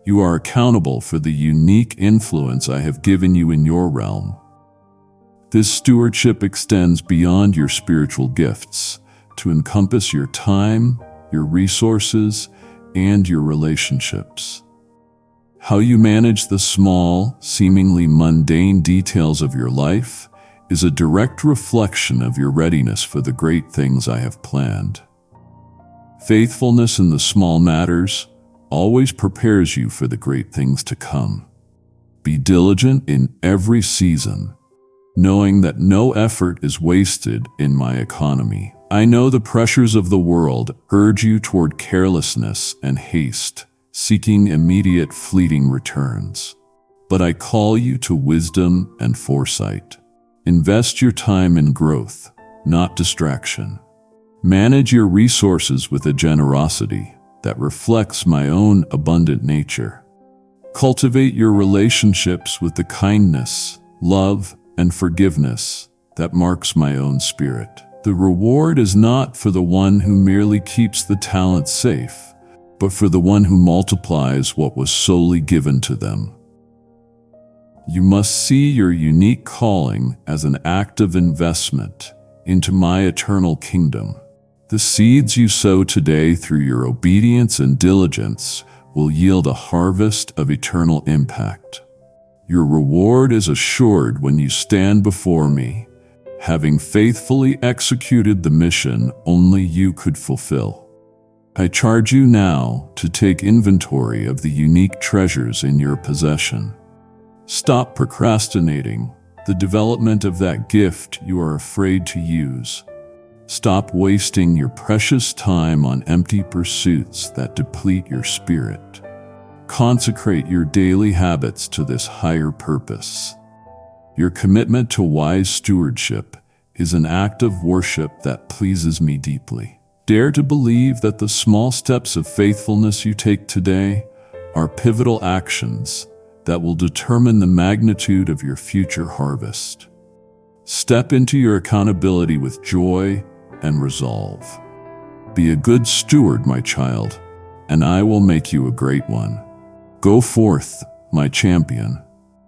You are accountable for the unique influence I have given you in your realm. This stewardship extends beyond your spiritual gifts to encompass your time, your resources, and your relationships. How you manage the small, seemingly mundane details of your life is a direct reflection of your readiness for the great things I have planned. Faithfulness in the small matters always prepares you for the great things to come. Be diligent in every season, knowing that no effort is wasted in my economy. I know the pressures of the world urge you toward carelessness and haste, seeking immediate fleeting returns. But I call you to wisdom and foresight. Invest your time in growth, not distraction. Manage your resources with a generosity that reflects my own abundant nature. Cultivate your relationships with the kindness, love, and forgiveness that marks my own spirit. The reward is not for the one who merely keeps the talent safe, but for the one who multiplies what was solely given to them. You must see your unique calling as an act of investment into my eternal kingdom. The seeds you sow today through your obedience and diligence will yield a harvest of eternal impact. Your reward is assured when you stand before me, having faithfully executed the mission only you could fulfill. I charge you now to take inventory of the unique treasures in your possession. Stop procrastinating the development of that gift you are afraid to use. Stop wasting your precious time on empty pursuits that deplete your spirit. Consecrate your daily habits to this higher purpose. Your commitment to wise stewardship is an act of worship that pleases me deeply. Dare to believe that the small steps of faithfulness you take today are pivotal actions that will determine the magnitude of your future harvest. Step into your accountability with joy and resolve. Be a good steward, my child, and I will make you a great one. Go forth, my champion,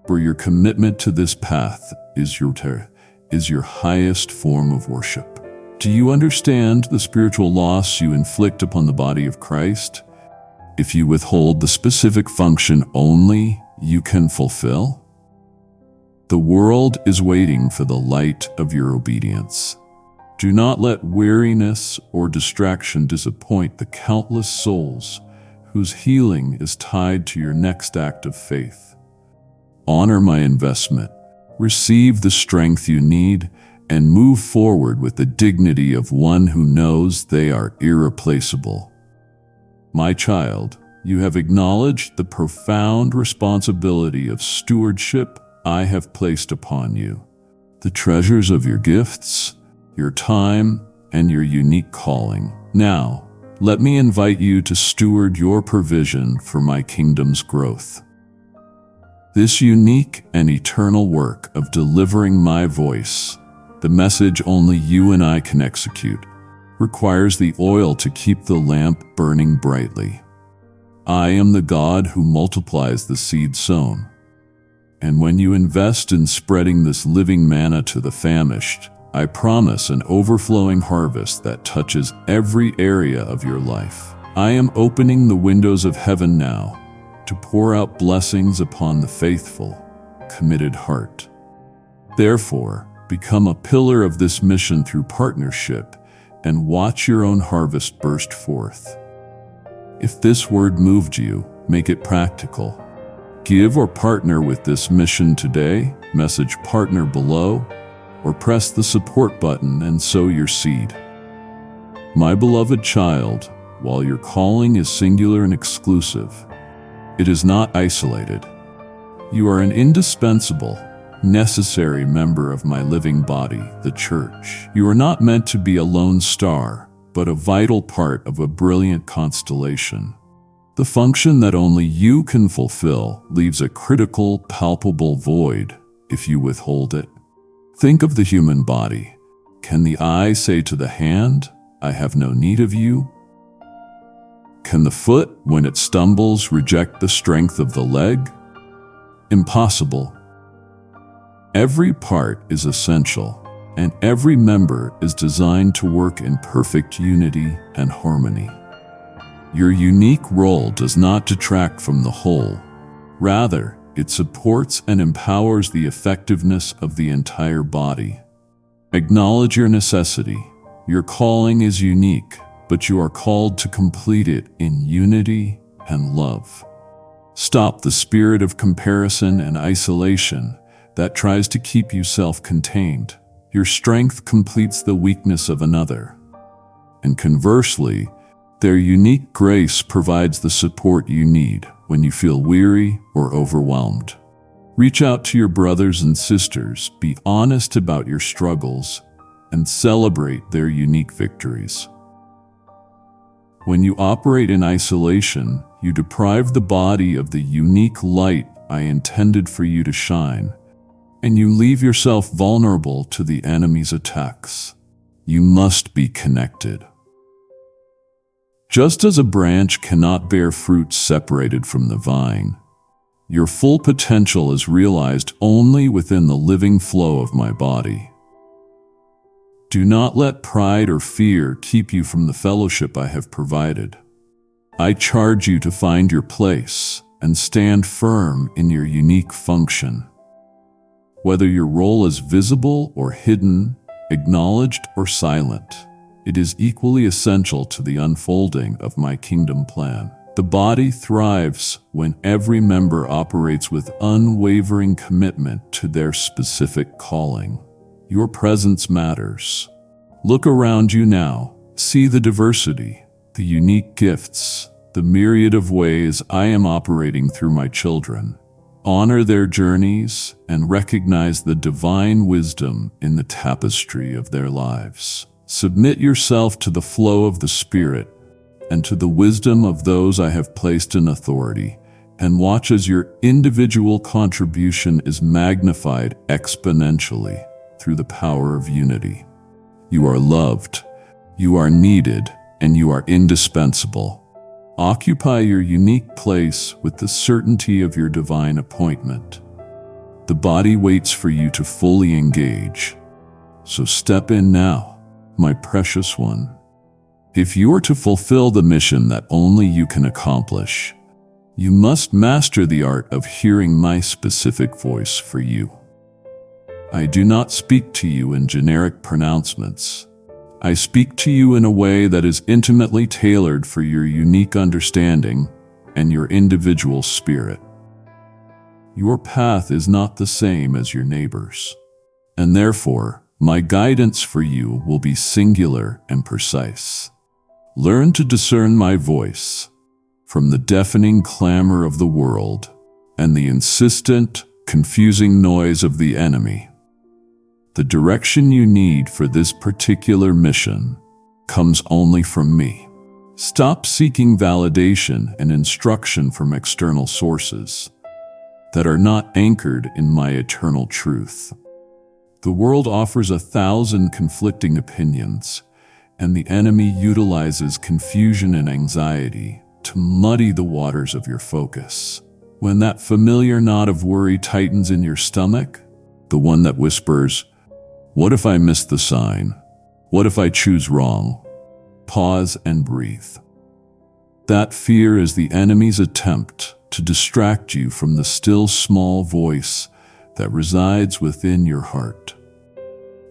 for your commitment to this path is your highest form of worship. Do you understand the spiritual loss you inflict upon the body of Christ if you withhold the specific function only you can fulfill? The world is waiting for the light of your obedience. Do not let weariness or distraction disappoint the countless souls whose healing is tied to your next act of faith. Honor my investment, receive the strength you need, and move forward with the dignity of one who knows they are irreplaceable. My child, you have acknowledged the profound responsibility of stewardship I have placed upon you. The treasures of your gifts, your time, and your unique calling. Now, let me invite you to steward your provision for my kingdom's growth. This unique and eternal work of delivering my voice, the message only you and I can execute, requires the oil to keep the lamp burning brightly. I am the God who multiplies the seed sown. And when you invest in spreading this living manna to the famished, I promise an overflowing harvest that touches every area of your life. I am opening the windows of heaven now to pour out blessings upon the faithful, committed heart. Therefore, become a pillar of this mission through partnership and watch your own harvest burst forth. If this word moved you, make it practical. Give or partner with this mission today, message partner below, or press the support button and sow your seed. My beloved child, while your calling is singular and exclusive, it is not isolated. You are an indispensable, necessary member of my living body, the church. You are not meant to be a lone star, but a vital part of a brilliant constellation. The function that only you can fulfill leaves a critical, palpable void if you withhold it. Think of the human body. Can the eye say to the hand, I have no need of you? Can the foot, when it stumbles, reject the strength of the leg? Impossible. Every part is essential, and every member is designed to work in perfect unity and harmony. Your unique role does not detract from the whole. Rather, it supports and empowers the effectiveness of the entire body. Acknowledge your necessity. Your calling is unique, but you are called to complete it in unity and love. Stop the spirit of comparison and isolation that tries to keep you self-contained. Your strength completes the weakness of another. And conversely, their unique grace provides the support you need when you feel weary or overwhelmed. Reach out to your brothers and sisters, be honest about your struggles, and celebrate their unique victories. When you operate in isolation, you deprive the body of the unique light I intended for you to shine, and you leave yourself vulnerable to the enemy's attacks. You must be connected. Just as a branch cannot bear fruit separated from the vine, your full potential is realized only within the living flow of my body. Do not let pride or fear keep you from the fellowship I have provided. I charge you to find your place and stand firm in your unique function. Whether your role is visible or hidden, acknowledged or silent, it is equally essential to the unfolding of my kingdom plan. The body thrives when every member operates with unwavering commitment to their specific calling. Your presence matters. Look around you now. See the diversity, the unique gifts, the myriad of ways I am operating through my children. Honor their journeys and recognize the divine wisdom in the tapestry of their lives. Submit yourself to the flow of the Spirit and to the wisdom of those I have placed in authority, and watch as your individual contribution is magnified exponentially through the power of unity. You are loved, you are needed, and you are indispensable. Occupy your unique place with the certainty of your divine appointment. The body waits for you to fully engage. So step in now, my precious one. If you are to fulfill the mission that only you can accomplish, you must master the art of hearing my specific voice for you. I do not speak to you in generic pronouncements. I speak to you in a way that is intimately tailored for your unique understanding and your individual spirit. Your path is not the same as your neighbor's, and therefore, my guidance for you will be singular and precise. Learn to discern my voice from the deafening clamor of the world and the insistent, confusing noise of the enemy. The direction you need for this particular mission comes only from me. Stop seeking validation and instruction from external sources that are not anchored in my eternal truth. The world offers 1,000 conflicting opinions, and the enemy utilizes confusion and anxiety to muddy the waters of your focus. When that familiar knot of worry tightens in your stomach, the one that whispers, "What if I miss the sign? What if I choose wrong?" Pause and breathe. That fear is the enemy's attempt to distract you from the still small voice that resides within your heart.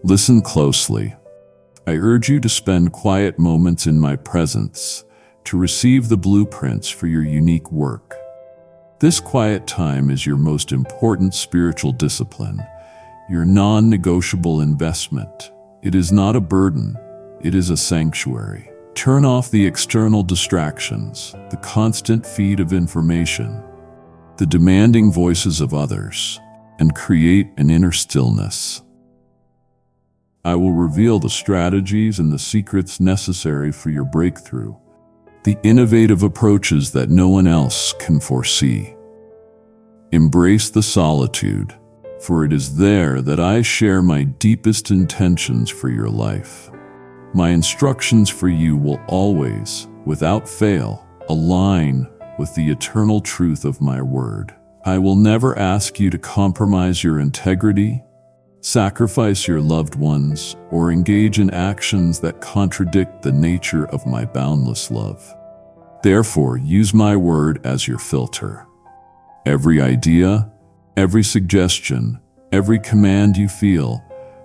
Listen closely. I urge you to spend quiet moments in my presence to receive the blueprints for your unique work. This quiet time is your most important spiritual discipline, your non-negotiable investment. It is not a burden, it is a sanctuary. Turn off the external distractions, the constant feed of information, the demanding voices of others, and create an inner stillness. I will reveal the strategies and the secrets necessary for your breakthrough, the innovative approaches that no one else can foresee. Embrace the solitude, for it is there that I share my deepest intentions for your life. My instructions for you will always, without fail, align with the eternal truth of my word. I will never ask you to compromise your integrity, sacrifice your loved ones, or engage in actions that contradict the nature of my boundless love. Therefore, use my word as your filter. Every idea, every suggestion, every command you feel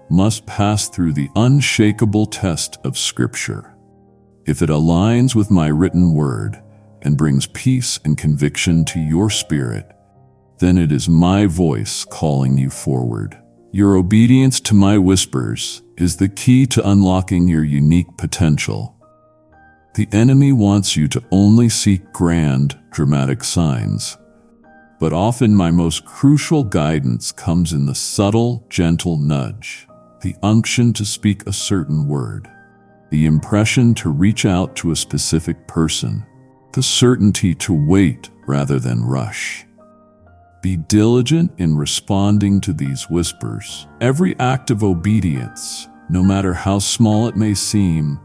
must pass through the unshakable test of Scripture. If it aligns with my written word and brings peace and conviction to your spirit, then it is my voice calling you forward. Your obedience to my whispers is the key to unlocking your unique potential. The enemy wants you to only seek grand, dramatic signs, but often my most crucial guidance comes in the subtle, gentle nudge. The unction to speak a certain word, the impression to reach out to a specific person, the certainty to wait rather than rush. Be diligent in responding to these whispers. Every act of obedience, no matter how small it may seem,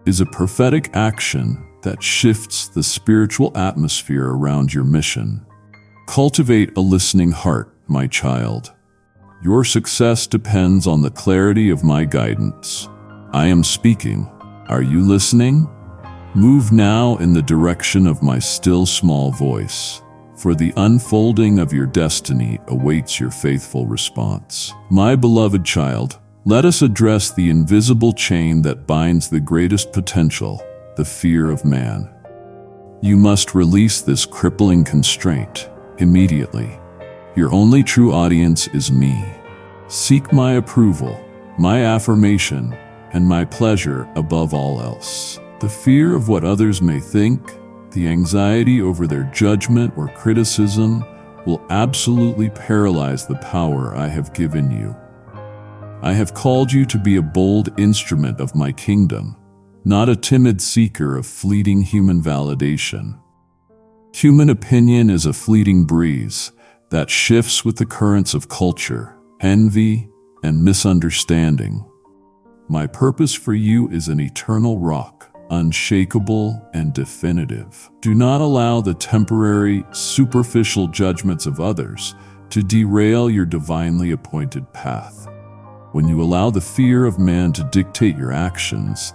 is a prophetic action that shifts the spiritual atmosphere around your mission. Cultivate a listening heart, my child. Your success depends on the clarity of my guidance. I am speaking. Are you listening? Move now in the direction of my still small voice, for the unfolding of your destiny awaits your faithful response. My beloved child, let us address the invisible chain that binds the greatest potential, the fear of man. You must release this crippling constraint immediately. Your only true audience is me. Seek my approval, my affirmation, and my pleasure above all else. The fear of what others may think, the anxiety over their judgment or criticism will absolutely paralyze the power I have given you. I have called you to be a bold instrument of my kingdom, not a timid seeker of fleeting human validation. Human opinion is a fleeting breeze that shifts with the currents of culture, envy, and misunderstanding. My purpose for you is an eternal rock, unshakable and definitive. Do not allow the temporary, superficial judgments of others to derail your divinely appointed path. When you allow the fear of man to dictate your actions,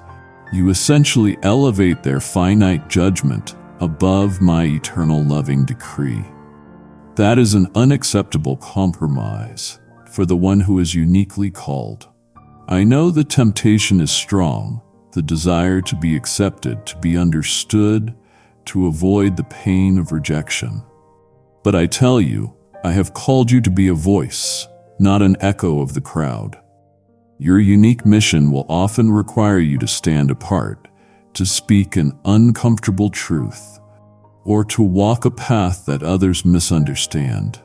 you essentially elevate their finite judgment above my eternal loving decree. That is an unacceptable compromise for the one who is uniquely called. I know the temptation is strong, the desire to be accepted, to be understood, to avoid the pain of rejection. But I tell you, I have called you to be a voice, not an echo of the crowd. Your unique mission will often require you to stand apart, to speak an uncomfortable truth, or to walk a path that others misunderstand.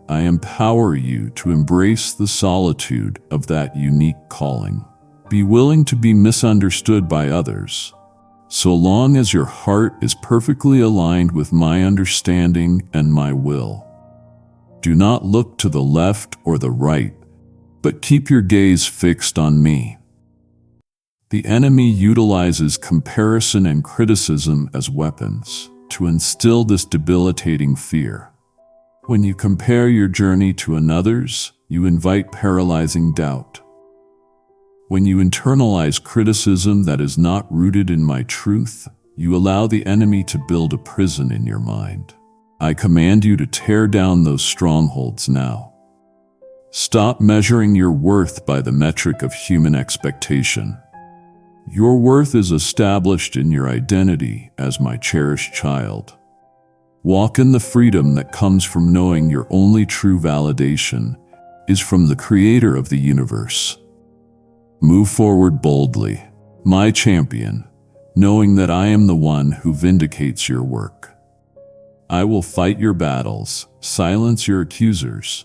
I empower you to embrace the solitude of that unique calling. Be willing to be misunderstood by others, so long as your heart is perfectly aligned with my understanding and my will. Do not look to the left or the right, but keep your gaze fixed on me. The enemy utilizes comparison and criticism as weapons to instill this debilitating fear. When you compare your journey to another's, you invite paralyzing doubt. When you internalize criticism that is not rooted in my truth, you allow the enemy to build a prison in your mind. I command you to tear down those strongholds now. Stop measuring your worth by the metric of human expectation. Your worth is established in your identity as my cherished child. Walk in the freedom that comes from knowing your only true validation is from the Creator of the universe. Move forward boldly, my champion, knowing that I am the one who vindicates your work. I will fight your battles, silence your accusers,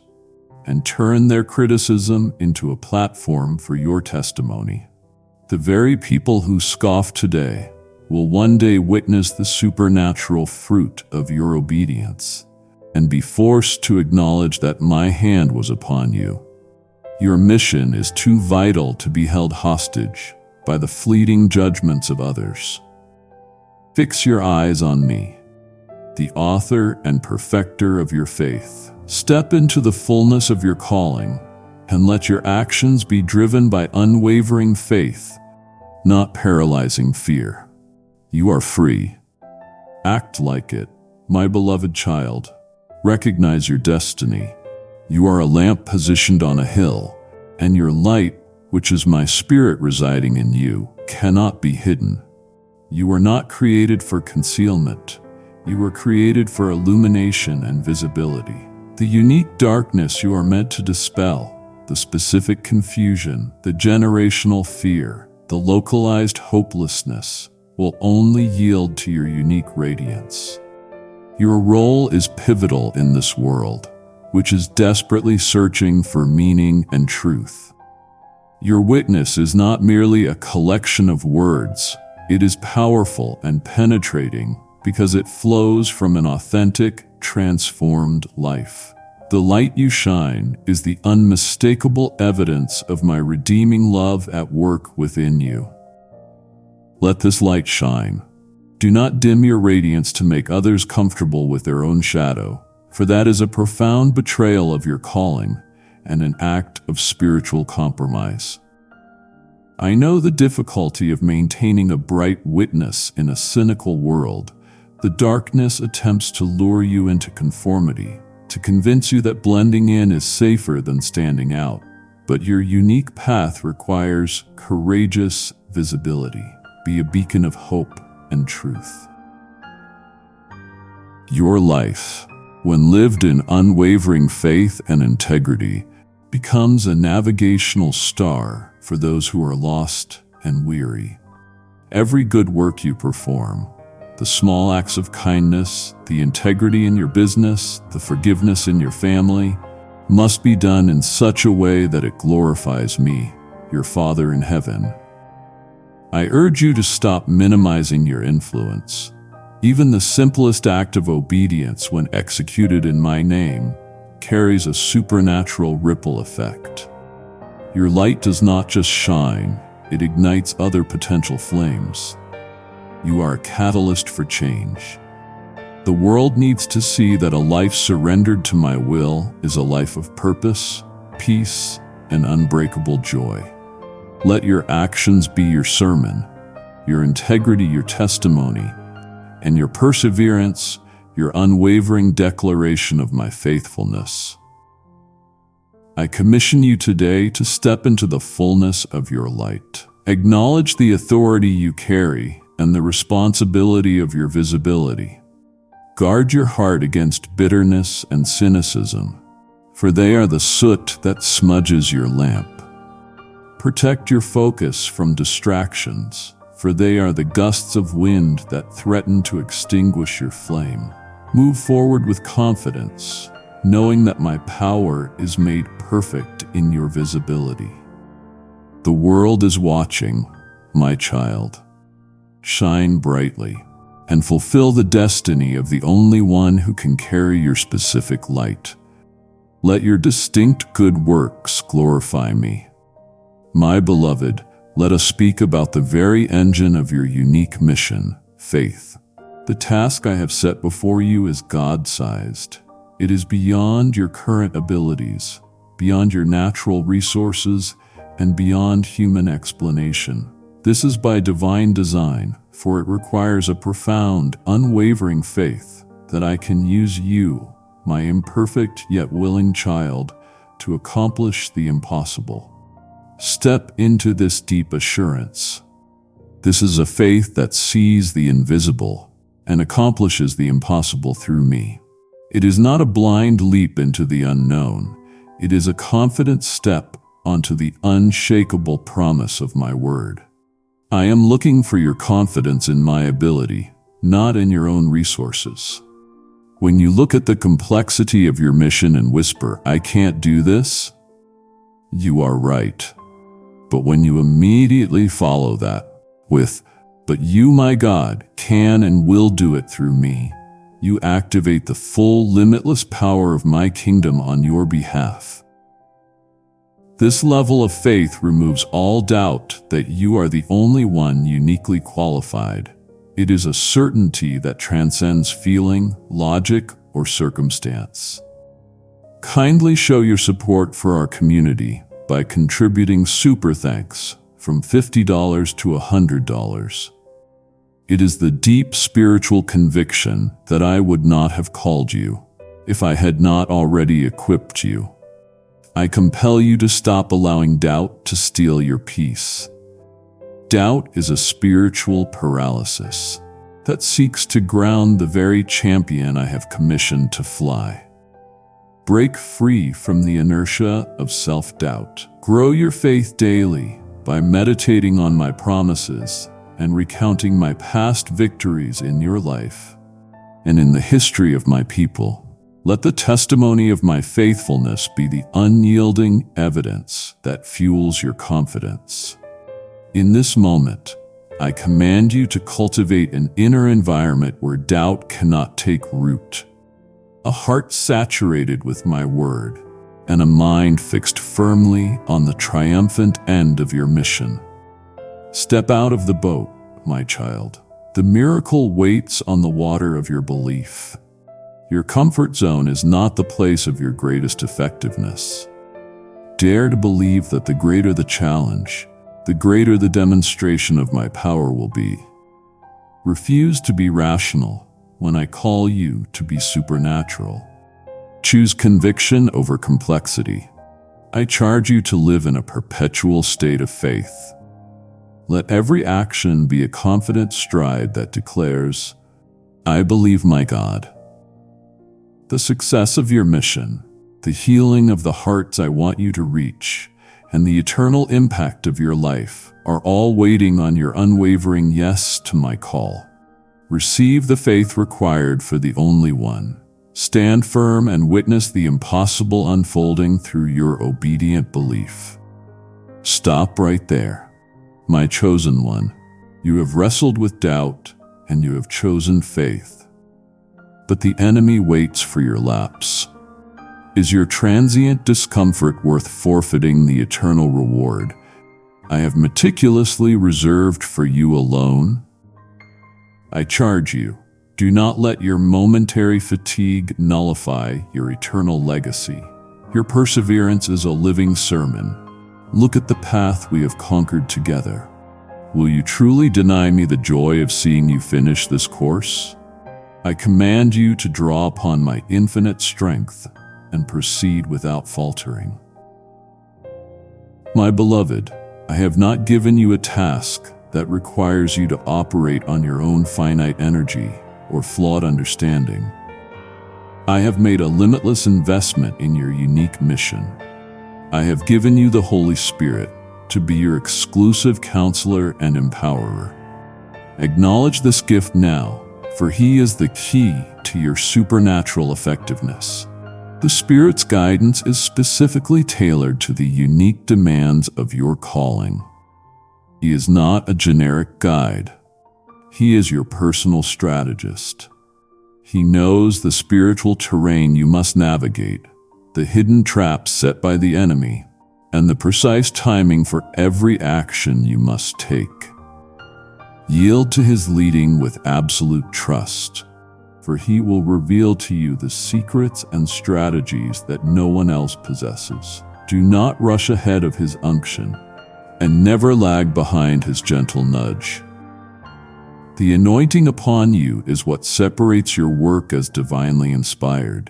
and turn their criticism into a platform for your testimony. The very people who scoff today will one day witness the supernatural fruit of your obedience and be forced to acknowledge that my hand was upon you. Your mission is too vital to be held hostage by the fleeting judgments of others. Fix your eyes on me, the author and perfecter of your faith. Step into the fullness of your calling and let your actions be driven by unwavering faith, not paralyzing fear. You are free. Act like it, my beloved child. Recognize your destiny. You are a lamp positioned on a hill, and your light, which is my spirit residing in you, cannot be hidden. You were not created for concealment. You were created for illumination and visibility. The unique darkness you are meant to dispel, the specific confusion, the generational fear, the localized hopelessness, will only yield to your unique radiance. Your role is pivotal in this world, which is desperately searching for meaning and truth. Your witness is not merely a collection of words, it is powerful and penetrating because it flows from an authentic, transformed life. The light you shine is the unmistakable evidence of my redeeming love at work within you. Let this light shine. Do not dim your radiance to make others comfortable with their own shadow, for that is a profound betrayal of your calling and an act of spiritual compromise. I know the difficulty of maintaining a bright witness in a cynical world. The darkness attempts to lure you into conformity, to convince you that blending in is safer than standing out. But your unique path requires courageous visibility. Be a beacon of hope and truth. Your life, when lived in unwavering faith and integrity, becomes a navigational star for those who are lost and weary. Every good work you perform, the small acts of kindness, the integrity in your business, the forgiveness in your family, must be done in such a way that it glorifies me, your Father in heaven. I urge you to stop minimizing your influence. Even the simplest act of obedience, when executed in my name, carries a supernatural ripple effect. Your light does not just shine, it ignites other potential flames. You are a catalyst for change. The world needs to see that a life surrendered to my will is a life of purpose, peace, and unbreakable joy. Let your actions be your sermon, your integrity your testimony, and your perseverance your unwavering declaration of my faithfulness. I commission you today to step into the fullness of your light. Acknowledge the authority you carry and the responsibility of your visibility. Guard your heart against bitterness and cynicism, for they are the soot that smudges your lamp. Protect your focus from distractions, for they are the gusts of wind that threaten to extinguish your flame. Move forward with confidence, knowing that my power is made perfect in your visibility. The world is watching, my child. Shine brightly and fulfill the destiny of the only one who can carry your specific light. Let your distinct good works glorify me. My beloved, let us speak about the very engine of your unique mission, faith. The task I have set before you is God-sized. It is beyond your current abilities, beyond your natural resources, and beyond human explanation. This is by divine design, for it requires a profound, unwavering faith that I can use you, my imperfect yet willing child, to accomplish the impossible. Step into this deep assurance. This is a faith that sees the invisible and accomplishes the impossible through me. It is not a blind leap into the unknown. It is a confident step onto the unshakable promise of my word. I am looking for your confidence in my ability, not in your own resources. When you look at the complexity of your mission and whisper, "I can't do this," you are right. But when you immediately follow that with, "But you, my God, can and will do it through me," you activate the full, limitless power of my kingdom on your behalf. This level of faith removes all doubt that you are the only one uniquely qualified. It is a certainty that transcends feeling, logic, or circumstance. Kindly show your support for our community by contributing super thanks from $50 to $100. It is the deep spiritual conviction that I would not have called you if I had not already equipped you. I compel you to stop allowing doubt to steal your peace. Doubt is a spiritual paralysis that seeks to ground the very champion I have commissioned to fly. Break free from the inertia of self-doubt. Grow your faith daily by meditating on my promises and recounting my past victories in your life and in the history of my people. Let the testimony of my faithfulness be the unyielding evidence that fuels your confidence. In this moment, I command you to cultivate an inner environment where doubt cannot take root. A heart saturated with my word, and a mind fixed firmly on the triumphant end of your mission. Step out of the boat, my child. The miracle waits on the water of your belief. Your comfort zone is not the place of your greatest effectiveness. Dare to believe that the greater the challenge, the greater the demonstration of my power will be. Refuse to be rational when I call you to be supernatural. Choose conviction over complexity. I charge you to live in a perpetual state of faith. Let every action be a confident stride that declares, "I believe my God." The success of your mission, the healing of the hearts I want you to reach, and the eternal impact of your life are all waiting on your unwavering yes to my call. Receive the faith required for the only one. Stand firm and witness the impossible unfolding through your obedient belief. Stop right there, my chosen one. You have wrestled with doubt, and you have chosen faith. But the enemy waits for your lapse. Is your transient discomfort worth forfeiting the eternal reward I have meticulously reserved for you alone? I charge you, do not let your momentary fatigue nullify your eternal legacy. Your perseverance is a living sermon. Look at the path we have conquered together. Will you truly deny me the joy of seeing you finish this course? I command you to draw upon my infinite strength and proceed without faltering. My beloved, I have not given you a task that requires you to operate on your own finite energy or flawed understanding. I have made a limitless investment in your unique mission. I have given you the Holy Spirit to be your exclusive counselor and empowerer. Acknowledge this gift now, for He is the key to your supernatural effectiveness. The Spirit's guidance is specifically tailored to the unique demands of your calling. He is not a generic guide. He is your personal strategist. He knows the spiritual terrain you must navigate, the hidden traps set by the enemy, and the precise timing for every action you must take. Yield to his leading with absolute trust, for he will reveal to you the secrets and strategies that no one else possesses. Do not rush ahead of his unction, and never lag behind his gentle nudge. The anointing upon you is what separates your work as divinely inspired.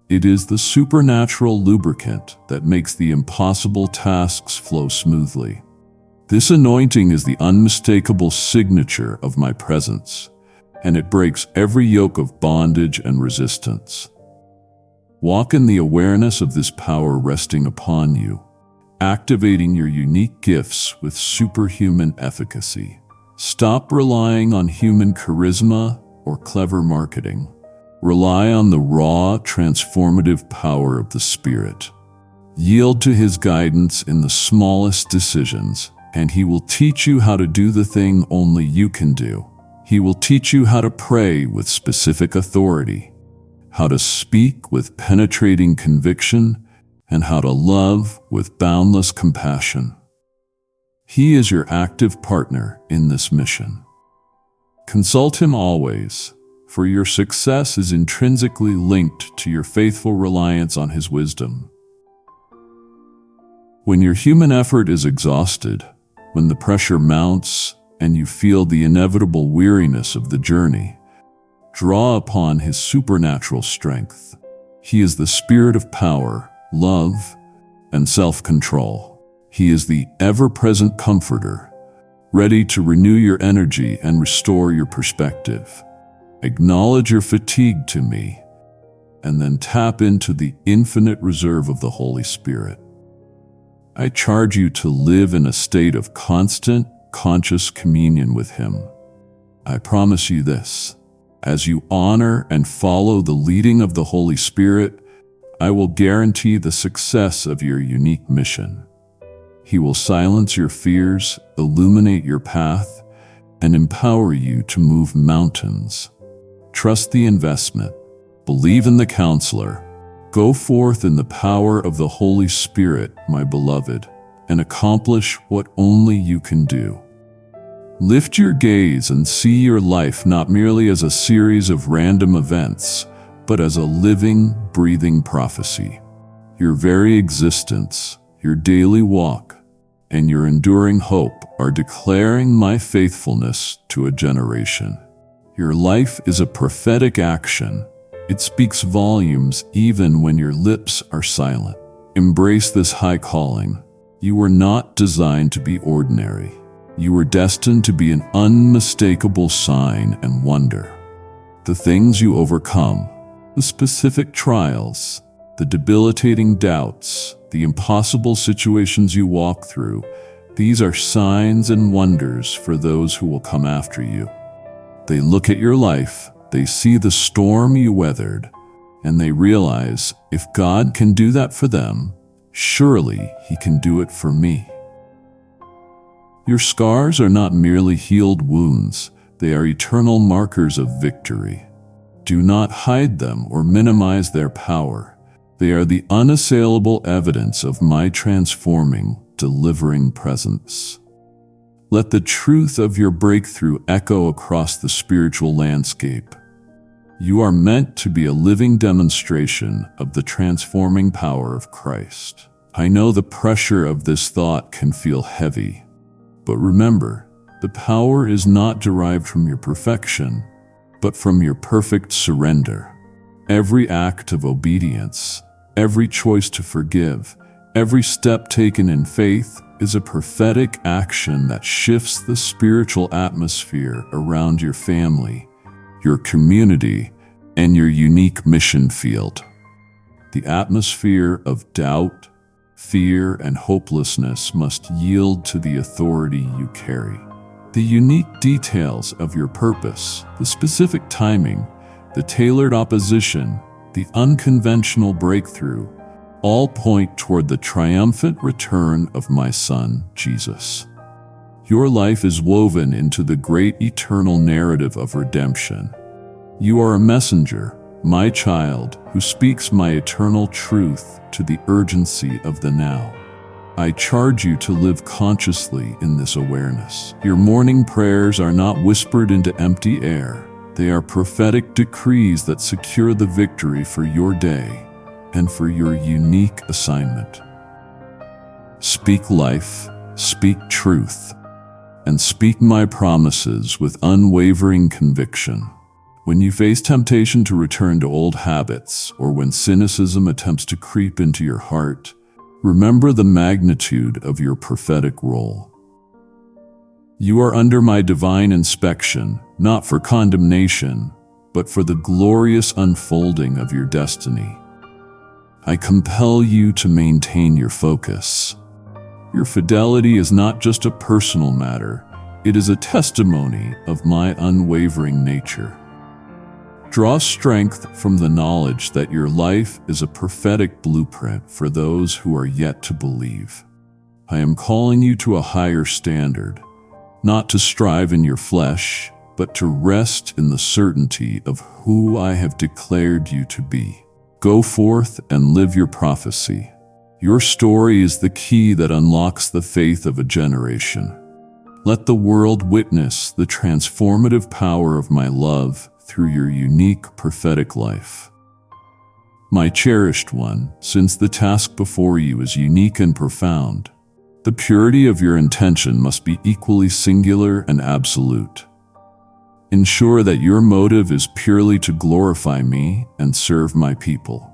It is the supernatural lubricant that makes the impossible tasks flow smoothly. This anointing is the unmistakable signature of my presence, and it breaks every yoke of bondage and resistance. Walk in the awareness of this power resting upon you, activating your unique gifts with superhuman efficacy. Stop relying on human charisma or clever marketing. Rely on the raw, transformative power of the Spirit. Yield to his guidance in the smallest decisions, and he will teach you how to do the thing only you can do. He will teach you how to pray with specific authority, how to speak with penetrating conviction, and how to love with boundless compassion. He is your active partner in this mission. Consult him always, for your success is intrinsically linked to your faithful reliance on his wisdom. When your human effort is exhausted, when the pressure mounts and you feel the inevitable weariness of the journey, draw upon his supernatural strength. He is the Spirit of power, love, and self-control. He is the ever-present comforter, ready to renew your energy and restore your perspective. Acknowledge your fatigue to me, and then tap into the infinite reserve of the Holy Spirit. I charge you to live in a state of constant, conscious communion with him. I promise you this: as you honor and follow the leading of the Holy Spirit, I will guarantee the success of your unique mission. He will silence your fears, illuminate your path, and empower you to move mountains. Trust the investment. Believe in the counselor. Go forth in the power of the Holy Spirit, my beloved, and accomplish what only you can do. Lift your gaze and see your life not merely as a series of random events, but as a living, breathing prophecy. Your very existence, your daily walk, and your enduring hope are declaring my faithfulness to a generation. Your life is a prophetic action. It speaks volumes even when your lips are silent. Embrace this high calling. You were not designed to be ordinary. You were destined to be an unmistakable sign and wonder. The things you overcome, the specific trials, the debilitating doubts, the impossible situations you walk through, these are signs and wonders for those who will come after you. They look at your life, they see the storm you weathered, and they realize if God can do that for them, surely he can do it for me. Your scars are not merely healed wounds, they are eternal markers of victory. Do not hide them or minimize their power. They are the unassailable evidence of my transforming, delivering presence. Let the truth of your breakthrough echo across the spiritual landscape. You are meant to be a living demonstration of the transforming power of Christ. I know the pressure of this thought can feel heavy, but remember, the power is not derived from your perfection, but from your perfect surrender. Every act of obedience, every choice to forgive, every step taken in faith is a prophetic action that shifts the spiritual atmosphere around your family, your community, and your unique mission field. The atmosphere of doubt, fear, and hopelessness must yield to the authority you carry. The unique details of your purpose, the specific timing, the tailored opposition, the unconventional breakthrough, all point toward the triumphant return of my Son, Jesus. Your life is woven into the great eternal narrative of redemption. You are a messenger, my child, who speaks my eternal truth to the urgency of the now. I charge you to live consciously in this awareness. Your morning prayers are not whispered into empty air. They are prophetic decrees that secure the victory for your day and for your unique assignment. Speak life, speak truth, and speak my promises with unwavering conviction. When you face temptation to return to old habits, or when cynicism attempts to creep into your heart, remember the magnitude of your prophetic role. You are under my divine inspection, not for condemnation, but for the glorious unfolding of your destiny. I compel you to maintain your focus. Your fidelity is not just a personal matter, it is a testimony of my unwavering nature. Draw strength from the knowledge that your life is a prophetic blueprint for those who are yet to believe. I am calling you to a higher standard, not to strive in your flesh, but to rest in the certainty of who I have declared you to be. Go forth and live your prophecy. Your story is the key that unlocks the faith of a generation. Let the world witness the transformative power of my love through your unique prophetic life. My cherished one, since the task before you is unique and profound, the purity of your intention must be equally singular and absolute. Ensure that your motive is purely to glorify me and serve my people.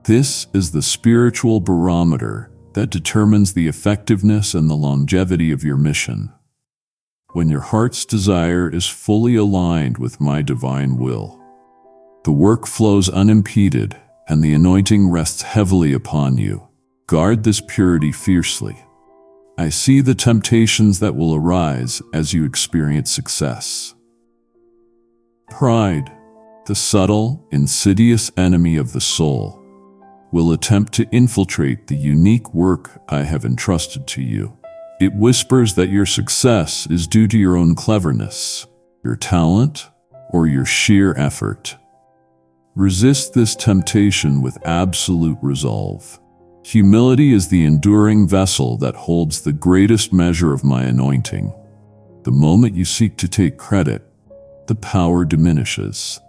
This is the spiritual barometer that determines the effectiveness and the longevity of your mission. When your heart's desire is fully aligned with my divine will, the work flows unimpeded and the anointing rests heavily upon you. Guard this purity fiercely. I see the temptations that will arise as you experience success. Pride, the subtle, insidious enemy of the soul, will attempt to infiltrate the unique work I have entrusted to you. It whispers that your success is due to your own cleverness, your talent, or your sheer effort. Resist this temptation with absolute resolve. Humility is the enduring vessel that holds the greatest measure of my anointing. The moment you seek to take credit, the power diminishes.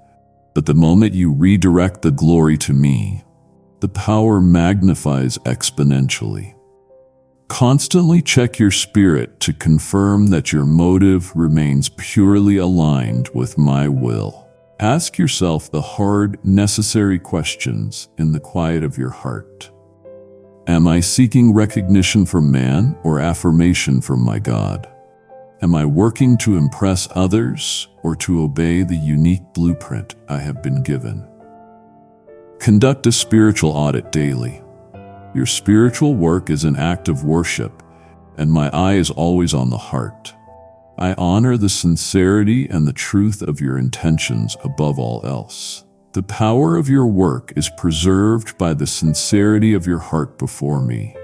But the moment you redirect the glory to me, the power magnifies exponentially. Constantly check your spirit to confirm that your motive remains purely aligned with my will. Ask yourself the hard, necessary questions in the quiet of your heart. Am I seeking recognition from man or affirmation from my God? Am I working to impress others or to obey the unique blueprint I have been given? Conduct a spiritual audit daily. Your spiritual work is an act of worship, and my eye is always on the heart. I honor the sincerity and the truth of your intentions above all else. The power of your work is preserved by the sincerity of your heart before me.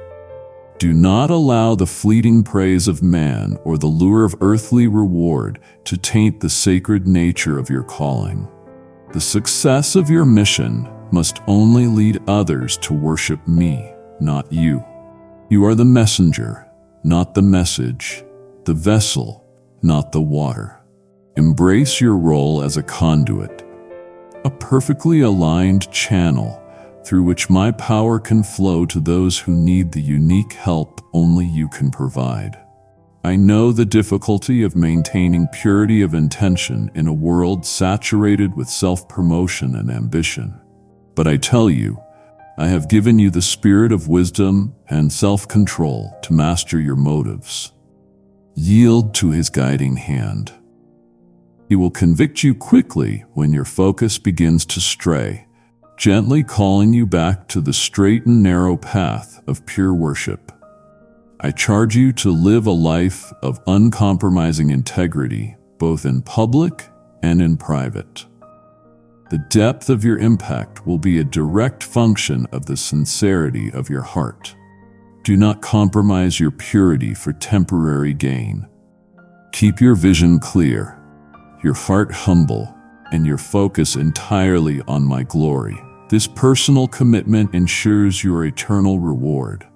Do not allow the fleeting praise of man or the lure of earthly reward to taint the sacred nature of your calling. The success of your mission must only lead others to worship me, not you. You are the messenger, not the message, the vessel, not the water. Embrace your role as a conduit, a perfectly aligned channel through which my power can flow to those who need the unique help only you can provide. I know the difficulty of maintaining purity of intention in a world saturated with self-promotion and ambition. But I tell you, I have given you the spirit of wisdom and self-control to master your motives. Yield to his guiding hand. He will convict you quickly when your focus begins to stray, gently calling you back to the straight and narrow path of pure worship. I charge you to live a life of uncompromising integrity, both in public and in private. The depth of your impact will be a direct function of the sincerity of your heart. Do not compromise your purity for temporary gain. Keep your vision clear, your heart humble, and your focus entirely on my glory. This personal commitment ensures your eternal reward.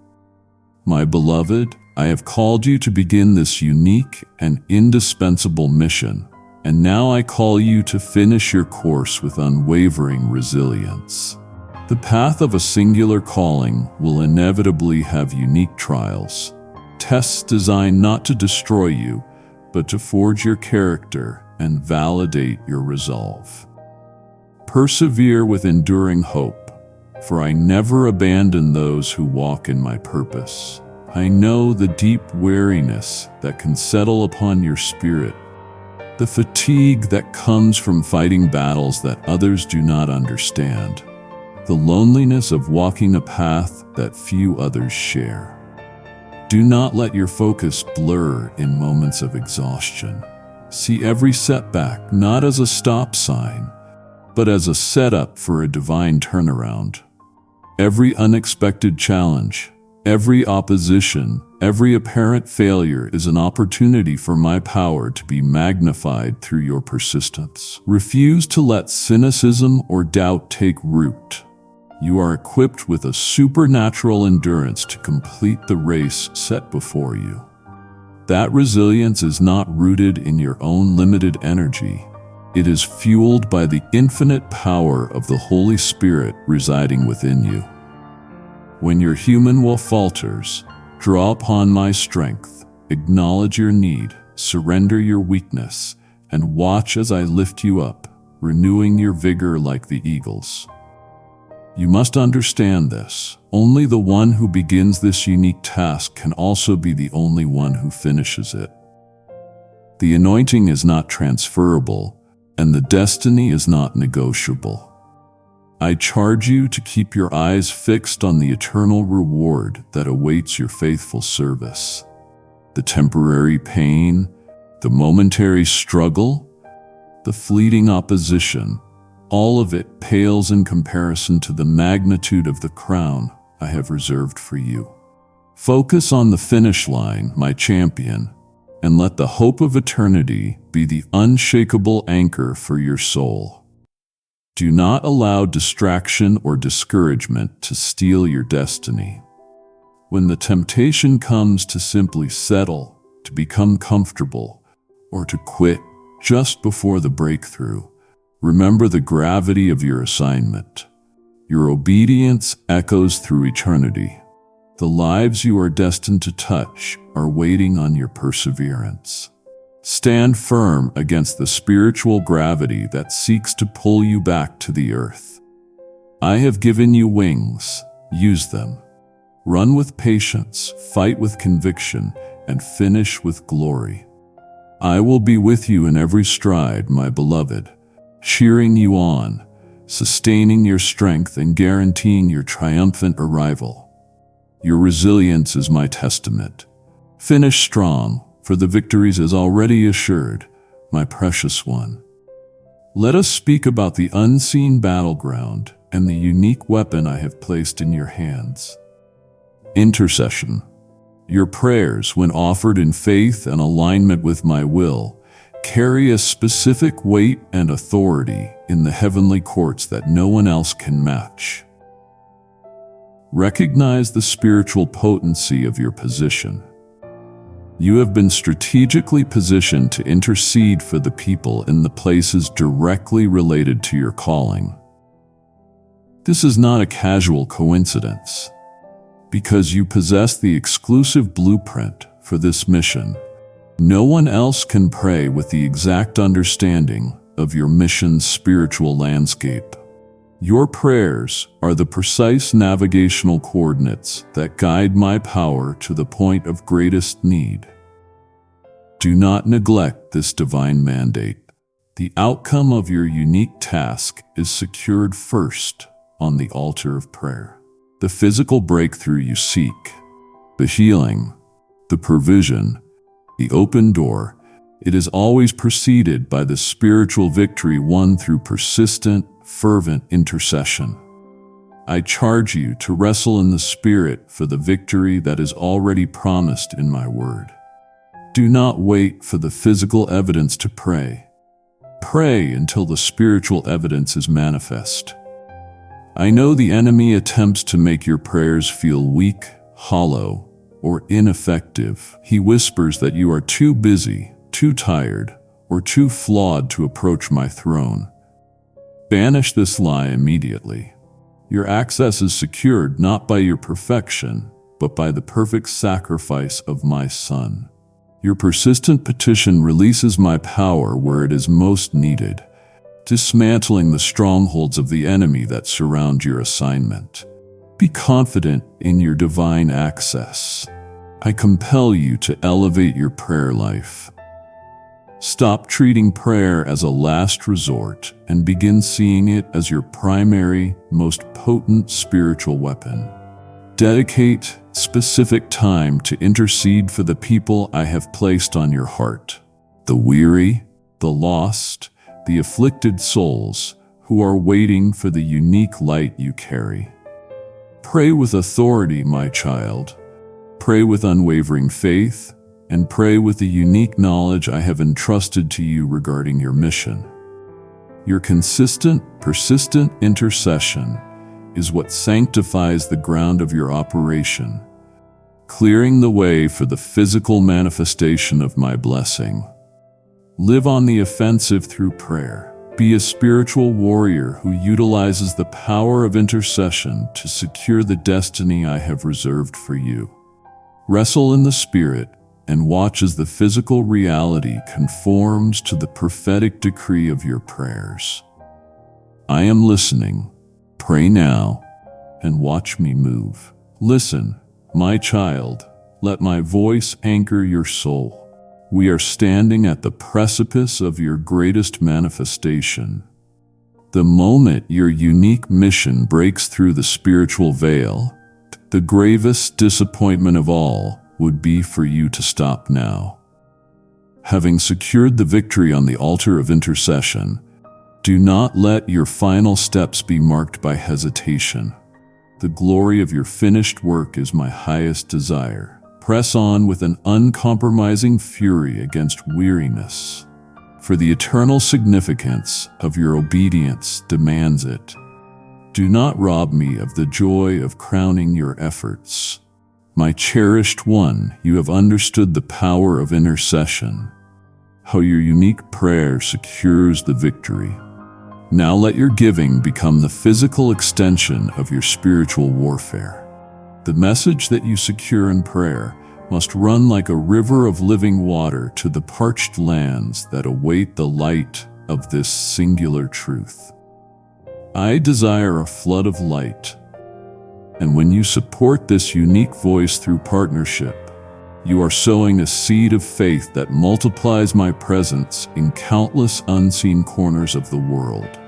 My beloved, I have called you to begin this unique and indispensable mission, and now I call you to finish your course with unwavering resilience. The path of a singular calling will inevitably have unique trials, tests designed not to destroy you, but to forge your character and validate your resolve. Persevere with enduring hope, for I never abandon those who walk in my purpose. I know the deep weariness that can settle upon your spirit, the fatigue that comes from fighting battles that others do not understand, the loneliness of walking a path that few others share. Do not let your focus blur in moments of exhaustion. See every setback not as a stop sign, but as a setup for a divine turnaround. Every unexpected challenge, every opposition, every apparent failure is an opportunity for my power to be magnified through your persistence. Refuse to let cynicism or doubt take root. You are equipped with a supernatural endurance to complete the race set before you. That resilience is not rooted in your own limited energy. It is fueled by the infinite power of the Holy Spirit residing within you. When your human will falters, draw upon my strength, acknowledge your need, surrender your weakness, and watch as I lift you up, renewing your vigor like the eagles. You must understand this. Only the one who begins this unique task can also be the only one who finishes it. The anointing is not transferable, and the destiny is not negotiable. I charge you to keep your eyes fixed on the eternal reward that awaits your faithful service. The temporary pain, the momentary struggle, the fleeting opposition, all of it pales in comparison to the magnitude of the crown I have reserved for you. Focus on the finish line, my champion, and let the hope of eternity be the unshakable anchor for your soul. Do not allow distraction or discouragement to steal your destiny. When the temptation comes to simply settle, to become comfortable, or to quit just before the breakthrough, remember the gravity of your assignment. Your obedience echoes through eternity. The lives you are destined to touch are waiting on your perseverance. Stand firm against the spiritual gravity that seeks to pull you back to the earth. I have given you wings, use them. Run with patience, fight with conviction, and finish with glory. I will be with you in every stride, my beloved, cheering you on, sustaining your strength, and guaranteeing your triumphant arrival. Your resilience is my testament. Finish strong, for the victory is already assured, my precious one. Let us speak about the unseen battleground and the unique weapon I have placed in your hands. Intercession. Your prayers, when offered in faith and alignment with my will, carry a specific weight and authority in the heavenly courts that no one else can match. Recognize the spiritual potency of your position. You have been strategically positioned to intercede for the people in the places directly related to your calling. This is not a casual coincidence. Because you possess the exclusive blueprint for this mission, no one else can pray with the exact understanding of your mission's spiritual landscape. Your prayers are the precise navigational coordinates that guide my power to the point of greatest need. Do not neglect this divine mandate. The outcome of your unique task is secured first on the altar of prayer. The physical breakthrough you seek, the healing, the provision, the open door, it is always preceded by the spiritual victory won through persistent, fervent intercession. I charge you to wrestle in the Spirit for the victory that is already promised in my word. Do not wait for the physical evidence to pray. Pray until the spiritual evidence is manifest. I know the enemy attempts to make your prayers feel weak, hollow, or ineffective. He whispers that you are too busy, too tired, or too flawed to approach my throne. Banish this lie immediately. Your access is secured not by your perfection, but by the perfect sacrifice of my Son. Your persistent petition releases my power where it is most needed, dismantling the strongholds of the enemy that surround your assignment. Be confident in your divine access. I compel you to elevate your prayer life. Stop treating prayer as a last resort and begin seeing it as your primary, most potent spiritual weapon. Dedicate specific time to intercede for the people I have placed on your heart, the weary, the lost, the afflicted souls who are waiting for the unique light you carry. Pray with authority, my child. Pray with unwavering faith, and pray with the unique knowledge I have entrusted to you regarding your mission. Your consistent, persistent intercession is what sanctifies the ground of your operation, clearing the way for the physical manifestation of my blessing. Live on the offensive through prayer. Be a spiritual warrior who utilizes the power of intercession to secure the destiny I have reserved for you. Wrestle in the Spirit and watch as the physical reality conforms to the prophetic decree of your prayers. I am listening. Pray now and watch me move. Listen, my child, let my voice anchor your soul. We are standing at the precipice of your greatest manifestation. The moment your unique mission breaks through the spiritual veil, the gravest disappointment of all would be for you to stop now. Having secured the victory on the altar of intercession, do not let your final steps be marked by hesitation. The glory of your finished work is my highest desire. Press on with an uncompromising fury against weariness, for the eternal significance of your obedience demands it. Do not rob me of the joy of crowning your efforts. My cherished one, you have understood the power of intercession, how your unique prayer secures the victory. Now let your giving become the physical extension of your spiritual warfare. The message that you secure in prayer must run like a river of living water to the parched lands that await the light of this singular truth. I desire a flood of light, and when you support this unique voice through partnership, you are sowing a seed of faith that multiplies my presence in countless unseen corners of the world.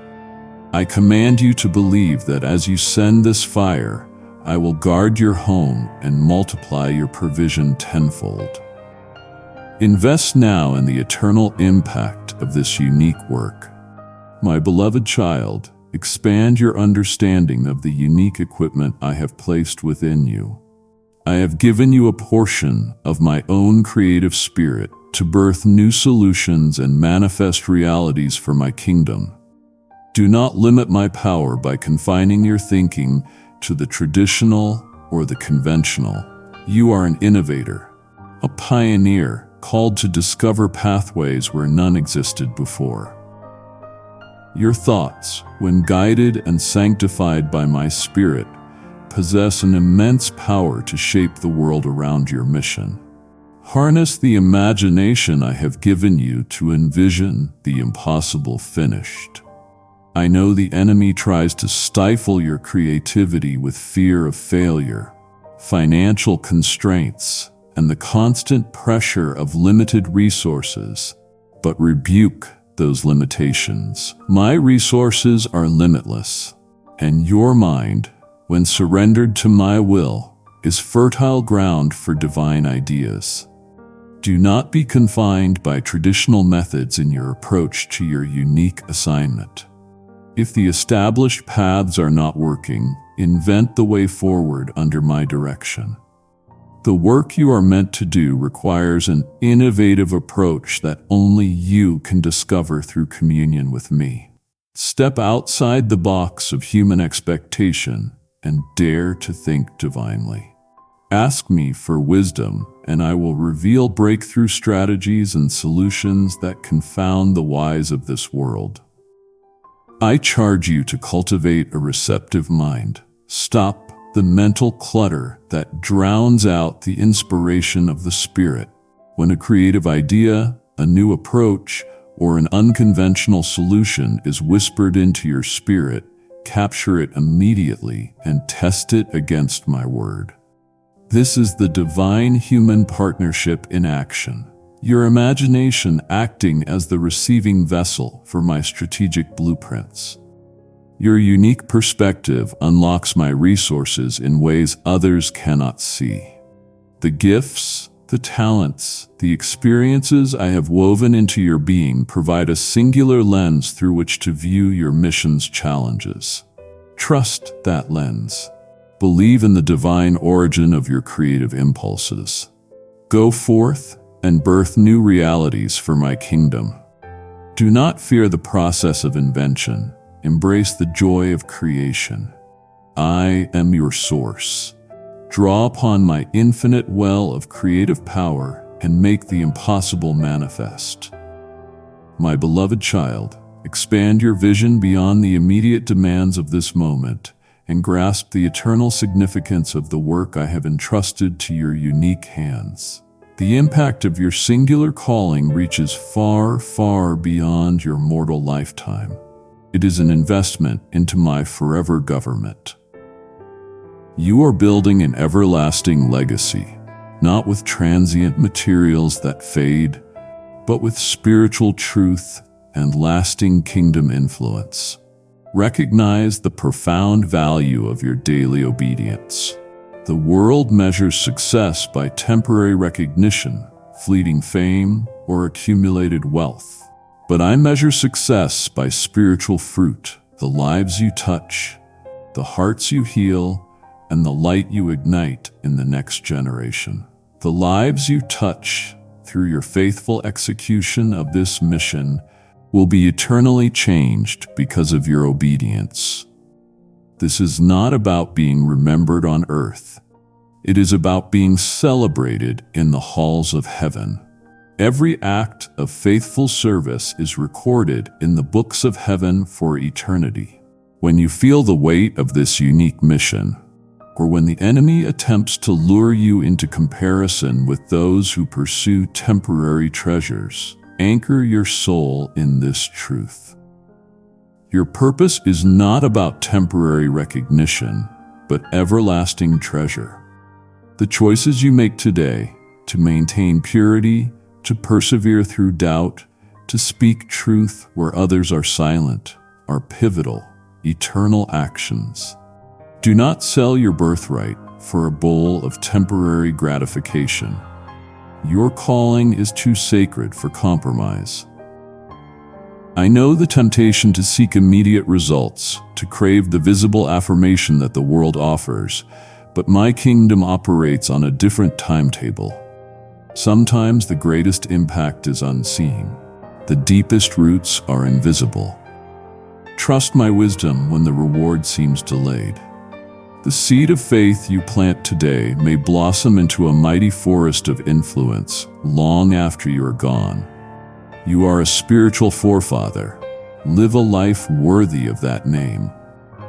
I command you to believe that as you send this fire, I will guard your home and multiply your provision tenfold. Invest now in the eternal impact of this unique work. My beloved child, expand your understanding of the unique equipment I have placed within you. I have given you a portion of my own creative spirit to birth new solutions and manifest realities for my kingdom. Do not limit my power by confining your thinking to the traditional or the conventional. You are an innovator, a pioneer called to discover pathways where none existed before. Your thoughts, when guided and sanctified by my Spirit, possess an immense power to shape the world around your mission. Harness the imagination I have given you to envision the impossible finished. I know the enemy tries to stifle your creativity with fear of failure, financial constraints, and the constant pressure of limited resources, but rebuke those limitations. My resources are limitless, and your mind, when surrendered to my will, is fertile ground for divine ideas. Do not be confined by traditional methods in your approach to your unique assignment. If the established paths are not working, invent the way forward under my direction. The work you are meant to do requires an innovative approach that only you can discover through communion with me. Step outside the box of human expectation and dare to think divinely. Ask me for wisdom, and I will reveal breakthrough strategies and solutions that confound the wise of this world. I charge you to cultivate a receptive mind. Stop the mental clutter that drowns out the inspiration of the Spirit. When a creative idea, a new approach, or an unconventional solution is whispered into your spirit, capture it immediately and test it against my word. This is the divine-human partnership in action. Your imagination acting as the receiving vessel for my strategic blueprints. Your unique perspective unlocks my resources in ways others cannot see. The gifts, the talents, the experiences I have woven into your being provide a singular lens through which to view your mission's challenges. Trust that lens. Believe in the divine origin of your creative impulses. Go forth and birth new realities for my kingdom. Do not fear the process of invention. Embrace the joy of creation. I am your source. Draw upon my infinite well of creative power and make the impossible manifest. My beloved child, expand your vision beyond the immediate demands of this moment and grasp the eternal significance of the work I have entrusted to your unique hands. The impact of your singular calling reaches far, far beyond your mortal lifetime. It is an investment into my forever government. You are building an everlasting legacy, not with transient materials that fade, but with spiritual truth and lasting kingdom influence. Recognize the profound value of your daily obedience. The world measures success by temporary recognition, fleeting fame, or accumulated wealth. But I measure success by spiritual fruit, the lives you touch, the hearts you heal, and the light you ignite in the next generation. The lives you touch through your faithful execution of this mission will be eternally changed because of your obedience. This is not about being remembered on earth. It is about being celebrated in the halls of heaven. Every act of faithful service is recorded in the books of heaven for eternity. When you feel the weight of this unique mission, or when the enemy attempts to lure you into comparison with those who pursue temporary treasures, anchor your soul in this truth. Your purpose is not about temporary recognition, but everlasting treasure. The choices you make today to maintain purity, to persevere through doubt, to speak truth where others are silent, are pivotal, eternal actions. Do not sell your birthright for a bowl of temporary gratification. Your calling is too sacred for compromise. I know the temptation to seek immediate results, to crave the visible affirmation that the world offers, but my kingdom operates on a different timetable. Sometimes the greatest impact is unseen. The deepest roots are invisible. Trust my wisdom when the reward seems delayed. The seed of faith you plant today may blossom into a mighty forest of influence long after you are gone. You are a spiritual forefather. Live a life worthy of that name.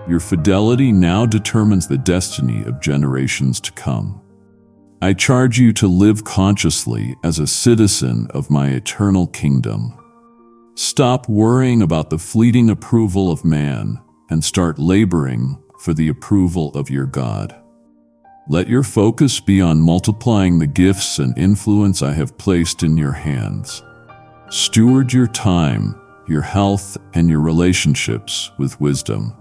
Your fidelity now determines the destiny of generations to come. I charge you to live consciously as a citizen of my eternal kingdom. Stop worrying about the fleeting approval of man and start laboring for the approval of your God. Let your focus be on multiplying the gifts and influence I have placed in your hands. Steward your time, your health, and your relationships with wisdom.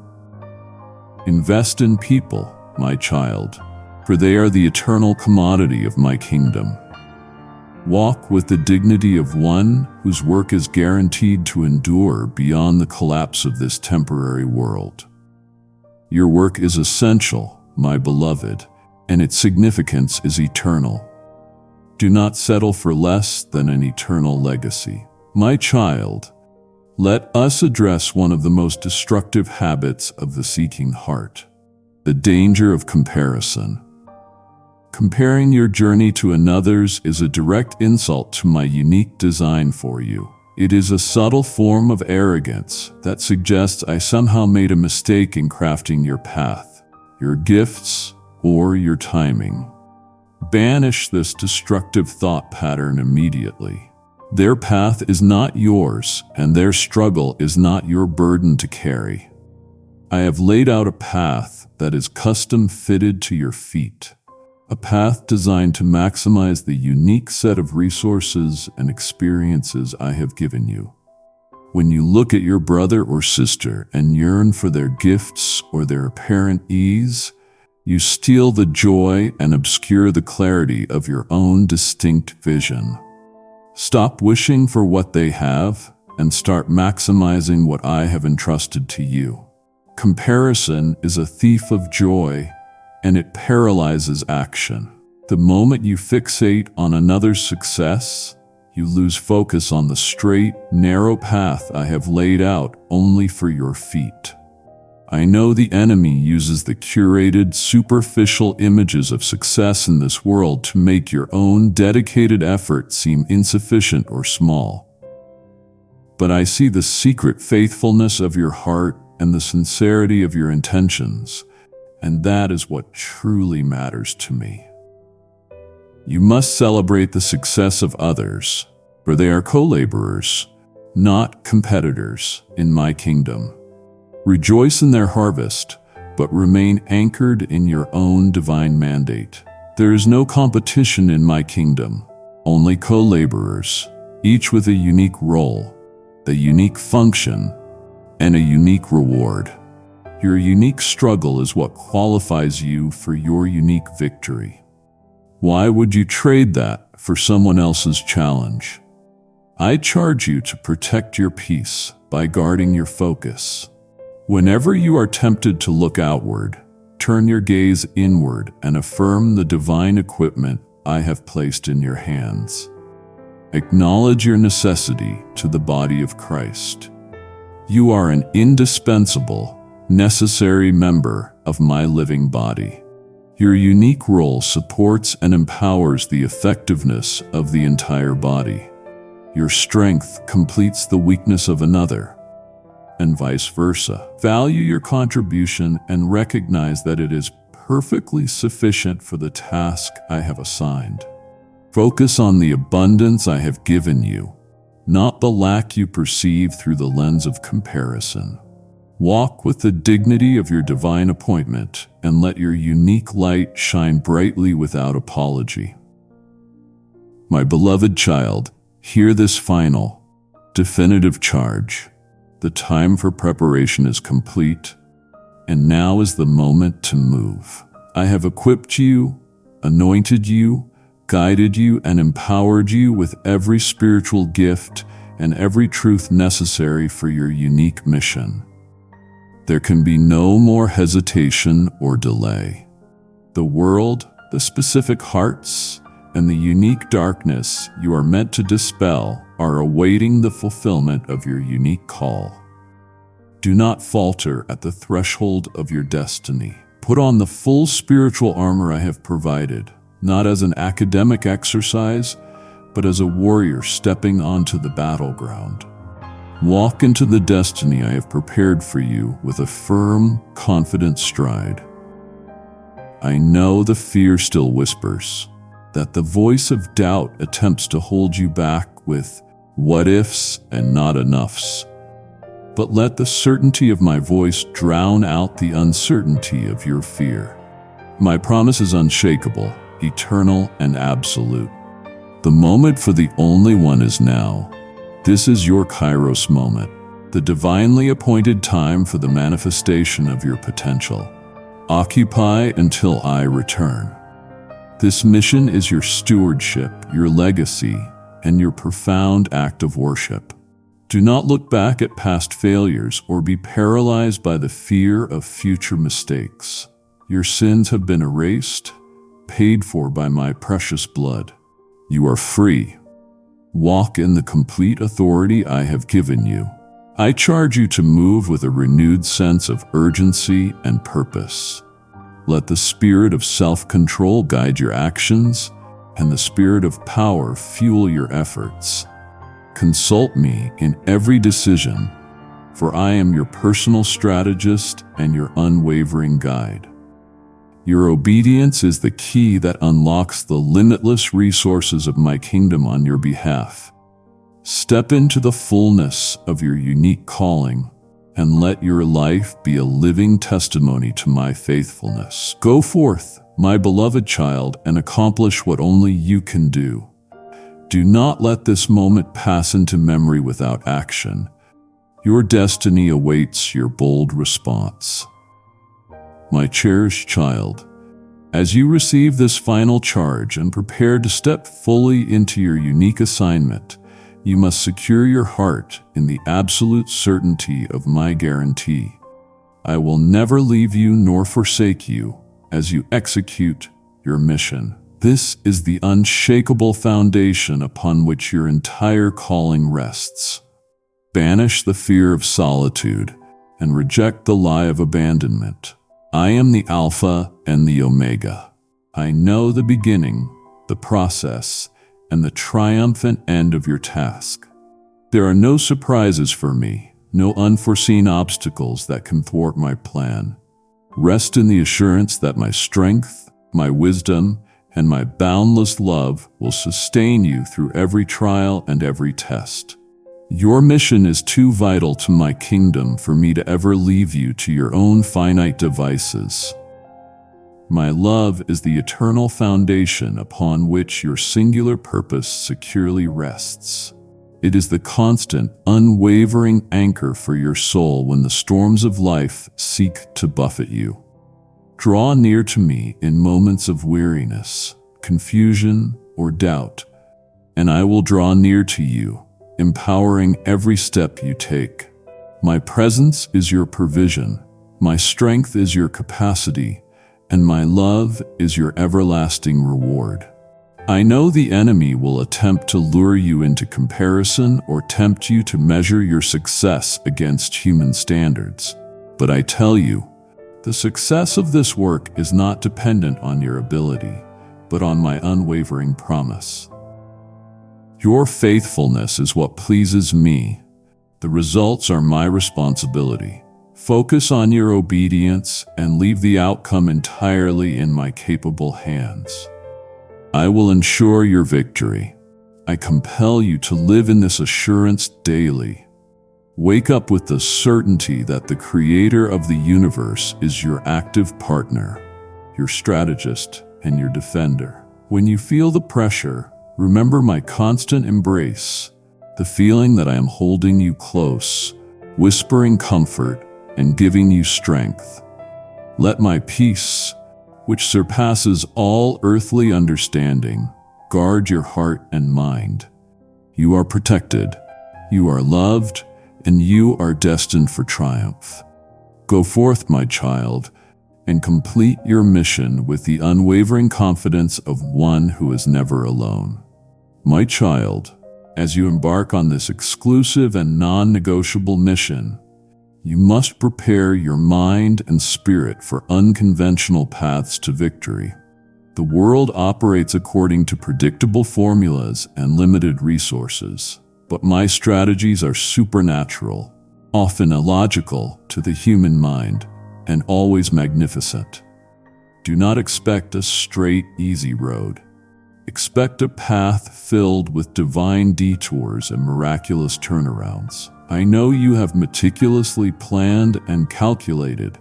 Invest in people, my child, for they are the eternal commodity of my kingdom. Walk with the dignity of one whose work is guaranteed to endure beyond the collapse of this temporary world. Your work is essential, my beloved, and its significance is eternal. Do not settle for less than an eternal legacy. My child, let us address one of the most destructive habits of the seeking heart, the danger of comparison. Comparing your journey to another's is a direct insult to my unique design for you. It is a subtle form of arrogance that suggests I somehow made a mistake in crafting your path, your gifts, or your timing. Banish this destructive thought pattern immediately. Their path is not yours, and their struggle is not your burden to carry. I have laid out a path that is custom fitted to your feet. A path designed to maximize the unique set of resources and experiences I have given you. When you look at your brother or sister and yearn for their gifts or their apparent ease, you steal the joy and obscure the clarity of your own distinct vision. Stop wishing for what they have and start maximizing what I have entrusted to you. Comparison is a thief of joy, and it paralyzes action. The moment you fixate on another's success, you lose focus on the straight, narrow path I have laid out only for your feet. I know the enemy uses the curated, superficial images of success in this world to make your own dedicated effort seem insufficient or small. But I see the secret faithfulness of your heart and the sincerity of your intentions, and that is what truly matters to me. You must celebrate the success of others, for they are co-laborers, not competitors, in my kingdom. Rejoice in their harvest, but remain anchored in your own divine mandate. There is no competition in my kingdom, only co-laborers, each with a unique role, a unique function, and a unique reward. Your unique struggle is what qualifies you for your unique victory. Why would you trade that for someone else's challenge? I charge you to protect your peace by guarding your focus. Whenever you are tempted to look outward, turn your gaze inward and affirm the divine equipment I have placed in your hands. Acknowledge your necessity to the body of Christ. You are an indispensable, necessary member of my living body. Your unique role supports and empowers the effectiveness of the entire body. Your strength completes the weakness of another, and vice versa. Value your contribution and recognize that it is perfectly sufficient for the task I have assigned. Focus on the abundance I have given you, not the lack you perceive through the lens of comparison. Walk with the dignity of your divine appointment and let your unique light shine brightly without apology. My beloved child, hear this final, definitive charge. The time for preparation is complete, and now is the moment to move. I have equipped you, anointed you, guided you, and empowered you with every spiritual gift and every truth necessary for your unique mission. There can be no more hesitation or delay. The world, the specific hearts, and the unique darkness you are meant to dispel are awaiting the fulfillment of your unique call. Do not falter at the threshold of your destiny. Put on the full spiritual armor I have provided, not as an academic exercise, but as a warrior stepping onto the battleground. Walk into the destiny I have prepared for you with a firm, confident stride. I know the fear still whispers, that the voice of doubt attempts to hold you back with what ifs and not enoughs. But let the certainty of my voice drown out the uncertainty of your fear. My promise is unshakable, eternal, and absolute. The moment for the only one is now. This is your Kairos moment, the divinely appointed time for the manifestation of your potential. Occupy until I return. This mission is your stewardship, your legacy, and your profound act of worship. Do not look back at past failures or be paralyzed by the fear of future mistakes. Your sins have been erased, paid for by my precious blood. You are free. Walk in the complete authority I have given you. I charge you to move with a renewed sense of urgency and purpose. Let the spirit of self-control guide your actions, and the spirit of power fuel your efforts. Consult me in every decision, for I am your personal strategist and your unwavering guide. Your obedience is the key that unlocks the limitless resources of my kingdom on your behalf. Step into the fullness of your unique calling, and let your life be a living testimony to my faithfulness. Go forth, my beloved child, and accomplish what only you can do. Do not let this moment pass into memory without action. Your destiny awaits your bold response. My cherished child, as you receive this final charge and prepare to step fully into your unique assignment, you must secure your heart in the absolute certainty of my guarantee. I will never leave you nor forsake you as you execute your mission. This is the unshakable foundation upon which your entire calling rests. Banish the fear of solitude and reject the lie of abandonment. I am the Alpha and the Omega. I know the beginning, the process, and the triumphant end of your task. There are no surprises for me, no unforeseen obstacles that can thwart my plan. Rest in the assurance that my strength, my wisdom, and my boundless love will sustain you through every trial and every test. Your mission is too vital to my kingdom for me to ever leave you to your own finite devices. My love is the eternal foundation upon which your singular purpose securely rests. It is the constant, unwavering anchor for your soul when the storms of life seek to buffet you. Draw near to me in moments of weariness, confusion, or doubt, and I will draw near to you, empowering every step you take. My presence is your provision, my strength is your capacity, and my love is your everlasting reward. I know the enemy will attempt to lure you into comparison or tempt you to measure your success against human standards. But I tell you, the success of this work is not dependent on your ability, but on my unwavering promise. Your faithfulness is what pleases me. The results are my responsibility. Focus on your obedience and leave the outcome entirely in my capable hands. I will ensure your victory. I compel you to live in this assurance daily. Wake up with the certainty that the Creator of the universe is your active partner, your strategist, and your defender. When you feel the pressure, remember my constant embrace, the feeling that I am holding you close, whispering comfort, and giving you strength. Let my peace, which surpasses all earthly understanding, guard your heart and mind. You are protected, you are loved, and you are destined for triumph. Go forth, my child, and complete your mission with the unwavering confidence of one who is never alone. My child, as you embark on this exclusive and non-negotiable mission, you must prepare your mind and spirit for unconventional paths to victory. The world operates according to predictable formulas and limited resources, but my strategies are supernatural, often illogical to the human mind, and always magnificent. Do not expect a straight, easy road. Expect a path filled with divine detours and miraculous turnarounds. I know you have meticulously planned and calculated,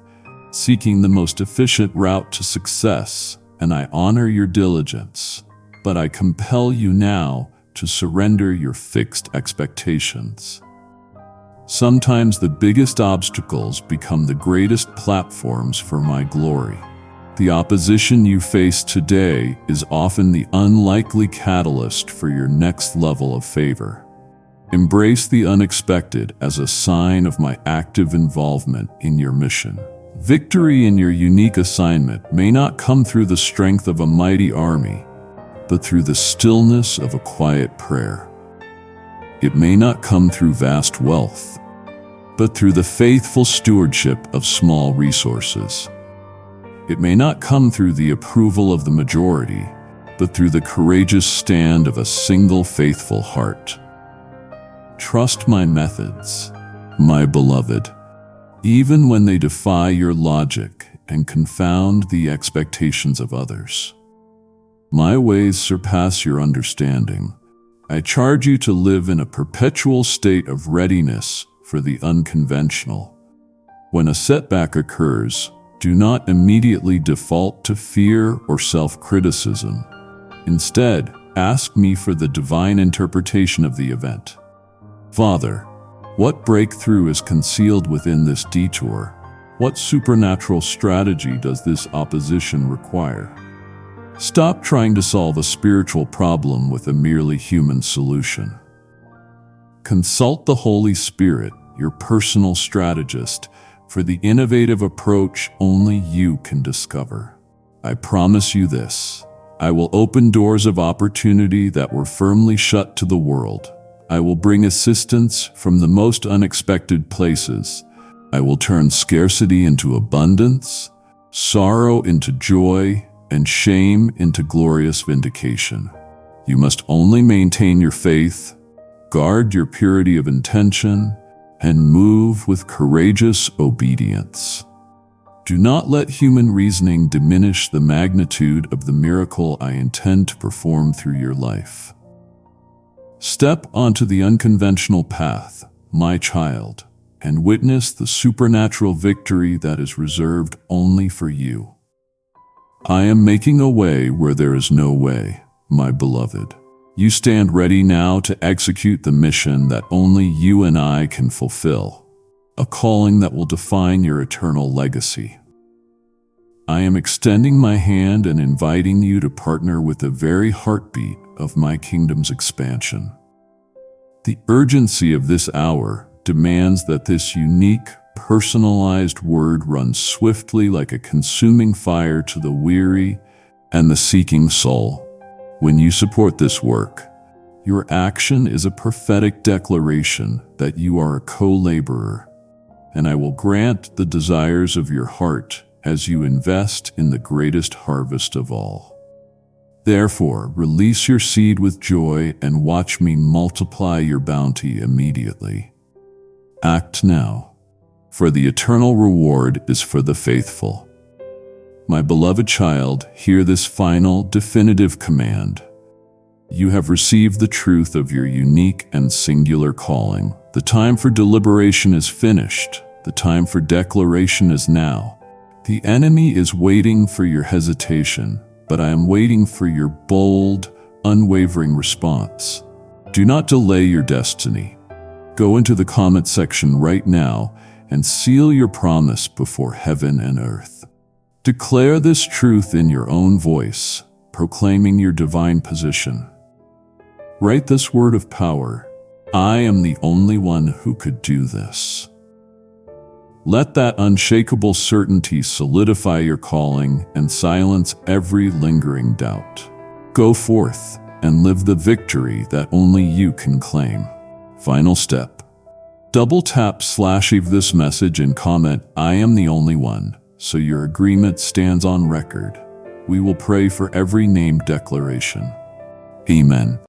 seeking the most efficient route to success, and I honor your diligence. But I compel you now to surrender your fixed expectations. Sometimes the biggest obstacles become the greatest platforms for my glory. The opposition you face today is often the unlikely catalyst for your next level of favor. Embrace the unexpected as a sign of my active involvement in your mission. Victory in your unique assignment may not come through the strength of a mighty army, but through the stillness of a quiet prayer. It may not come through vast wealth, but through the faithful stewardship of small resources. It may not come through the approval of the majority, but through the courageous stand of a single faithful heart. Trust my methods, my beloved, even when they defy your logic and confound the expectations of others. My ways surpass your understanding. I charge you to live in a perpetual state of readiness for the unconventional. When a setback occurs, do not immediately default to fear or self-criticism. Instead, ask me for the divine interpretation of the event. Father, what breakthrough is concealed within this detour? What supernatural strategy does this opposition require? Stop trying to solve a spiritual problem with a merely human solution. Consult the Holy Spirit, your personal strategist, for the innovative approach only you can discover. I promise you this: I will open doors of opportunity that were firmly shut to the world. I will bring assistance from the most unexpected places. I will turn scarcity into abundance, sorrow into joy, and shame into glorious vindication. You must only maintain your faith, guard your purity of intention, and move with courageous obedience. Do not let human reasoning diminish the magnitude of the miracle I intend to perform through your life. Step onto the unconventional path, my child, and witness the supernatural victory that is reserved only for you. I am making a way where there is no way, my beloved. You stand ready now to execute the mission that only you and I can fulfill, a calling that will define your eternal legacy. I am extending my hand and inviting you to partner with the very heartbeat of my kingdom's expansion. The urgency of this hour demands that this unique, personalized word runs swiftly like a consuming fire to the weary and the seeking soul. When you support this work, your action is a prophetic declaration that you are a co-laborer, and I will grant the desires of your heart as you invest in the greatest harvest of all. Therefore, release your seed with joy and watch me multiply your bounty immediately. Act now, for the eternal reward is for the faithful. My beloved child, hear this final, definitive command. You have received the truth of your unique and singular calling. The time for deliberation is finished. The time for declaration is now. The enemy is waiting for your hesitation, but I am waiting for your bold, unwavering response. Do not delay your destiny. Go into the comment section right now and seal your promise before heaven and earth. Declare this truth in your own voice, proclaiming your divine position. Write this word of power: I am the only one who could do this. Let that unshakable certainty solidify your calling and silence every lingering doubt. Go forth and live the victory that only you can claim. Final step. Double tap /eve this message and comment, I am the only one, so your agreement stands on record. We will pray for every named declaration. Amen.